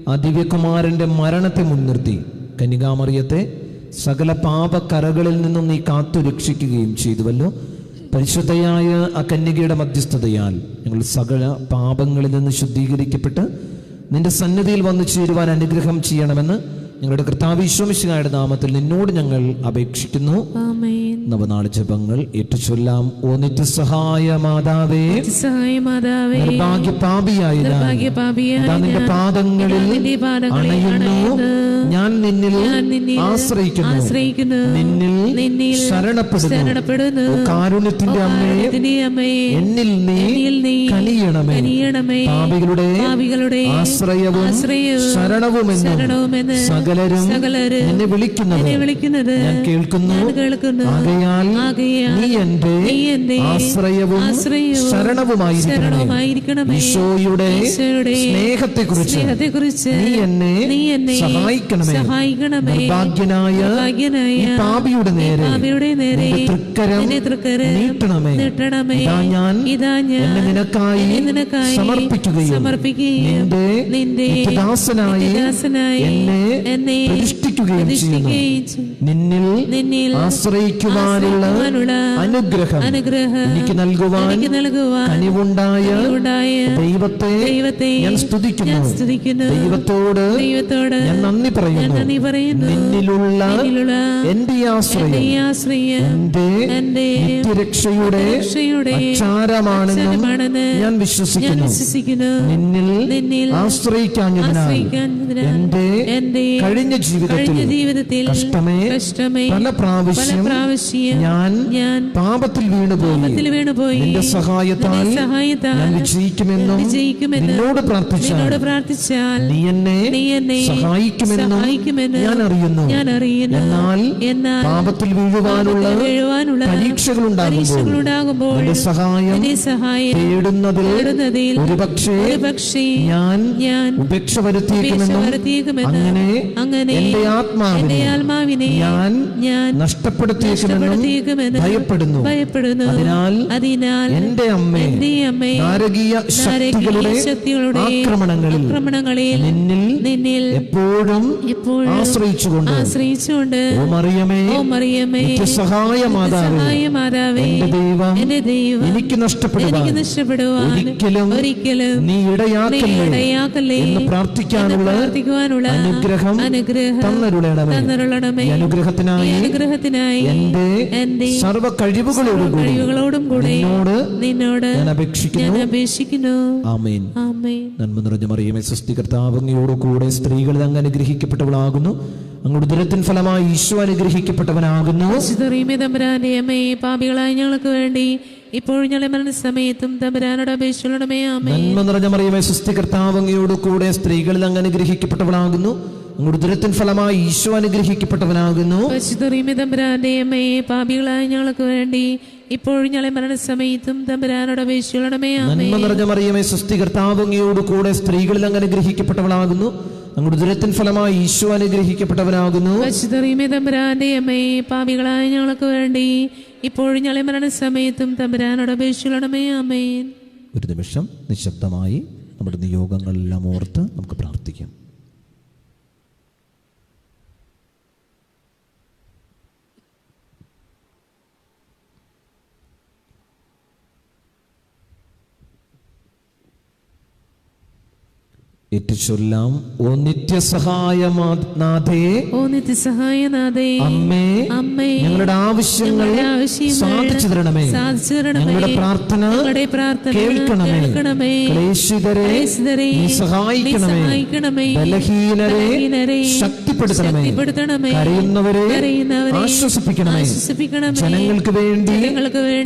ആ ദിവ്യകുമാരന്റെ മരണത്തെ മുൻനിർത്തി കന്യകാമറിയത്തെ സകല പാപക്കറകളിൽ നിന്നും നീ കാത്തു രക്ഷിക്കുകയും ചെയ്തുവല്ലോ. പരിശുദ്ധയായ ആ കന്യകയുടെ മധ്യസ്ഥതയാൽ ഞങ്ങൾ സകല പാപങ്ങളിൽ നിന്ന് ശുദ്ധീകരിക്കപ്പെട്ട് നിന്റെ സന്നിധിയിൽ വന്നു ചേരുവാൻ അനുഗ്രഹം ചെയ്യണമെന്ന് ഞങ്ങളുടെ കർത്താവ് ഈശോ മിശിഹായുടെ നാമത്തിൽ നിന്നോട് ഞങ്ങൾ അപേക്ഷിക്കുന്നു. നവനാൾ ജപങ്ങൾ ഏറ്റുചൊല്ലാം. ഓ നിത്യസഹായ മാതാവേ, നിർഭാഗ്യപാപിയായ നിന്റെ പാദങ്ങളിൽ അണയുന്നു. ഞാൻ നിന്നിൽ ആശ്രയിക്കുന്നു, നിന്നിൽ ശരണപ്പെടുന്നു. കാരുണ്യത്തിന്റെ അമ്മേ, എന്നിൽ നീ കനിയണമേ. പാപികളുടെ ആശ്രയവും ശരണവുമെന്ന് സകലരും എന്നെ വിളിക്കുന്നത് ഞാൻ കേൾക്കുന്നു. ആകയാൽ നീ എന്റെ ആശ്രയവും ശരണവുമായിരിക്കണമേ. ഈശോയുടെ സ്നേഹത്തെക്കുറിച്ച് നീ എന്നെ സഹായിക്കണമേ. നിർഭാഗ്യനായ ഈ പാപിയുടെ നേരെ തൃക്കരം നീട്ടണമേ. ഇതാ ഞാൻ എന്നെ നിനക്കായി സമർപ്പിക്കുകയും നിന്റെ ദാസനായി എന്നെ പ്രതിഷ്ഠിക്കുകയും ചെയ്യുന്നു. നിന്നിൽ ആശ്രയിക്കുവാനുള്ള അനുഗ്രഹം എനിക്ക് നൽകുവാൻ കനിവുണ്ടായ ദൈവത്തെ ഞാൻ സ്തുതിക്കുന്നു. ദൈവത്തോട് ഞാൻ നന്ദി പറയുന്നു. നിന്നിലുള്ള എന്റെ ആശ്രയം എന്റെ നിത്യരക്ഷയുടെ അച്ചാരമാണെന്ന് ഞാൻ വിശ്വസിക്കുന്നു. നിന്നിൽ ആശ്രയിക്കാഞ്ഞതിനാൽ എന്റെ കഴിഞ്ഞ ജീവിതത്തിൽ കഷ്ടമേ പല പ്രാവശ്യം ഞാൻ പാപത്തിൽ വീണുപോയി. നിന്റെ സഹായത്താൽ ഞാൻ വിജയിക്കുമെന്നും നിന്നോട് പ്രാർത്ഥിച്ചാൽ നീ എന്നെ സഹായിക്കുമെന്നും ഞാൻ അറിയുന്നു. എന്നാൽ പാപത്തിൽ വീഴുവാനുള്ള പരീക്ഷകളുണ്ടാകുമ്പോൾ നിന്റെ സഹായം തേടുന്നതിൽ ഒരുപക്ഷേ ഞാൻ ഉപേക്ഷ വരുത്തിയേക്കുമെന്നും അങ്ങനെ എന്റെ ആത്മാവിനെ ഞാൻ നഷ്ടപ്പെടുത്തിയേക്കുമെന്നും ഭയപ്പെടുന്നു. അതിനാൽ എന്റെ അമ്മേ, നാരകീയ ശക്തികളുടെ ആക്രമണങ്ങളിൽ നിന്നിൽ എപ്പോഴും ആശ്രയിച്ചുകൊണ്ട് ഓ മറിയമേ, നിത്യസഹായ മാതാവേ, എന്റെ ദൈവം എനിക്ക് നഷ്ടപ്പെടുവാൻ ഒരിക്കലും നീ ഇടയാക്കല്ലേ എന്ന് പ്രാർത്ഥിക്കാനുള്ള അനുഗ്രഹം തന്നരുളണമേ. അനുഗ്രഹത്തിനായി എന്റെ സർവ്വ കഴിവുകളോടും കൂടി നിന്നോട് ഞാൻ അപേക്ഷിക്കുന്നു. ആമേൻ. നന്മ നിറഞ്ഞ മറിയമേ, സ്വസ്തി, കർത്താവ് അങ്ങയോട് കൂടെ സ്ത്രീകളിൽ അങ്ങ് അനുഗ്രഹിക്കപ്പെട്ടവളാകുന്നു. അങ്ങയുടെ ഉദരത്തിൻ ഫലമായി ഈശോ അനുഗ്രഹിക്കപ്പെട്ടവനാകുന്നു. പാപികളായ ഞങ്ങൾക്ക് വേണ്ടി ഇപ്പോഴും ഞങ്ങളുടെ മരണസമയത്തും തമ്പുരാനോട് അപേക്ഷിക്കണമേ. ആമേൻ. നന്മ നിറഞ്ഞ മറിയമേ, സ്വസ്തി, കർത്താവ് അങ്ങയോട് കൂടെ സ്ത്രീകളിൽ അങ്ങ് അനുഗ്രഹിക്കപ്പെട്ടവളാകുന്നു. അങ്ങയുടെ ഉദരത്തിൻ ഫലമായി ഈശോ അനുഗ്രഹിക്കപ്പെട്ടവനാകുന്നു. പാപികളായ ഞങ്ങൾക്ക് വേണ്ടി ഇപ്പോഴും ഞങ്ങളുടെ മരണസമയത്തും തമ്പുരാനോട് അപേക്ഷിക്കണമേ. ആമേൻ. നന്മ നിറഞ്ഞ മറിയമേ, സ്വസ്തി, കർത്താവ് അങ്ങയോട് കൂടെ സ്ത്രീകളിൽ അങ്ങ് അനുഗ്രഹിക്കപ്പെട്ടവളാകുന്നു. അങ്ങയുടെ ഉദരത്തിൻ ഫലമായി ഈശോ അനുഗ്രഹിക്കപ്പെട്ടവനാകുന്നു. പാപികളായ ഞങ്ങൾക്ക് വേണ്ടി ഇപ്പോഴും ഞങ്ങളുടെ മരണസമയത്തും തമ്പുരാനോട് അപേക്ഷിക്കണമേ. ആമേൻ. ഒരു നിമിഷം നിശബ്ദമായി നമ്മുടെ നിയോഗങ്ങളെല്ലാം ഓർത്ത് നമുക്ക് പ്രാർത്ഥിക്കാം. ഏറ്റുചൊല്ലാം. ഓ നിത്യസഹായനാഥേ, അമ്മേ, ഞങ്ങളുടെ ആവശ്യങ്ങൾ സാധിച്ചു തരണമേ. ഞങ്ങളുടെ പ്രാർത്ഥന കേൾക്കണമേ. ക്ലേശിതരെ നീ സഹായിക്കണമേ. ബലഹീനരെ ശക്തിപ്പെടുത്തണമേ. കരയുന്നവരെ ആശ്വസിപ്പിക്കണമേ. ജനങ്ങൾക്ക് വേണ്ടി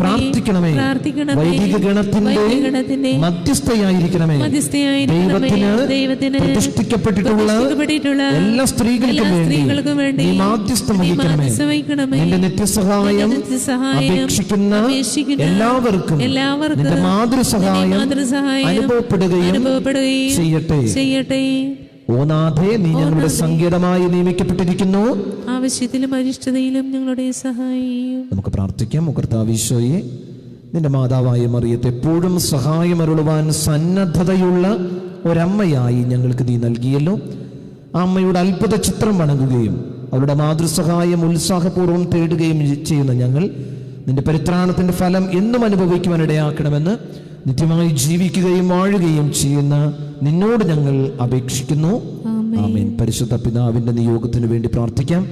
പ്രാർത്ഥിക്കണമേ. വൈദിക ഗണത്തിന്റെ മധ്യസ്ഥയായിരിക്കണമേ. ദൈവത്തിന് പ്രതിഷ്ഠിക്കപ്പെട്ടിട്ടുള്ള എല്ലാ സ്ത്രീകൾക്കും വേണ്ടി നീ മാധ്യസ്ഥം വഹിക്കണമേ. നിന്റെ നിത്യസഹായം അപേക്ഷിക്കുന്ന എല്ലാവർക്കും നിന്റെ മാതൃസഹായം അനുഭവപ്പെടുകയും ചെയ്യട്ടെ. ഓ നാഥേ, നീ ഞങ്ങളുടെ സങ്കേതമായി നിയമിക്കപ്പെട്ടിരിക്കുന്നു. ആവശ്യത്തിലും അരിഷ്ടതയിലും ഞങ്ങളുടെ സഹായിയും. നമുക്ക് പ്രാർത്ഥിക്കാം. കർത്താവ് ഈശോയെ, നിന്റെ മാതാവായ മറിയത്തെ എപ്പോഴും സഹായമരുളുവാൻ സന്നദ്ധതയുള്ള ഒരമ്മയായി ഞങ്ങൾക്ക് നീ നൽകിയല്ലോ. ആ അമ്മയുടെ അത്ഭുത ചിത്രം വണങ്ങുകയും അവരുടെ മാതൃസഹായം ഉത്സാഹപൂർവ്വം തേടുകയും ചെയ്യുന്ന ഞങ്ങൾ നിന്റെ പരിത്രാണത്തിന്റെ ഫലം എന്നും അനുഭവിക്കുവാൻ ഇടയാക്കണമെന്ന് നിത്യമായി ജീവിക്കുകയും വാഴുകയും ചെയ്യുന്ന നിന്നോട് ഞങ്ങൾ അപേക്ഷിക്കുന്നു. ആമേൻ. പരിശുദ്ധ പിതാവിന്റെ നിയോഗത്തിന് വേണ്ടി പ്രാർത്ഥിക്കാം.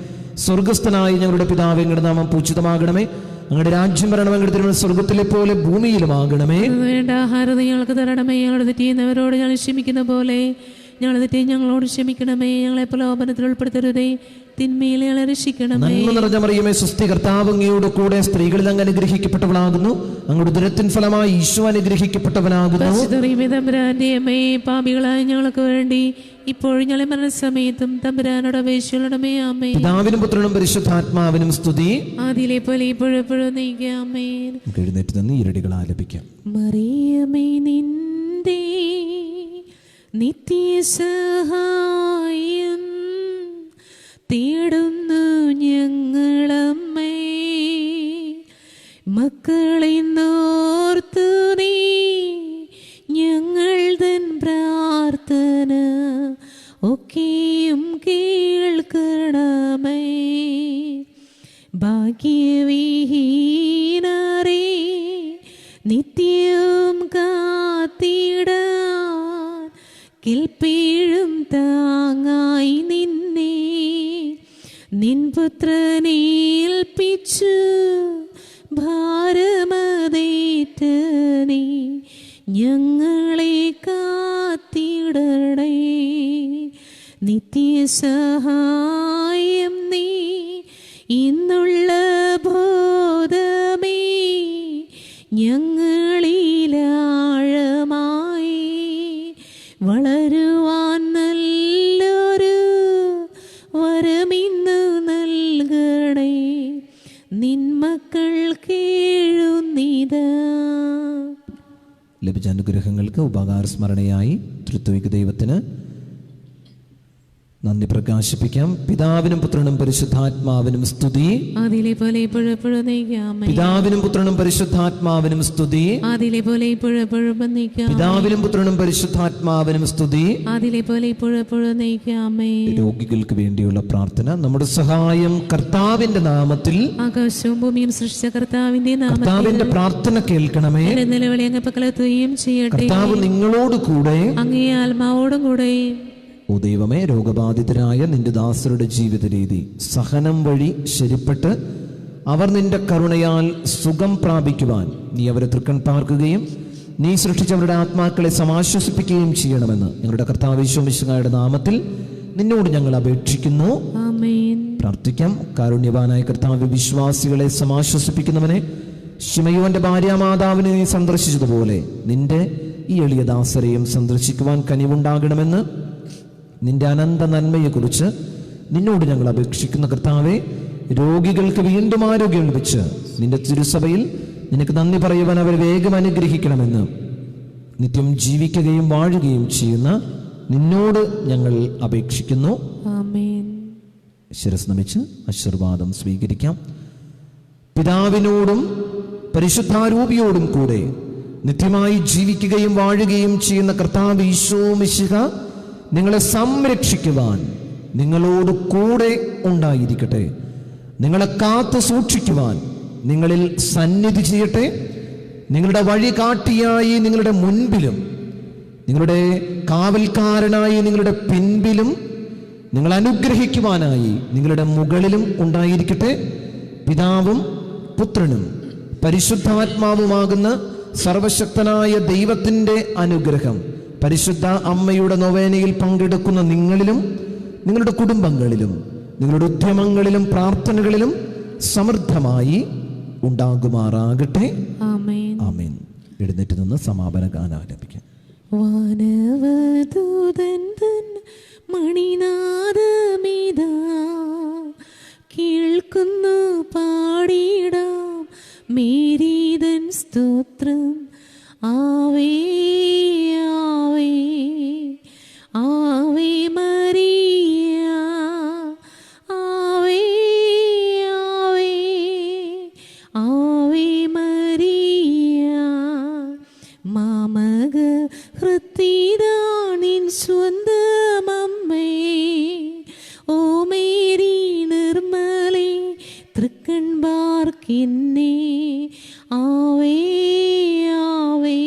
സ്വർഗസ്ഥനായ ഞങ്ങളുടെ പിതാവേ, അങ്ങയുടെ നാമം പൂജിതമാകണമേ. അങ്ങയുടെ രാജ്യം വരണമേ. അങ്ങയുടെ തിരുമനസ് സ്വർഗത്തിലെ പോലെ ഭൂമിയിലുമാകണമേ. വേണ്ട ആഹാരം ഞങ്ങൾക്ക് തരണമേ. ഞങ്ങളുടെ തെറ്റിയുന്നവരോട് ഞങ്ങൾ ക്ഷമിക്കുന്ന പോലെ ഞങ്ങളുടെ തെറ്റി ഞങ്ങളോട് ക്ഷമിക്കണമേ. ഞങ്ങളെ പ്രലോഭനത്തിൽ ഉൾപ്പെടുത്തരുതേ, തിന്മയിൽ ഞങ്ങളെ രക്ഷിക്കണമേ. നന്മ നിറഞ്ഞ മറിയമേ, സ്വസ്തി, കർത്താവ് അങ്ങയോട് കൂടെ സ്ത്രീകളിൽ അങ്ങ് അനുഗ്രഹിക്കപ്പെട്ടവളാകുന്നു. അങ്ങയുടെ ഉദരത്തിൻ ഫലമായി ഈശോ അനുഗ്രഹിക്കപ്പെട്ടവനാകുന്നു. പാപികളായ ഞങ്ങൾക്ക് വേണ്ടി ഇപ്പോഴും ഞങ്ങളെ മരണസമയത്തും തമ്പുരാനോട് അപേക്ഷിക്കണമേ. ആമേൻ. പിതാവിനും പുത്രനും പരിശുദ്ധാത്മാവിനും സ്തുതി. ആദിയിലെ പോലെ ഇപ്പോഴെപ്പോഴും നീക്കുക. ആമേൻ. എഴുന്നേറ്റ് നിന്ന് ഈരടികൾ ആലപിക്കാം. മറിയമേ, നിന്റെ നിത്യസഹായം തേടുന്നു ഞങ്ങളമ്മേ. മക്കളെ നോർത്തു നീ ഞങ്ങൾ തൻ പ്രാർത്ഥന ഒക്കെയും കേൾക്കണമേ. ഭാഗ്യവിഹീനരേ നിത്യവും കാത്തിടാൻ കിൽപ്പീഴും താങ്ങായി നിന്നെ നിൻ പുത്രനേൽപ്പിച്ചു ഭാരമതേറ്റ നീ ഞങ്ങളെ കാത്തിടണേ. നിത്യസഹായം നീ ഇന്നുള്ള ബോധമേ ഞങ്ങളിലാഴമായി വളരുവാൻ നല്ലൊരു വരമിന്ന് നൽകണേ. നിന്മക്കൾ കേഴുന്നിതാ. ലഭിച്ച അനുഗ്രഹങ്ങൾക്ക് ഉപകാരസ്മരണയായി തൃത്വിക ദൈവത്തിന് നന്ദി പ്രകാശിപ്പിക്കാം. പിതാവിനും പുത്രനും പരിശുദ്ധാത്മാവിനും സ്തുതി. ആദിയിലെ പോലെ ഇപ്പോഴെപ്പോഴും നയിക്കാം. പിതാവിനും പുത്രനും പരിശുദ്ധാത്മാവിനും സ്തുതി. ആദിയിലെ പോലെ ഇപ്പോഴെപ്പോഴും നയിക്കാം. പിതാവിനും പുത്രനും പരിശുദ്ധാത്മാവിനും സ്തുതി. ആദിയിലെ പോലെ ഇപ്പോഴെപ്പോഴും നയിക്കാമേ. രോഗികൾക്ക് വേണ്ടിയുള്ള പ്രാർത്ഥന. നമ്മുടെ സഹായം കർത്താവിന്റെ നാമത്തിൽ. ആകാശവും ഭൂമിയും സൃഷ്ടിച്ച കർത്താവിന്റെ നാമത്തിൽ കർത്താവിന്റെ പ്രാർത്ഥന കേൾക്കണമേ. നിലവിളി അങ്ങ് പക്കലെത്തുകയും ചെയ്യട്ടെ. കർത്താവ് നിങ്ങളോട് കൂടെ, അങ്ങേ ആത്മാവോടും കൂടെ. ഓ ദൈവമേ, രോഗബാധിതരായ നിന്റെ ദാസരുടെ ജീവിത രീതി സഹനം വഴി ശരിപ്പെട്ട് അവർ നിന്റെ കരുണയാൽ സുഖം പ്രാപിക്കുവാൻ നീ അവരെ തൃക്കൺ പാർക്കുകയും നീ സൃഷ്ടിച്ചവരുടെ ആത്മാക്കളെ സമാശ്വസിപ്പിക്കുകയും ചെയ്യണമെന്ന് ഞങ്ങളുടെ കർത്താവ് യേശു മിശിഹായുടെ നാമത്തിൽ നിന്നോട് ഞങ്ങൾ അപേക്ഷിക്കുന്നു. ആമേൻ. പ്രാർത്ഥിക്കാം. കാരുണ്യവാനായ കർത്താവ്, വിശ്വാസികളെ സമാശ്വസിപ്പിക്കുന്നവനെ, ശിമയോന്റെ ഭാര്യാമാതാവിനെ നീ സന്ദർശിച്ചതുപോലെ നിന്റെ ഈ എളിയ ദാസരെയും സന്ദർശിക്കുവാൻ കനിവുണ്ടാകണമെന്ന് നിന്റെ അനന്ത നന്മയെക്കുറിച്ച് നിന്നോട് ഞങ്ങൾ അപേക്ഷിക്കുന്ന കർത്താവെ, രോഗികൾക്ക് വീണ്ടും ആരോഗ്യം ലഭിച്ച് നിന്റെ തിരുസഭയിൽ നിനക്ക് നന്ദി പറയുവാൻ അവരെ വേഗം അനുഗ്രഹിക്കണമെന്ന് നിത്യം ജീവിക്കുകയും വാഴുകയും ചെയ്യുന്ന നിന്നോട് ഞങ്ങൾ അപേക്ഷിക്കുന്നു. ആമേൻ. ശിരസ് നമിച്ച് ആശീർവാദം സ്വീകരിക്കാം. പിതാവിനോടും പരിശുദ്ധാരൂപിയോടും കൂടെ നിത്യമായി ജീവിക്കുകയും വാഴുകയും ചെയ്യുന്ന കർത്താവ് ഈശോ മിശിഹ നിങ്ങളെ സംരക്ഷിക്കുവാൻ നിങ്ങളോട് കൂടെ ഉണ്ടായിരിക്കട്ടെ. നിങ്ങളെ കാത്തു സൂക്ഷിക്കുവാൻ നിങ്ങളിൽ സന്നിധി ചെയ്യട്ടെ. നിങ്ങളുടെ വഴി കാട്ടിയായി നിങ്ങളുടെ മുൻപിലും നിങ്ങളുടെ കാവൽക്കാരനായി നിങ്ങളുടെ പിൻപിലും നിങ്ങൾ അനുഗ്രഹിക്കുവാനായി നിങ്ങളുടെ മുകളിലും ഉണ്ടായിരിക്കട്ടെ. പിതാവും പുത്രനും പരിശുദ്ധാത്മാവുമാകുന്ന സർവശക്തനായ ദൈവത്തിൻ്റെ അനുഗ്രഹം പരിശുദ്ധ അമ്മയുടെ നൊവേനയിൽ പങ്കെടുക്കുന്ന നിങ്ങളിലും നിങ്ങളുടെ കുടുംബങ്ങളിലും നിങ്ങളുടെ ഉദ്യമങ്ങളിലും പ്രാർത്ഥനകളിലും സമൃദ്ധമായി ഉണ്ടാകുമാറാകട്ടെ. ആമേൻ. ആമേൻ. എഴുന്നേറ്റ് നിന്ന് സമാപന ഗാനം ആലപിക്കാം. വാനവദൂതൻ തൻ മണിനാദമിതാ കേൾക്കുന്നു, പാടിടാം മേരീതൻ സ്തോത്രം. ആവേ ആവേ ആവേ മരിയ, ആവേ ആവേ ആവേ മരിയ. മാമക ഹൃത്തിതാണിൻ സ്വന്തമമ്മേ, ഓ മേരി നിർമ്മലേ തൃക്കൺപാർക്കിന്നേ. ആവേ ആവേ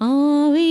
ആവേ